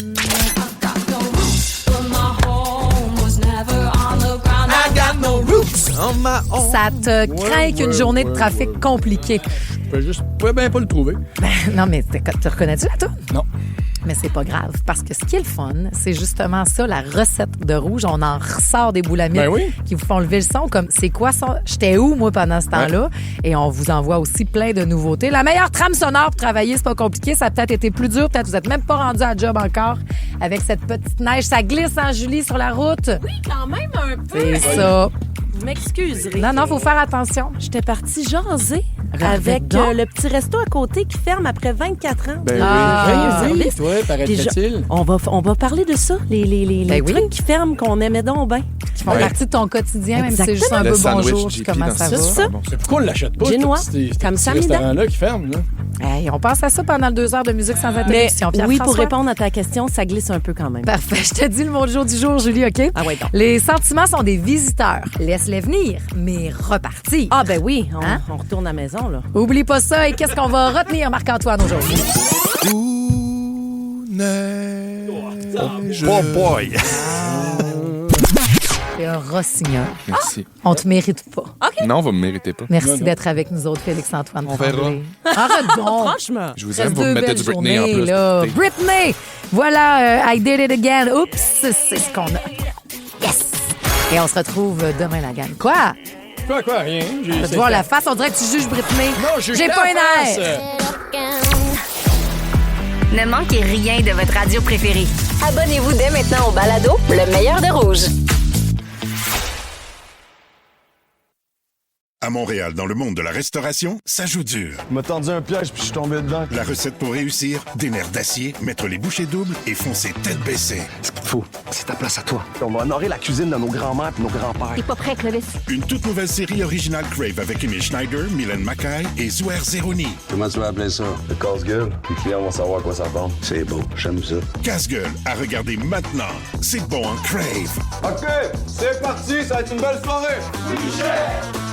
Ça te craint qu'une journée de trafic compliquée. Je pouvais bien pas le trouver. Non, mais tu reconnais-tu la toune? Non. Mais c'est pas grave, parce que ce qui est le fun, c'est justement ça, la recette de Rouge. On en ressort des boulamites Ben oui. qui vous font lever le son, comme c'est quoi ça? J'étais où, moi, pendant ce temps-là? Et on vous envoie aussi plein de nouveautés. La meilleure trame sonore pour travailler, c'est pas compliqué. Ça a peut-être été plus dur, peut-être vous êtes même pas rendu à job encore avec cette petite neige. Ça glisse, en Julie, sur la route. Oui, quand même un peu. C'est ça. Vous m'excuserez. Non, faut faire attention. J'étais partie jaser Avec avec donc. le petit resto à côté qui ferme après 24 ans. Ben Ah. oui. Service. Toi, Puis paraît-il. on va parler de ça, les Ben oui. trucs qui ferment qu'on aimait donc bien. Qui font partie de ton quotidien, même si c'est juste un Le peu sandwich bonjour. JP Comment dans ça ce va? ça. bon. Mais pourquoi on l'achète pas? Génois, comme ça, Samida. restaurant-là qui ferme, là. Hey, on passe à ça pendant le 2 heures de musique sans Mais interruption. oui, pour Pierre-François? répondre à ta question, ça glisse un peu quand même. Parfait. Je te dis le mot du jour, Julie, OK? Ah ouais, donc. Les sentiments sont des visiteurs. Laisse-les venir, mais repartir. Ah ben oui, Hein? on retourne à la maison, là. Oublie pas ça. Et qu'est-ce qu'on va retenir, Marc-Antoine, aujourd'hui? Oh boy. C'est un rossignol. Merci. On te mérite pas. Non, vous me méritez pas. Merci d'être avec nous autres, Félix-Antoine. On verra. Tremblay. Arrête donc. Franchement. Je vous Reste aime, vous me deux mettez belles du Britney en journées, plus. là. Écoutez. Britney! Voilà, I did it again. Oups, c'est ce qu'on a. Yes! Et on se retrouve demain, la gang. Quoi? Quoi, rien. Tu vas te voir la face, on dirait que tu juges Britney. Non, je J'ai pas un air. Ne manquez rien de votre radio préférée. Abonnez-vous dès maintenant au balado Le meilleur de Rouge. À Montréal, dans le monde de la restauration, ça joue dur. M'a tendu un piège puis je suis tombé dedans. La recette pour réussir, des nerfs d'acier, mettre les bouchées doubles et foncer tête baissée. Ce qu'il te faut, c'est ta place à toi. On va honorer la cuisine de nos grands-mères et nos grands-pères. T'es pas prêt, Clovis? Une toute nouvelle série originale Crave avec Emile Schneider, Mylène Mackay et Zouer Zeroni. Comment tu vas appeler ça? Le casse-gueule. Les clients vont savoir à quoi ça ressemble. C'est beau, j'aime ça. Casse-gueule, à regarder maintenant. C'est bon en Crave. OK, c'est parti, ça va être une belle soirée.